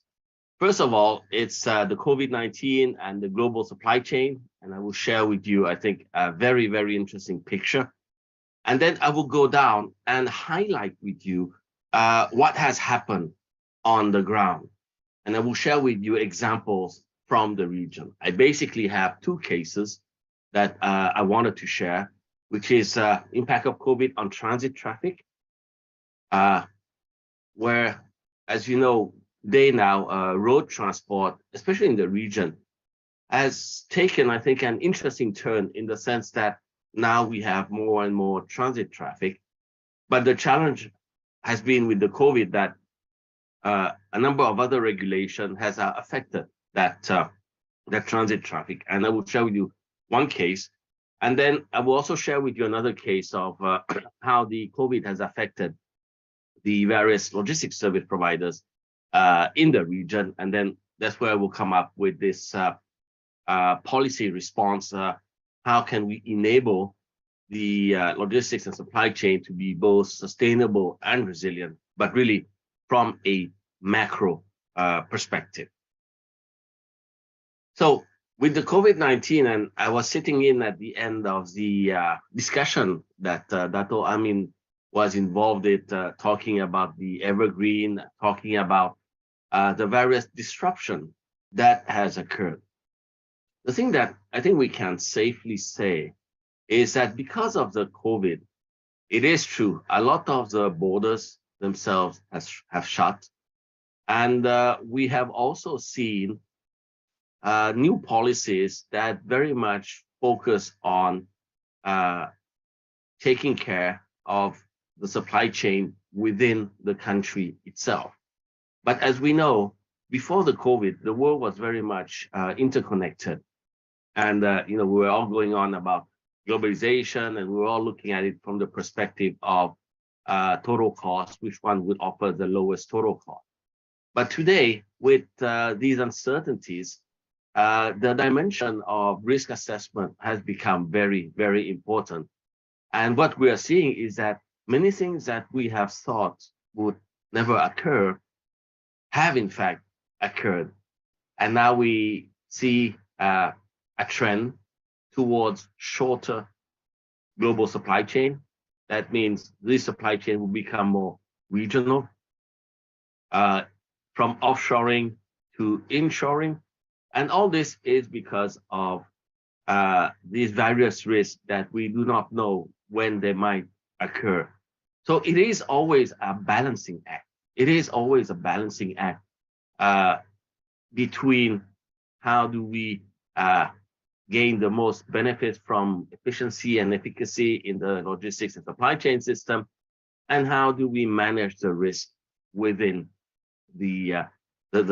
Speaker 17: First of all, it's the COVID-19 and the global supply chain, and I will share with you, I think, a very, very interesting picture. And then I will go down and highlight with you what has happened on the ground. And I will share with you examples from the region. I basically have 2 cases that I wanted to share, which is impact of COVID on transit traffic, where, as you know, now road transport, especially in the region, has taken, I think, an interesting turn in the sense that now we have more and more transit traffic. But the challenge has been with the COVID that a number of other regulation has affected that transit traffic. And I will share with you one case. And then I will also share with you another case of how the COVID has affected the various logistics service providers in the region. And then that's where we'll come up with this policy response. How can we enable the logistics and supply chain to be both sustainable and resilient, but really from a macro perspective. So with the COVID-19, and I was sitting in at the end of the discussion that Dato Amin was involved in, talking about the evergreen, talking about the various disruption that has occurred. The thing that I think we can safely say is that because of the COVID, it is true, a lot of the borders themselves have shut. And we have also seen new policies that very much focus on taking care of the supply chain within the country itself. But as we know, before the COVID, the world was very much interconnected. And we were all going on about globalization, and we were all looking at it from the perspective of total cost, which one would offer the lowest total cost. But today, with these uncertainties, the dimension of risk assessment has become very, very important. And what we are seeing is that many things that we have thought would never occur have in fact occurred. And now we see a trend towards shorter global supply chain. That means this supply chain will become more regional, from offshoring to inshoring. And all this is because of these various risks that we do not know when they might occur. So it is always a balancing act. It is always a balancing act between how do we gain the most benefits from efficiency and efficacy in the logistics and supply chain system, and how do we manage the risk within the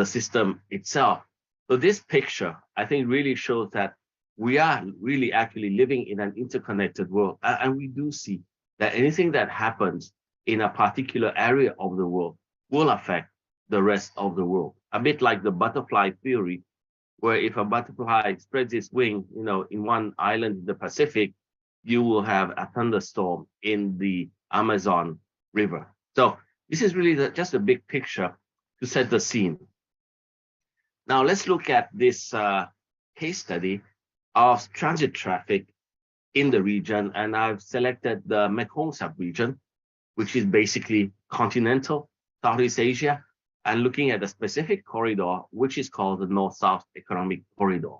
Speaker 17: system itself. So this picture, I think, really shows that we are really actually living in an interconnected world. And we do see that anything that happens in a particular area of the world will affect the rest of the world. A bit like the butterfly theory, where if a butterfly spreads its wing, in one island in the Pacific, you will have a thunderstorm in the Amazon River. So this is really just a big picture to set the scene. Now let's look at this case study of transit traffic in the region, and I've selected the Mekong sub-region, which is basically continental Southeast Asia, and looking at a specific corridor, which is called the North-South Economic Corridor.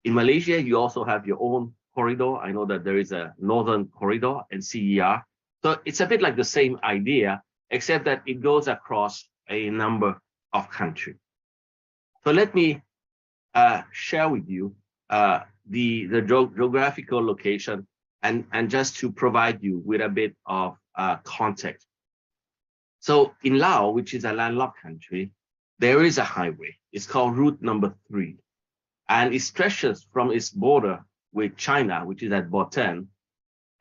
Speaker 17: In Malaysia, you also have your own corridor. I know that there is a Northern Corridor, NCER, So it's a bit like the same idea, except that it goes across a number of countries. So let me share with you the geographical location and just to provide you with a bit of context. So in Laos, which is a landlocked country, there is a highway. It's called Route number 3. And it stretches from its border with China, which is at Botan,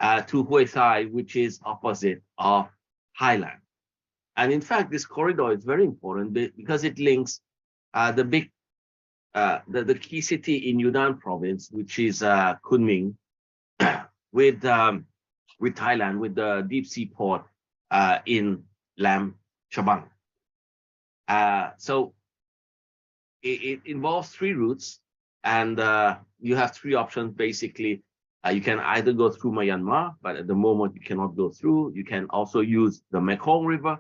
Speaker 17: to Hue Thai, which is opposite of Thailand. And in fact, this corridor is very important because it links the key city in Yunnan province, which is Kunming, with Thailand, with the deep sea port in Lam Chabang. So it involves 3 routes, and you have 3 options basically. You can either go through Myanmar, but at the moment you cannot go through. You can also use the Mekong River,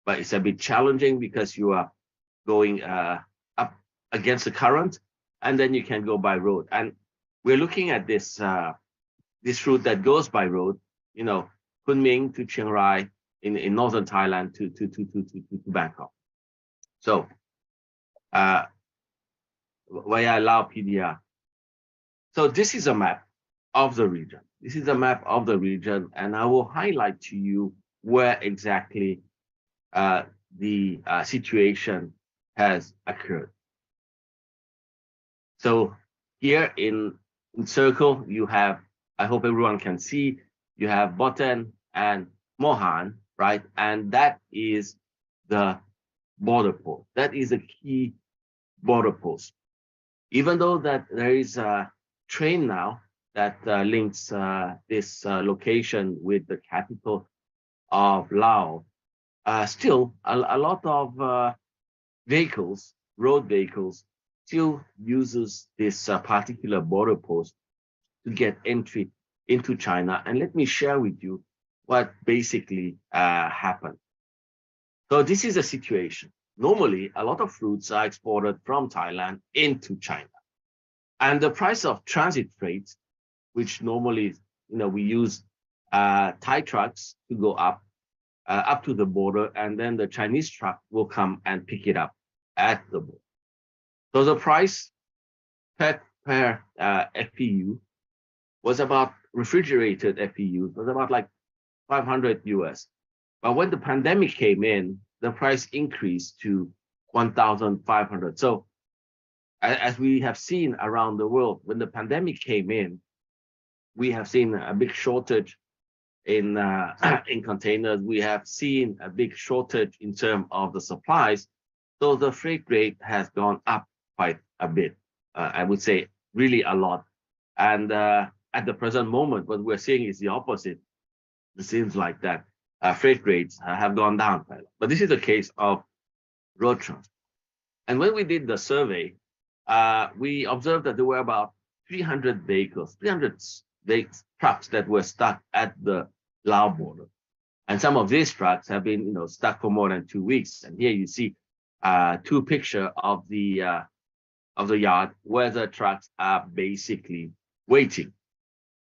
Speaker 17: but it's a bit challenging because you are going up against the current, and then you can go by road. And we're looking at this this route that goes by road, you know, Kunming to Chiang Rai in northern Thailand to Bangkok. So via Lao PDR. So this is a map of the region. This is a map of the region, and I will highlight to you where exactly the situation has occurred. So here in circle, you have, I hope everyone can see, you have Botan and Mohan, right? And that is the border post. That is a key border post. Even though that there is a train now that links this location with the capital of Laos, still a lot of vehicles, road vehicles, still uses this particular border post to get entry into China. And let me share with you what basically happened. So this is a situation. Normally, a lot of fruits are exported from Thailand into China. And the price of transit freight, which normally, you know, we use Thai trucks to go up to the border, and then the Chinese truck will come and pick it up at the border. So the price per FPU was about, refrigerated FPU was about like 500 US. But when the pandemic came in, the price increased to 1,500. So as we have seen around the world, when the pandemic came in, we have seen a big shortage in containers. We have seen a big shortage in terms of the supplies. So the freight rate has gone up quite a bit. I would say really a lot. And at the present moment, what we're seeing is the opposite. It seems like that freight rates have gone down quite a lot. But this is a case of road transport. And when we did the survey, we observed that there were about 300 vehicles, 300 trucks that were stuck at the Lao border. And some of these trucks have been, you know, stuck for more than 2 weeks. And here you see 2 pictures of the yard where the trucks are basically waiting.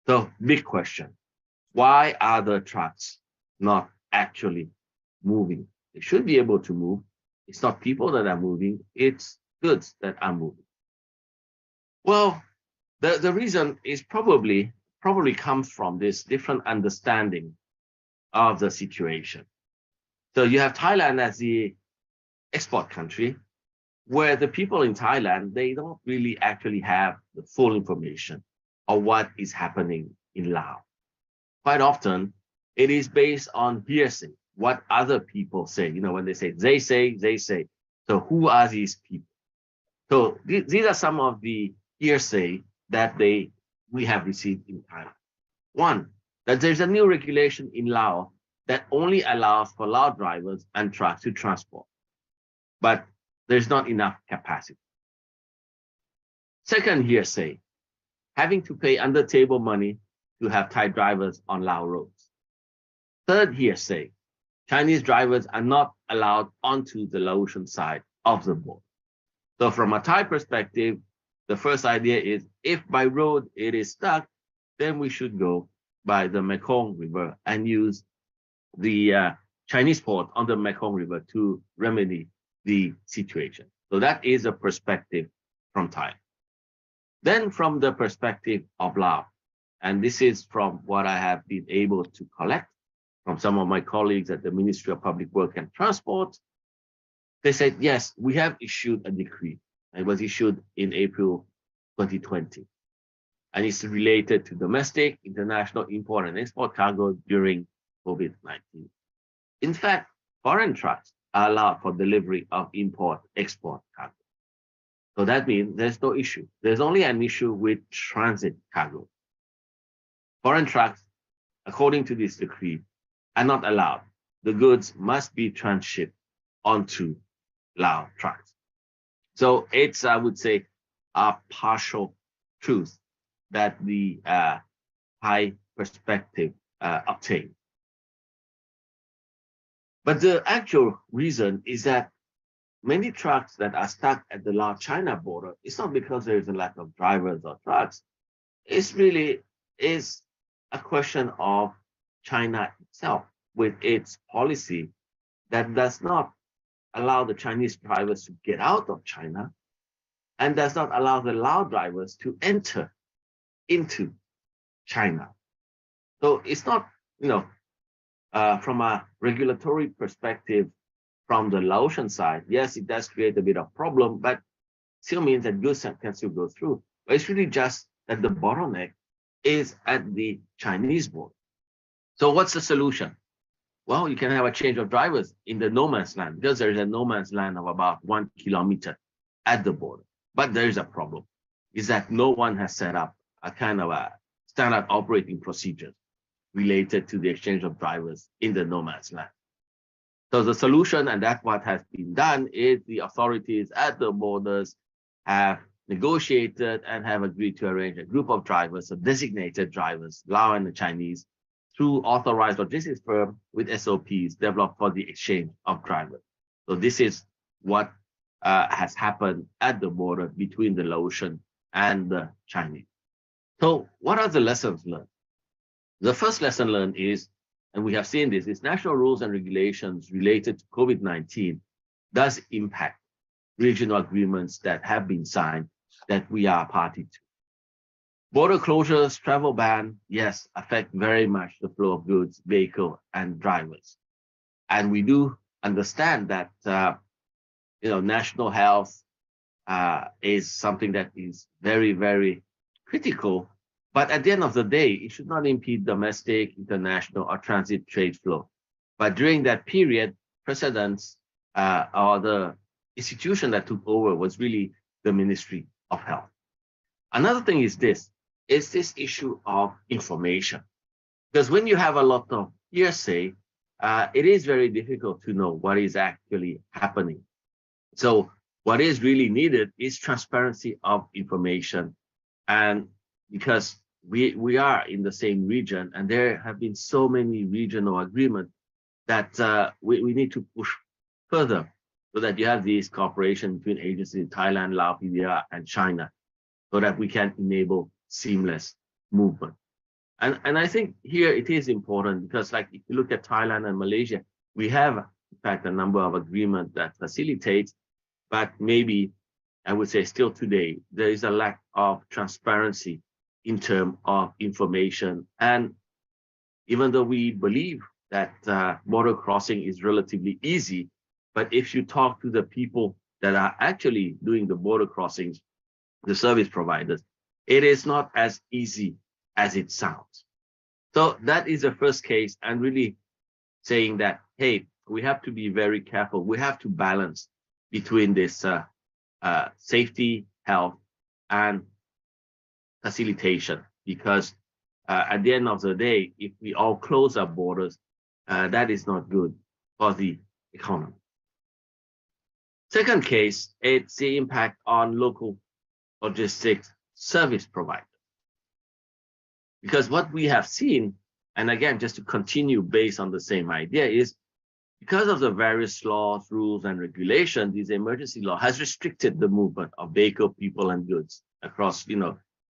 Speaker 17: So big question, why are the trucks not actually moving? They should be able to move. It's not people that are moving, it's goods that are moving. Well, the reason is probably comes from this different understanding of the situation. So you have Thailand as the export country, where the people in Thailand, they don't really actually have the full information of what is happening in Laos. Quite often, it is based on hearsay, what other people say. You know, when they say, they say, they say. So who are these people? So these are some of the hearsay that we have received in Thailand. One, that there's a new regulation in Laos that only allows for Lao drivers and trucks to transport, but there's not enough capacity. Second hearsay, having to pay under-table money to have Thai drivers on Lao roads. Third hearsay, Chinese drivers are not allowed onto the Laotian side of the border. So from a Thai perspective, the first idea is if by road it is stuck, then we should go by the Mekong River and use the Chinese port on the Mekong River to remedy the situation. So that is a perspective from Thailand. Then from the perspective of Laos, and this is from what I have been able to collect from some of my colleagues at the Ministry of Public Work and Transport, they said, yes, we have issued a decree. It was issued in April 2020. And it's related to domestic, international import and export cargo during COVID-19. In fact, foreign trucks are allowed for delivery of import-export cargo. So that means there's no issue. There's only an issue with transit cargo. Foreign trucks, according to this decree, are not allowed. The goods must be transshipped onto Lao trucks. So it's, I would say, a partial truth that the Thai perspective obtained. But the actual reason is that many trucks that are stuck at the Lao-China border, it's not because there is a lack of drivers or trucks. It's really is a question of China itself with its policy that does not allow the Chinese drivers to get out of China and does not allow the Lao drivers to enter into China. So it's not, from a regulatory perspective, from the Laotian side, yes, it does create a bit of problem, but still means that goods can still go through. But it's really just that the bottleneck is at the Chinese border. So what's the solution? Well, you can have a change of drivers in the no man's land because there is a no man's land of about 1 kilometer at the border. But there is a problem, is that no one has set up a kind of a standard operating procedure related to the exchange of drivers in the no man's land. So the solution, and that's what has been done, is the authorities at the borders have negotiated and have agreed to arrange a group of drivers, so designated drivers, Lao and the Chinese, through authorized logistics firm with SOPs developed for the exchange of drivers. So this is what has happened at the border between the Laotian and the Chinese. So what are the lessons learned? The first lesson learned is, and we have seen this, is national rules and regulations related to COVID-19 does impact regional agreements that have been signed that we are party to. Border closures, travel ban, yes, affect very much the flow of goods, vehicle, and drivers. And we do understand that national health is something that is very, very critical. But at the end of the day, it should not impede domestic, international, or transit trade flow. But during that period, precedents or the institution that took over was really the Ministry of Health. Another thing is this issue of information. Because when you have a lot of hearsay, it is very difficult to know what is actually happening. So what is really needed is transparency of information. And because we are in the same region and there have been so many regional agreements that we need to push further so that you have this cooperation between agencies in Thailand, Laos, India, and China so that we can enable seamless movement. And I think here it is important because like if you look at Thailand and Malaysia, we have in fact a number of agreements that facilitates, but maybe I would say still today, there is a lack of transparency in terms of information. And even though we believe that border crossing is relatively easy, but if you talk to the people that are actually doing the border crossings, the service providers, it is not as easy as it sounds. So that is the first case, and really saying that, hey, we have to be very careful. We have to balance between this safety, health, and facilitation, because at the end of the day, if we all close our borders, that is not good for the economy. Second case, it's the impact on local logistics service providers. Because what we have seen, and again, just to continue based on the same idea, is because of the various laws, rules, and regulations, this emergency law has restricted the movement of vehicle, people, and goods across,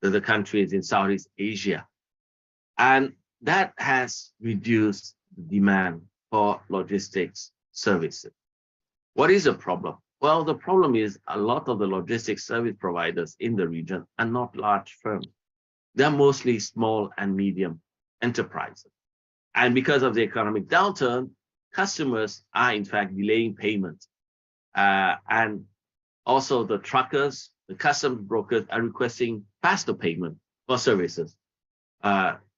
Speaker 17: the countries in Southeast Asia. And that has reduced demand for logistics services. What is the problem? Well, the problem is a lot of the logistics service providers in the region are not large firms. They're mostly small and medium enterprises. And because of the economic downturn, customers are in fact delaying payments. And also the truckers, the customs brokers are requesting faster payment for services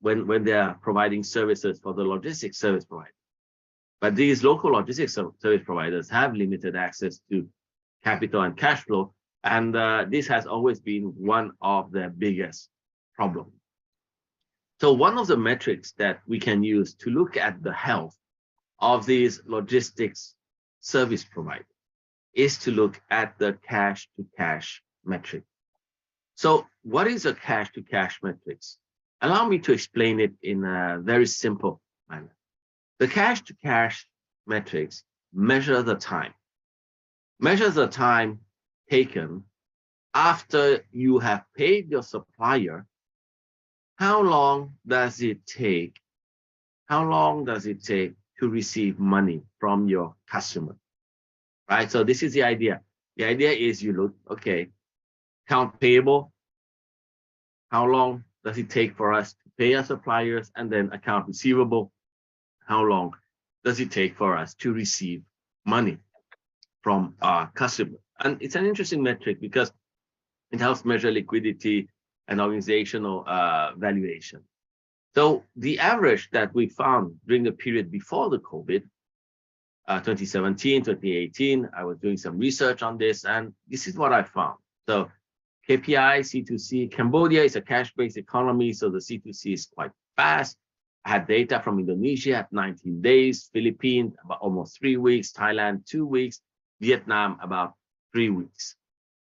Speaker 17: when they are providing services for the logistics service provider. But these local logistics service providers have limited access to capital and cash flow, and this has always been one of their biggest problems. So one of the metrics that we can use to look at the health of these logistics service providers is to look at the cash-to-cash metric. So what is a cash-to-cash metrics? Allow me to explain it in a very simple manner. The cash-to-cash metrics measure the time taken after you have paid your supplier. How long does it take to receive money from your customer? Right? So this is the idea. The idea is you look, okay, account payable, how long does it take for us to pay our suppliers? And then account receivable, how long does it take for us to receive money from our customer? And it's an interesting metric because it helps measure liquidity and organizational valuation. So the average that we found during the period before the COVID, 2017, 2018, I was doing some research on this, and this is what I found. So KPI, C2C, Cambodia is a cash-based economy, so the C2C is quite fast. I had data from Indonesia at 19 days, Philippines about almost 3 weeks, Thailand 2 weeks, Vietnam about 3 weeks.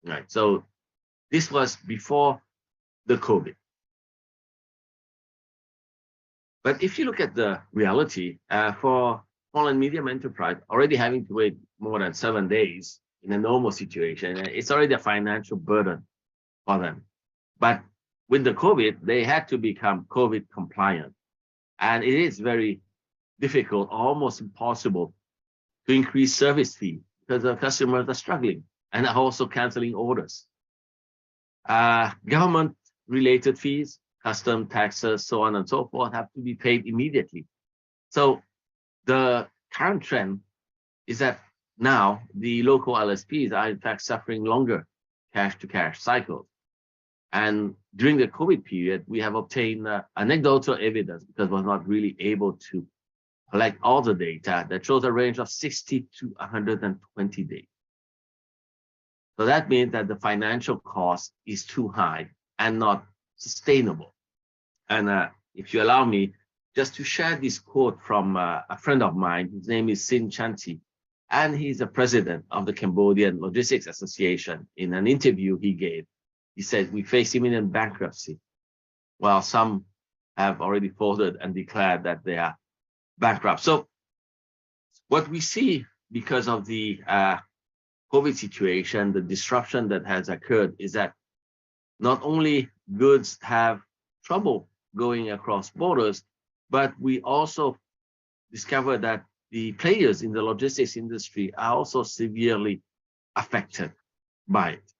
Speaker 17: Right. So this was before the COVID. But if you look at the reality for small and medium enterprise, already having to wait more than 7 days in a normal situation, it's already a financial burden for them. But with the COVID, they had to become COVID compliant. And it is very difficult, almost impossible, to increase service fee because the customers are struggling and are also canceling orders. Government-related fees, custom taxes, so on and so forth, have to be paid immediately. So the current trend is that now the local LSPs are in fact suffering longer cash-to-cash cycles. And during the COVID period, we have obtained anecdotal evidence because we're not really able to collect all the data that shows a range of 60 to 120 days. So that means that the financial cost is too high and not sustainable. And if you allow me, just to share this quote from a friend of mine, his name is Sin Chanti, and he's the president of the Cambodian Logistics Association. In an interview he gave, he said, we face imminent bankruptcy, while some have already folded and declared that they are bankrupt. So what we see because of the COVID situation, the disruption that has occurred is that not only goods have trouble going across borders, but we also discover that the players in the logistics industry are also severely affected by it.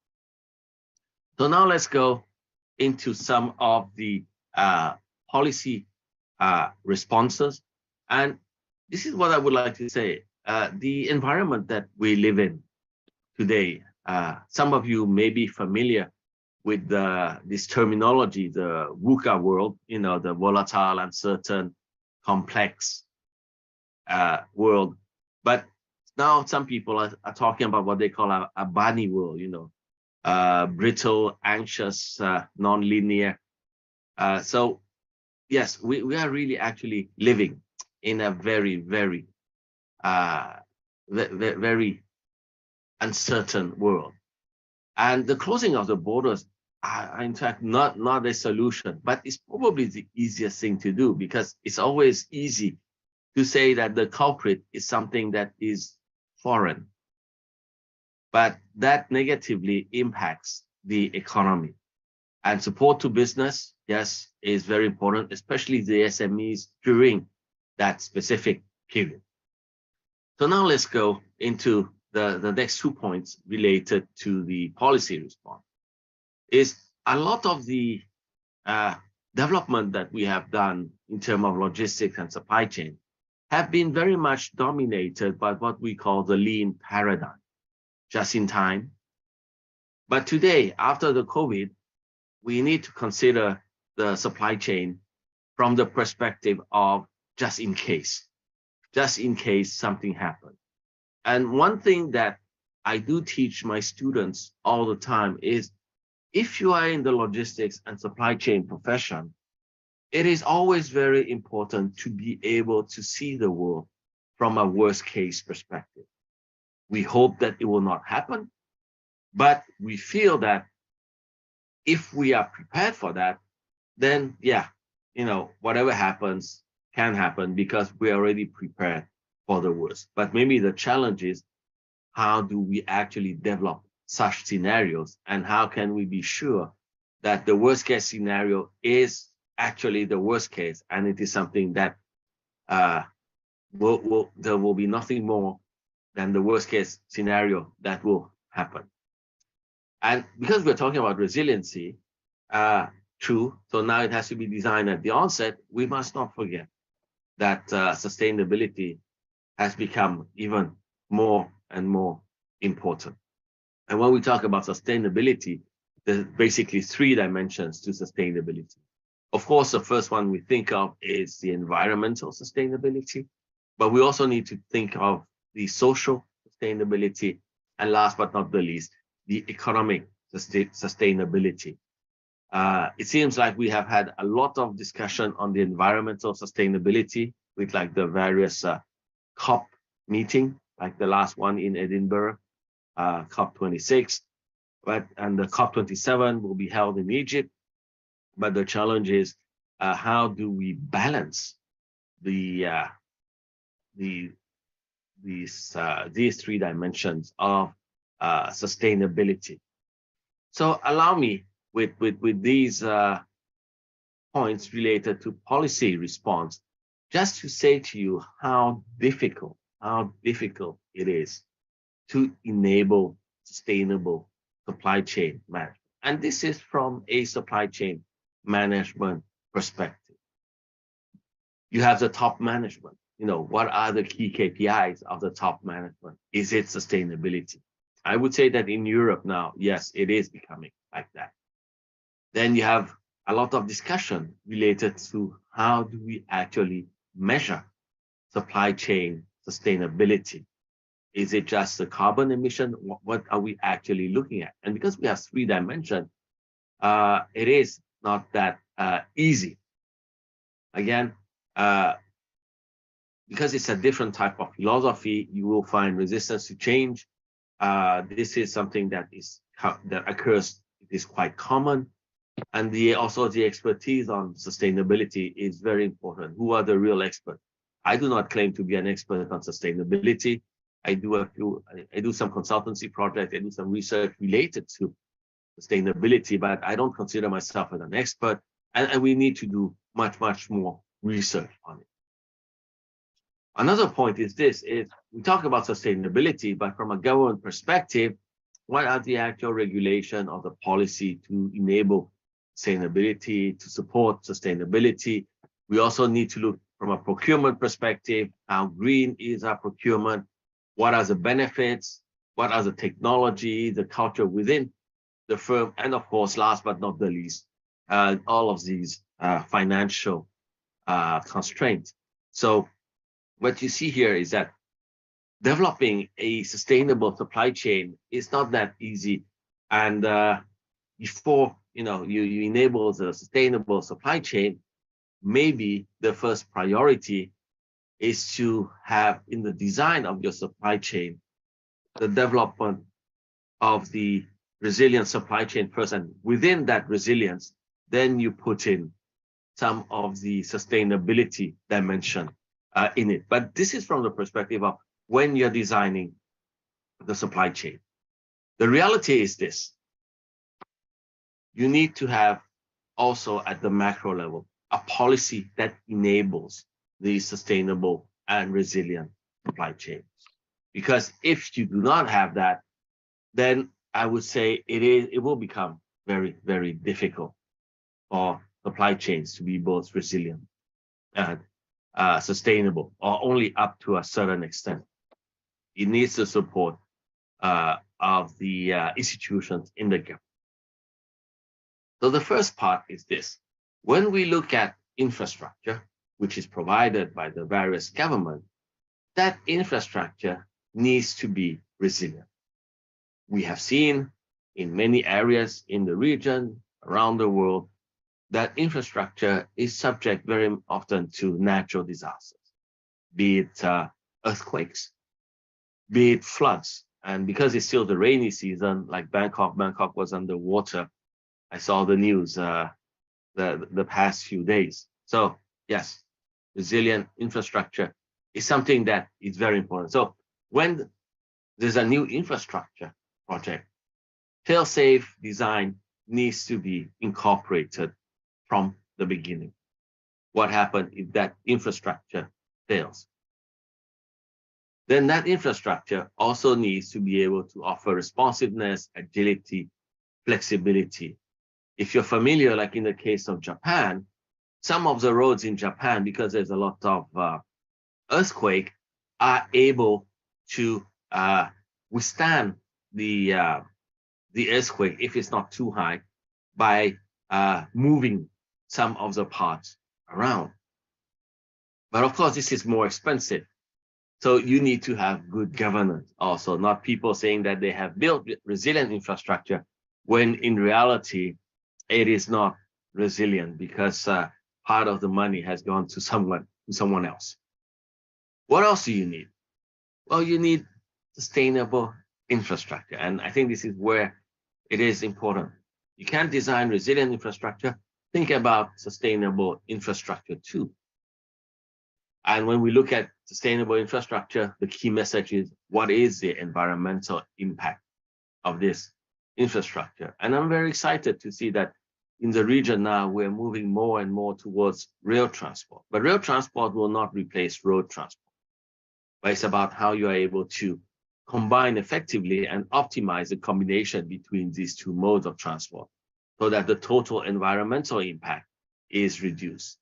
Speaker 17: So now let's go into some of the policy responses. And this is what I would like to say. The environment that we live in today, some of you may be familiar with this terminology, the VUCA world, you know, the volatile, uncertain, complex world. But now some people are talking about what they call a bunny world, you know, brittle, anxious, non-linear. So yes, we are really actually living in a very, very, very uncertain world. And the closing of the borders are in fact not a solution, but it's probably the easiest thing to do, because it's always easy to say that the culprit is something that is foreign. But that negatively impacts the economy. And support to business, yes, is very important, especially the SMEs during that specific period. So now let's go into the next 2 points related to the policy response. Is a lot of the development that we have done in terms of logistics and supply chain have been very much dominated by what we call the lean paradigm, just in time. But today, after the COVID, we need to consider the supply chain from the perspective of just in case something happens. And one thing that I do teach my students all the time is, if you are in the logistics and supply chain profession, it is always very important to be able to see the world from a worst case perspective. We hope that it will not happen, but we feel that if we are prepared for that, then yeah, whatever happens can happen because we're already prepared for the worst. But maybe the challenge is, how do we actually develop such scenarios, and how can we be sure that the worst case scenario is actually the worst case, and it is something that there will be nothing more than the worst case scenario that will happen. And because we're talking about resiliency, true, so now it has to be designed at the onset, we must not forget that sustainability has become even more and more important. And when we talk about sustainability, there's basically 3 dimensions to sustainability. Of course, the first one we think of is the environmental sustainability, but we also need to think of the social sustainability, and last but not the least, the economic sustainability. It seems like we have had a lot of discussion on the environmental sustainability with like the various COP meeting, like the last one in Edinburgh, COP26, and the COP27 will be held in Egypt. But the challenge is, how do we balance these 3 dimensions of sustainability? So allow me with these points related to policy response, just to say to you how difficult it is to enable sustainable supply chain management. And this is from a supply chain management perspective. You have the top management. What are the key KPIs of the top management? Is it sustainability? I would say that in Europe now, yes, it is becoming like that. Then you have a lot of discussion related to how do we actually measure supply chain sustainability? Is it just the carbon emission? What are we actually looking at? And because we have 3 dimensions, it is not that easy. Again, because it's a different type of philosophy, you will find resistance to change. This is something that occurs. It is quite common, and also the expertise on sustainability is very important. Who are the real experts? I do not claim to be an expert on sustainability. I do some consultancy projects. I do some research related to sustainability, but I don't consider myself as an expert. And we need to do much more research on it. Another point is this: we talk about sustainability, but from a government perspective, what are the actual regulation or the policy to enable sustainability, to support sustainability? We also need to look from a procurement perspective. How green is our procurement? What are the benefits? What are the technology, the culture within the firm? And of course, last but not the least, all of these financial constraints. So what you see here is that developing a sustainable supply chain is not that easy. And before you enable the sustainable supply chain, maybe the first priority is to have in the design of your supply chain the development of the resilient supply chain first, and within that resilience, then you put in some of the sustainability dimension in it. But this is from the perspective of when you're designing the supply chain. The reality is this: you need to have also at the macro level a policy that enables the sustainable and resilient supply chain. Because if you do not have that, then I would say it will become very, very difficult for supply chains to be both resilient and sustainable, or only up to a certain extent. It needs the support of the institutions in the government. So the first part is this. When we look at infrastructure, which is provided by the various governments, that infrastructure needs to be resilient. We have seen in many areas in the region, around the world, that infrastructure is subject very often to natural disasters, be it earthquakes, be it floods. And because it's still the rainy season, like Bangkok was underwater. I saw the news the past few days. So yes, resilient infrastructure is something that is very important. So when there's a new infrastructure project, fail-safe design needs to be incorporated from the beginning. What happens if that infrastructure fails? Then that infrastructure also needs to be able to offer responsiveness, agility, flexibility. If you're familiar, like in the case of Japan, some of the roads in Japan, because there's a lot of earthquake, are able to withstand the earthquake if it's not too high by moving some of the parts around. But of course, this is more expensive. So you need to have good governance also, not people saying that they have built resilient infrastructure when in reality it is not resilient because part of the money has gone to someone else. What else do you need? Well, you need sustainable infrastructure. And I think this is where it is important. You can't design resilient infrastructure. Think about sustainable infrastructure too. And when we look at sustainable infrastructure, the key message is, what is the environmental impact of this infrastructure? And I'm very excited to see that in the region now, we're moving more and more towards rail transport. But rail transport will not replace road transport. But it's about how you are able to combine effectively and optimize the combination between these two modes of transport so that the total environmental impact is reduced.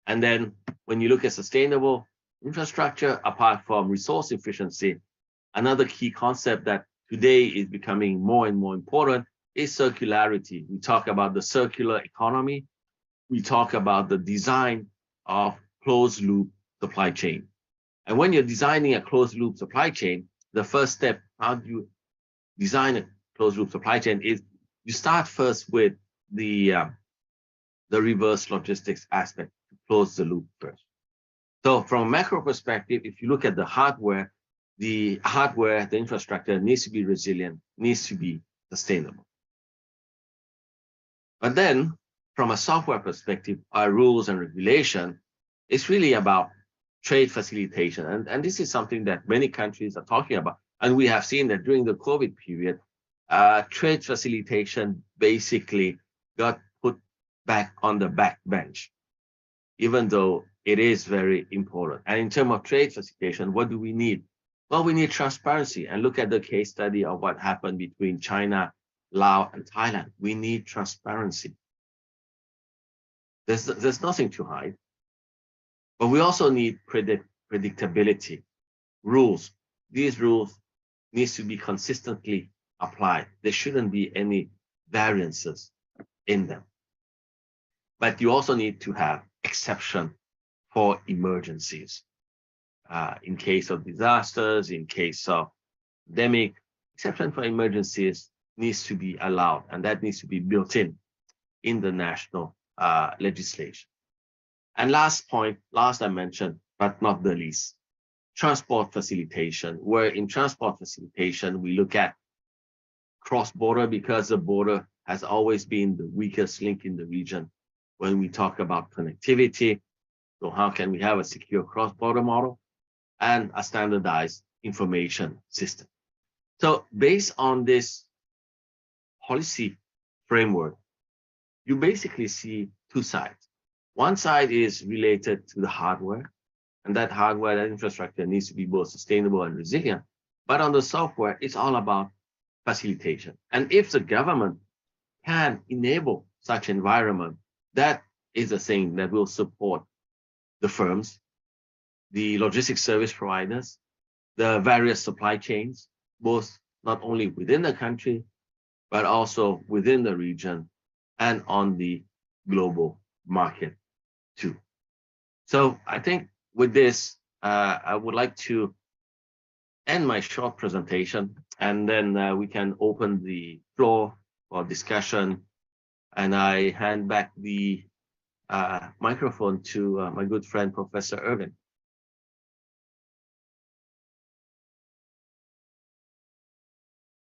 Speaker 17: And then when you look at sustainable infrastructure, apart from resource efficiency, another key concept that today is becoming more and more important is circularity. We talk about the circular economy. We talk about the design of closed loop supply chain. And when you're designing a closed loop supply chain, the first step, how do you design a closed loop supply chain, is you start first with the reverse logistics aspect to close the loop first. So from a macro perspective, if you look at the hardware, the infrastructure needs to be resilient, needs to be sustainable. But then from a software perspective, our rules and regulation is really about trade facilitation. And this is something that many countries are talking about. And we have seen that during the COVID period, trade facilitation basically got put back on the back bench, even though it is very important. And in terms of trade facilitation, what do we need? Well, we need transparency. And look at the case study of what happened between China, Laos, and Thailand. We need transparency. There's nothing to hide. But we also need predictability, rules. These rules need to be consistently applied. There shouldn't be any variances in them. But you also need to have exception for emergencies. In case of disasters, in case of pandemic, exception for emergencies needs to be allowed, and that needs to be built in the national legislation. And last I mentioned, but not the least, transport facilitation, where in transport facilitation, we look at cross-border, because the border has always been the weakest link in the region when we talk about connectivity. So how can we have a secure cross-border model and a standardized information system? So based on this policy framework, you basically see two sides. One side is related to the hardware, And that hardware, that infrastructure needs to be both sustainable and resilient. But on the software, it's all about facilitation. And if the government can enable such environment, that is a thing that will support the firms, the logistics service providers, the various supply chains, both not only within the country, but also within the region and on the global market too. So I think with this, I would like to end my short presentation, and then we can open the floor for discussion. And I hand back the microphone to my good friend, Professor Irvin.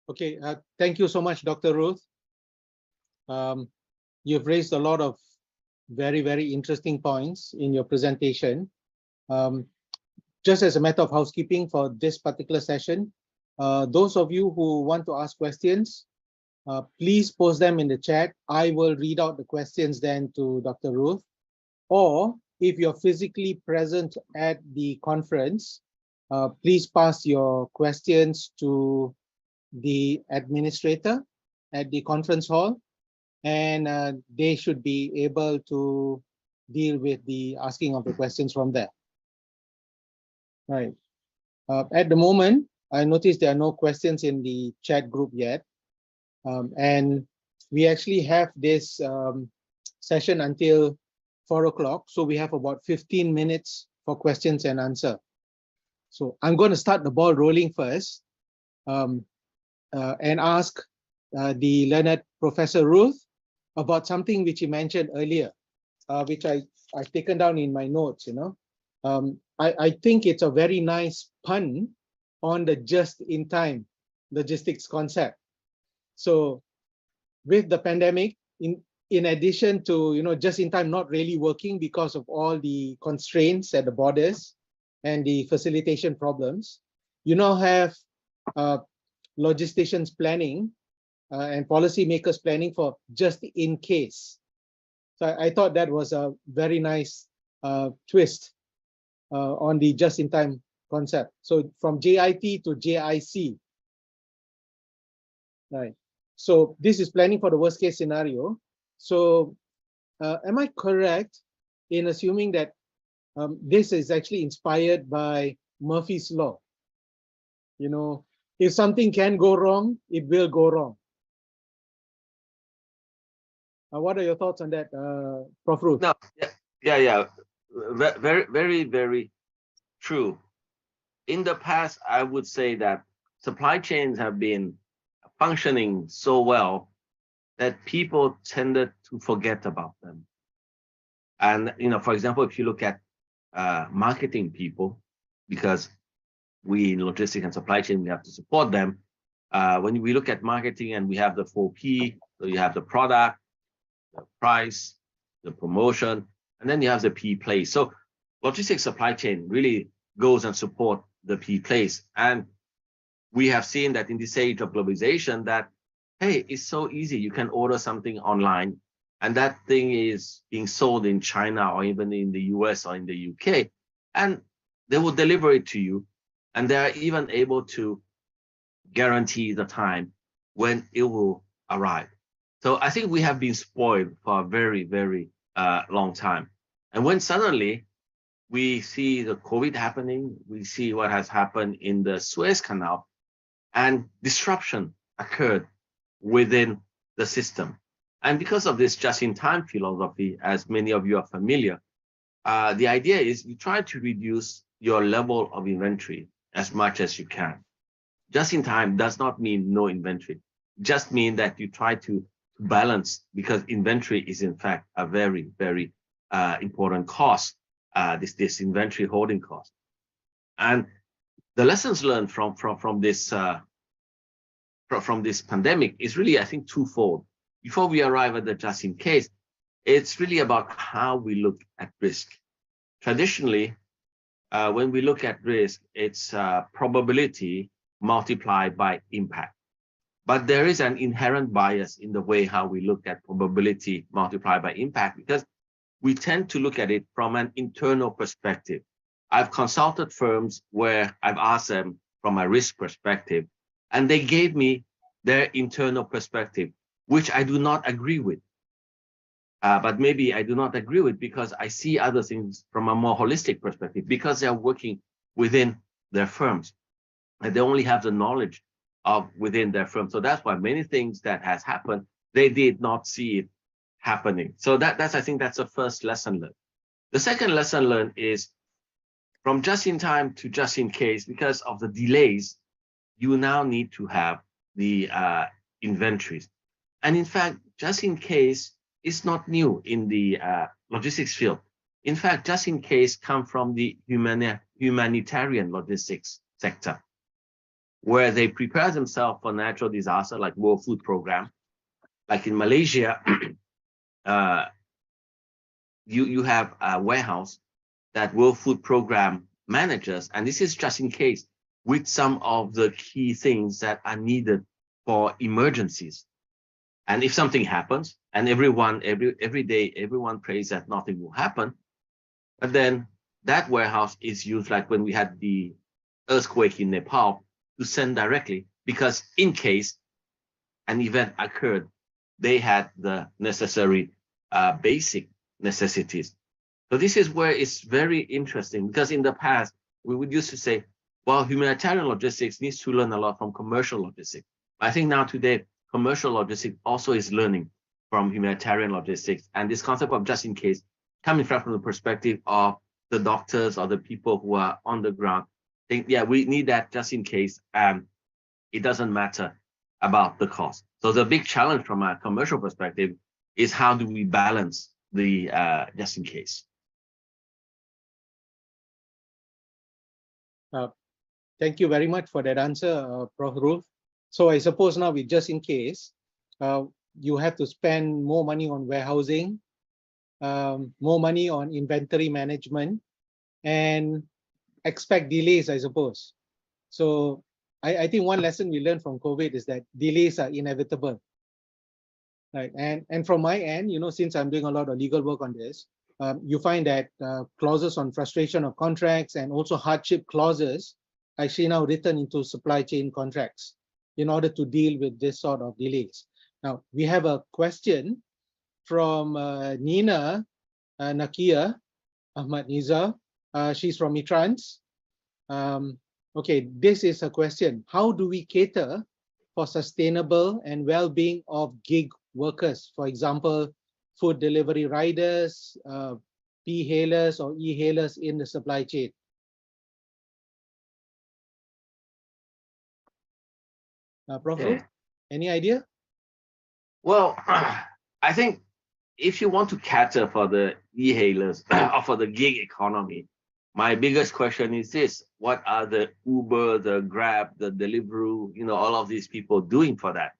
Speaker 16: Okay, thank you so much, Dr. Ruth. You've raised a lot of very, very interesting points in your presentation. Just as a matter of housekeeping for this particular session, those of you who want to ask questions, please post them in the chat. I will read out the questions then to Dr. Ruth. Or if you're physically present at the conference, please pass your questions to the administrator at the conference hall, and they should be able to deal with the asking of the questions from there. Right. At the moment, I noticed there are no questions in the chat group yet. And we actually have this session until 4 o'clock. So we have about 15 minutes for questions and answer. So I'm going to start the ball rolling first and ask the learned Professor Ruth about something which he mentioned earlier, which I've taken down in my notes, you know. I think it's a very nice pun on the just-in-time logistics concept. So with the pandemic, in addition to, you know, just-in-time not really working because of all the constraints at the borders and the facilitation problems, you now have logisticians planning and policymakers planning for just in case. So I thought that was a very nice twist on the just-in-time concept. So from JIT to JIC. Right. So this is planning for the worst case scenario. So am I correct in assuming that this is actually inspired by Murphy's Law? You know, if something can go wrong, it will go wrong. What are your thoughts on that, Prof. Ruth?
Speaker 17: No, yeah. Very, very, very true. In the past, I would say that supply chains have been functioning so well that people tended to forget about them. And, you know, for example, if you look at marketing people, because we in logistics and supply chain, we have to support them. When we look at marketing and we have the 4P, so you have the product, the price, the promotion, and then you have the P place. So logistics supply chain really goes and support the P place. And we have seen that in this age of globalization that, hey, it's so easy. You can order something online and that thing is being sold in China or even in the US or in the UK, and they will deliver it to you. And they're even able to guarantee the time when it will arrive. So I think we have been spoiled for a very, very long time. And when suddenly we see the COVID happening, we see what has happened in the Suez Canal, and disruption occurred within the system. And because of this just-in-time philosophy, as many of you are familiar, the idea is you try to reduce your level of inventory as much as you can. Just-in-time does not mean no inventory. Just mean that you try to balance, because inventory is in fact a very, very important cost, this inventory holding cost. And the lessons learned from this pandemic is really, I think, twofold. Before we arrive at the just in case, it's really about how we look at risk. Traditionally, when we look at risk, it's probability multiplied by impact. But there is an inherent bias in the way how we look at probability multiplied by impact, because we tend to look at it from an internal perspective. I've consulted firms where I've asked them from a risk perspective, and they gave me their internal perspective, which I do not agree with. But maybe I do not agree with because I see other things from a more holistic perspective, because they are working within their firms and they only have the knowledge of within their firm. So that's why many things that has happened, they did not see it happening. So that's I think that's the first lesson learned. The second lesson learned is from just in time to just in case, because of the delays, you now need to have the inventories. And in fact, just in case is not new in the logistics field. In fact, just in case come from the humanitarian logistics sector, where they prepare themselves for natural disaster like World Food Program. Like in Malaysia, you have a warehouse that World Food Program manages, and this is just in case with some of the key things that are needed for emergencies. And if something happens, and every day, everyone prays that nothing will happen, but then that warehouse is used like when we had the earthquake in Nepal to send directly, because in case an event occurred, they had the necessary basic necessities. So this is where it's very interesting, because in the past, we would used to say, well, humanitarian logistics needs to learn a lot from commercial logistics. I think now today, commercial logistics also is learning from humanitarian logistics. And this concept of just in case, coming from the perspective of the doctors or the people who are on the ground, think, yeah, we need that just in case, and it doesn't matter about the cost. So the big challenge from a commercial perspective is how do we balance the just in case.
Speaker 16: Thank you very much for that answer, Prof. Ruth. So I suppose now with just in case, you have to spend more money on warehousing, more money on inventory management, and expect delays, I suppose. So I think one lesson we learned from COVID is that delays are inevitable. Right. And from my end, since I'm doing a lot of legal work on this, you find that clauses on frustration of contracts and also hardship clauses actually now written into supply chain contracts in order to deal with this sort of delays. Now, we have a question from Nina Nakia Ahmad Niza. She's from Mitrans. Okay, this is a question. How do we cater for sustainable and well-being of gig workers? For example, food delivery riders, P-hailers or E-hailers in the supply chain. Prof. Ruth, any idea?
Speaker 17: Well, I think if you want to cater for the e-hailers or for the gig economy, my biggest question is this: what are the Uber, the Grab, the Deliveroo, all of these people doing for that?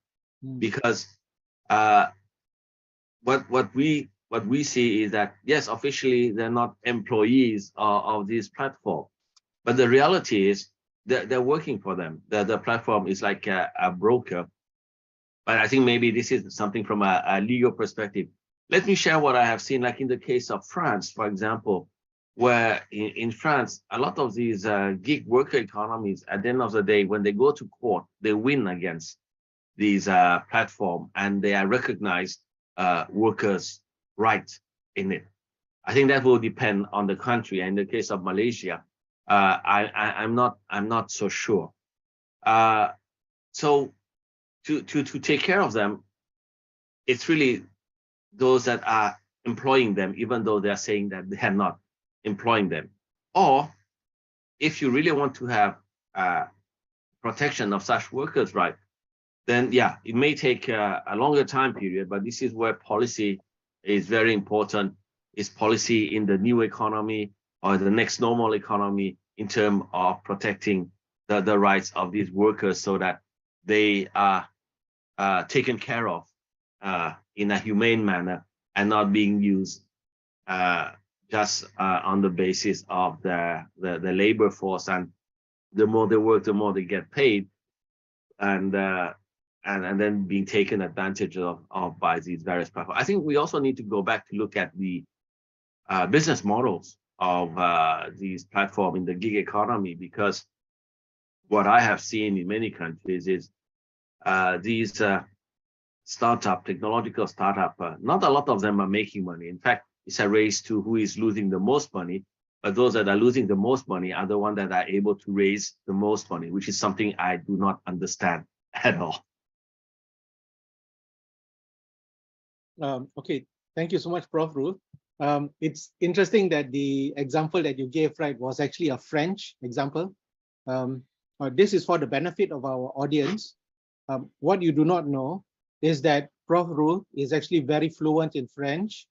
Speaker 17: Because what we see is that, yes, officially they're not employees of this platform, but the reality is that they're working for them. The platform is like a broker. But I think maybe this is something from a legal perspective. Let me share what I have seen, like in the case of France, for example, where in France, a lot of these gig worker economies, at the end of the day, when they go to court, they win against these platform, and they are recognized workers' rights in it. I think that will depend on the country. And in the case of Malaysia, I'm not so sure. So to take care of them, it's really those that are employing them, even though they're saying that they are not employing them. Or if you really want to have protection of such workers' right, then yeah, it may take a longer time period, but this is where policy is very important. Is policy in the new economy or the next normal economy in terms of protecting the rights of these workers so that they are taken care of in a humane manner and not being used just on the basis of the labor force. And the more they work, the more they get paid, and then being taken advantage of by these various platforms. I think we also need to go back to look at the business models of these platforms in the gig economy, because what I have seen in many countries is these technological startup, not a lot of them are making money. In fact, it's a race to who is losing the most money, but those that are losing the most money are the ones that are able to raise the most money, which is something I do not understand at all.
Speaker 16: Okay, thank you so much, Prof. Ruth. It's interesting that the example that you gave, right, was actually a French example. This is for the benefit of our audience. What you do not know is that Prof. Ruth is actually very fluent in French.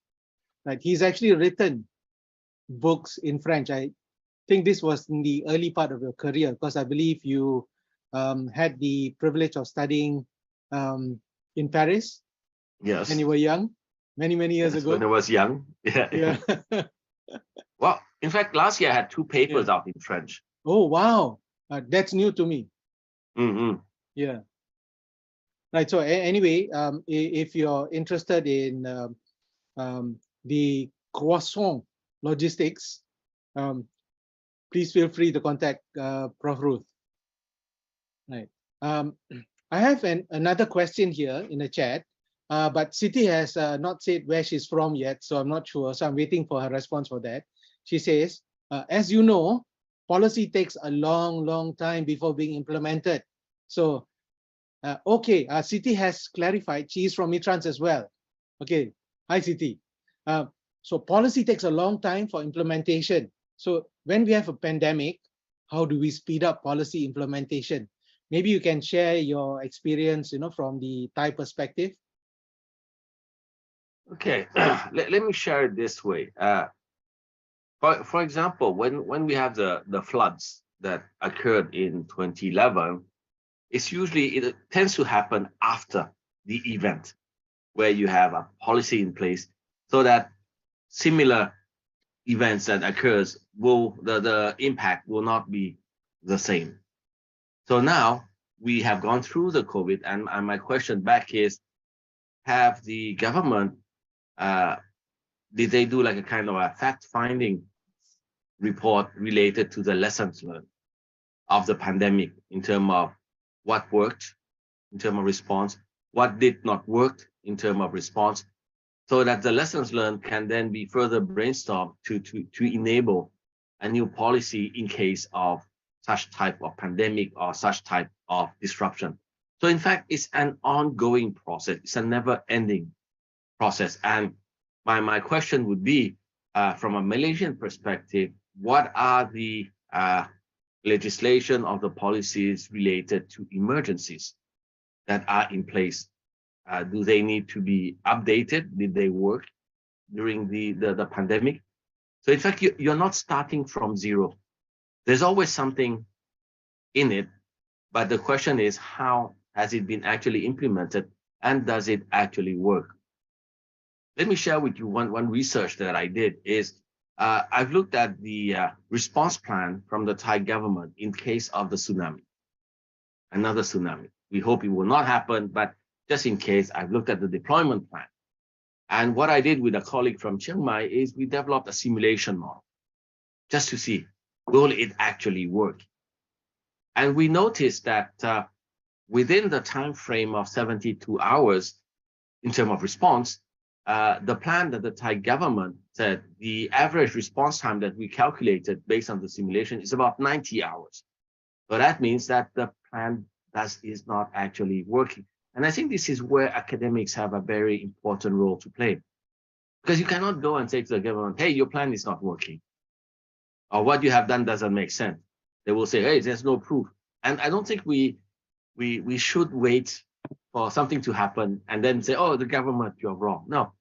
Speaker 16: Right, he's actually written books in French. I think this was in the early part of your career, because I believe you had the privilege of studying in Paris.
Speaker 17: Yes.
Speaker 16: When you were young, many years ago.
Speaker 17: When I was young.
Speaker 16: Yeah.
Speaker 17: Well, in fact, last year I had 2 papers out in French.
Speaker 16: Oh, wow. That's new to me.
Speaker 17: Mm-hmm.
Speaker 16: Yeah. Right. So anyway, if you're interested in the croissant logistics, please feel free to contact Prof. Ruth. Right. I have another question here in the chat, but Siti has not said where she's from yet, so I'm not sure. So I'm waiting for her response for that. She says, as you know, policy takes a long time before being implemented. So, okay, Siti has clarified. She is from Mitrans as well. Okay, hi Siti. So policy takes a long time for implementation. So when we have a pandemic, how do we speed up policy implementation? Maybe you can share your experience, from the Thai perspective.
Speaker 17: Okay, let me share it this way. For example, when we have the floods that occurred in 2011, it tends to happen after the event, where you have a policy in place so that similar events that occurs the impact will not be the same. So now we have gone through the COVID, and my question back is, have the government, did they do like a kind of a fact-finding report related to the lessons learned of the pandemic in terms of what worked in terms of response, what did not work in terms of response, so that the lessons learned can then be further brainstormed to enable a new policy in case of such type of pandemic or such type of disruption. So in fact, it's an ongoing process. It's a never-ending process. And my question would be, from a Malaysian perspective, what are the legislation of the policies related to emergencies that are in place? Do they need to be updated? Did they work during the pandemic? So in fact, you're not starting from zero. There's always something in it, but the question is, how has it been actually implemented, and does it actually work? Let me share with you one research that I did is, I've looked at the response plan from the Thai government in case of the tsunami, another tsunami. We hope it will not happen, but just in case, I've looked at the deployment plan. And what I did with a colleague from Chiang Mai is we developed a simulation model just to see, will it actually work? And we noticed that within the time frame of 72 hours in terms of response, the plan that the Thai government said, the average response time that we calculated based on the simulation is about 90 hours. So that means that the plan is not actually working. And I think this is where academics have a very important role to play. Because you cannot go and say to the government, hey, your plan is not working, or what you have done doesn't make sense. They will say, hey, there's no proof. And I don't think we should wait for something to happen and then say, oh, the government, you're wrong. No,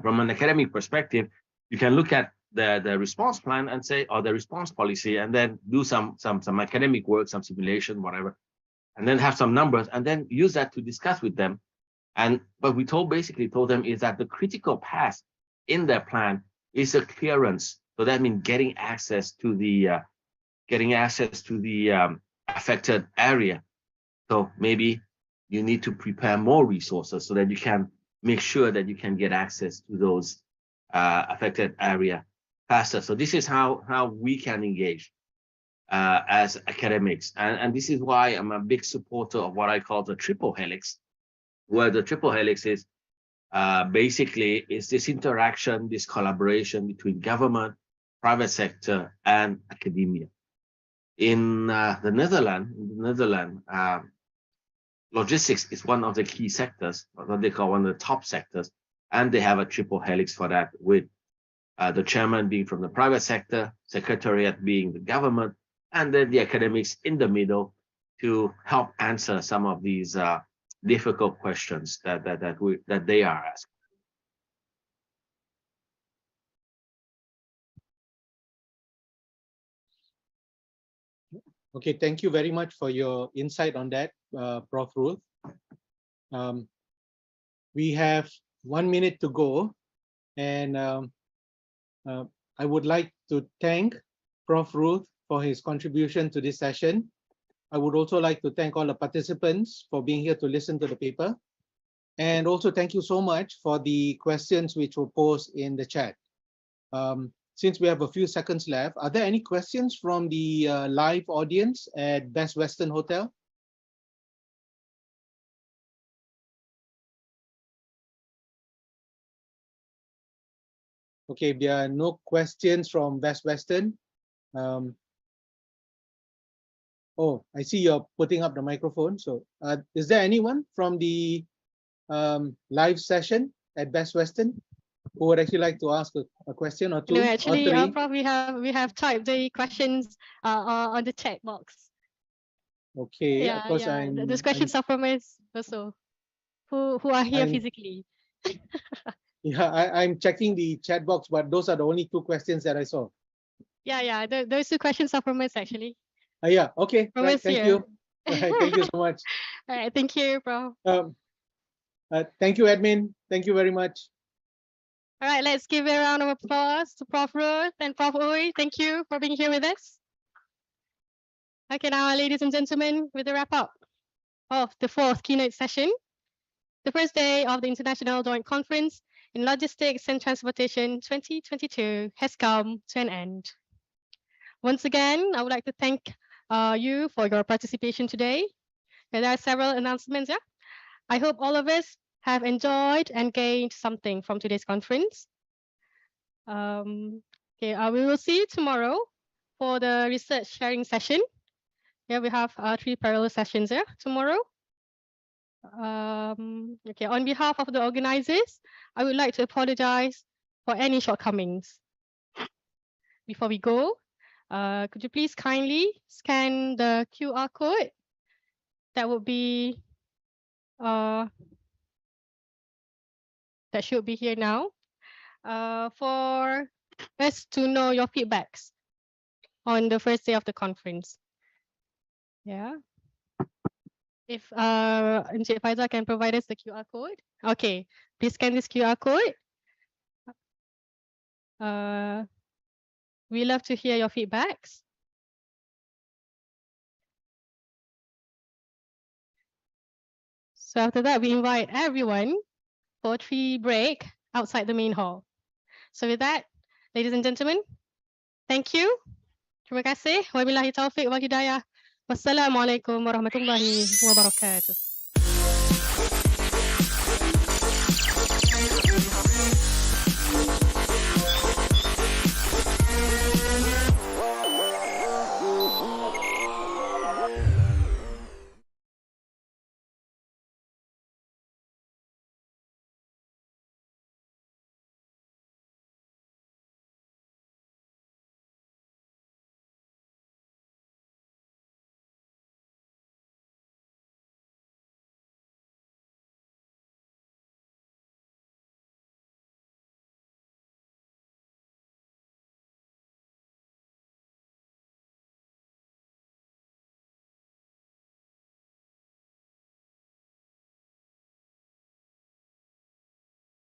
Speaker 17: from an academic perspective, you can look at the response plan and say, or the response policy, and then do some academic work, some simulation, whatever, and then have some numbers, and then use that to discuss with them. But we basically told them is that the critical path in their plan is a clearance. So that means getting access to the affected area. So maybe you need to prepare more resources so that you can make sure that you can get access to those affected area. faster. So this is how we can engage as academics. And this is why I'm a big supporter of what I call the triple helix, where the triple helix is basically is this interaction, this collaboration between government, private sector, and academia. In the Netherlands, logistics is one of the key sectors, what they call one of the top sectors, and they have a triple helix for that, with the chairman being from the private sector, secretariat being the government, and then the academics in the middle to help answer some of these difficult questions that they are asking.
Speaker 16: Okay, thank you very much for your insight on that, Prof. Ruth. We have 1 minute to go, and I would like to thank Prof. Ruth for his contribution to this session. I would also like to thank all the participants for being here to listen to the paper. And also thank you so much for the questions which were posed in the chat. Since we have a few seconds left, are there any questions from the live audience at Best Western Hotel? Okay, if there are no questions from Best Western. Oh, I see you're putting up the microphone. So is there anyone from the live session at Best Western who would actually like to ask a question or two?
Speaker 1: No, actually,
Speaker 16: or three?
Speaker 1: Prof, we have typed the questions on the chat box.
Speaker 16: Okay,
Speaker 1: Yeah,
Speaker 16: of course,
Speaker 1: yeah. Those questions are from us also, who are here
Speaker 16: I'm-
Speaker 1: physically.
Speaker 16: Yeah, I'm checking the chat box, but those are the only two questions that I saw.
Speaker 1: Yeah. Those two questions are from us actually.
Speaker 16: Yeah, okay,
Speaker 1: From
Speaker 16: right,
Speaker 1: us
Speaker 16: thank
Speaker 1: here.
Speaker 16: you. Right, thank you so much.
Speaker 1: All right, thank you, Prof.
Speaker 16: Thank you, admin. Thank you very much.
Speaker 1: All right, let's give a round of applause to Prof. Ruth and Prof. Uy. Thank you for being here with us. Okay, now, ladies and gentlemen, with the wrap up of the fourth keynote session, the first day of the International Joint Conference in Logistics and Transportation 2022 has come to an end. Once again, I would like to thank you for your participation today. And there are several announcements. Yeah, I hope all of us have enjoyed and gained something from today's conference. Okay, we will see you tomorrow for the research sharing session. Yeah, we have 3 parallel sessions here tomorrow. Okay, on behalf of the organizers, I would like to apologize for any shortcomings. Before we go, could you please kindly scan the QR code? That would be, that should be here now, for us to know your feedbacks on the first day of the conference. Yeah. If Encik Faizal can provide us the QR code. Okay, please scan this QR code. We love to hear your feedbacks. So after that, we invite everyone for a tea break outside the main hall. So with that, ladies and gentlemen, thank you. Terima kasih. Wabillahi taufiq wal hidayah. Wassalamualaikum warahmatullahi wabarakatuh.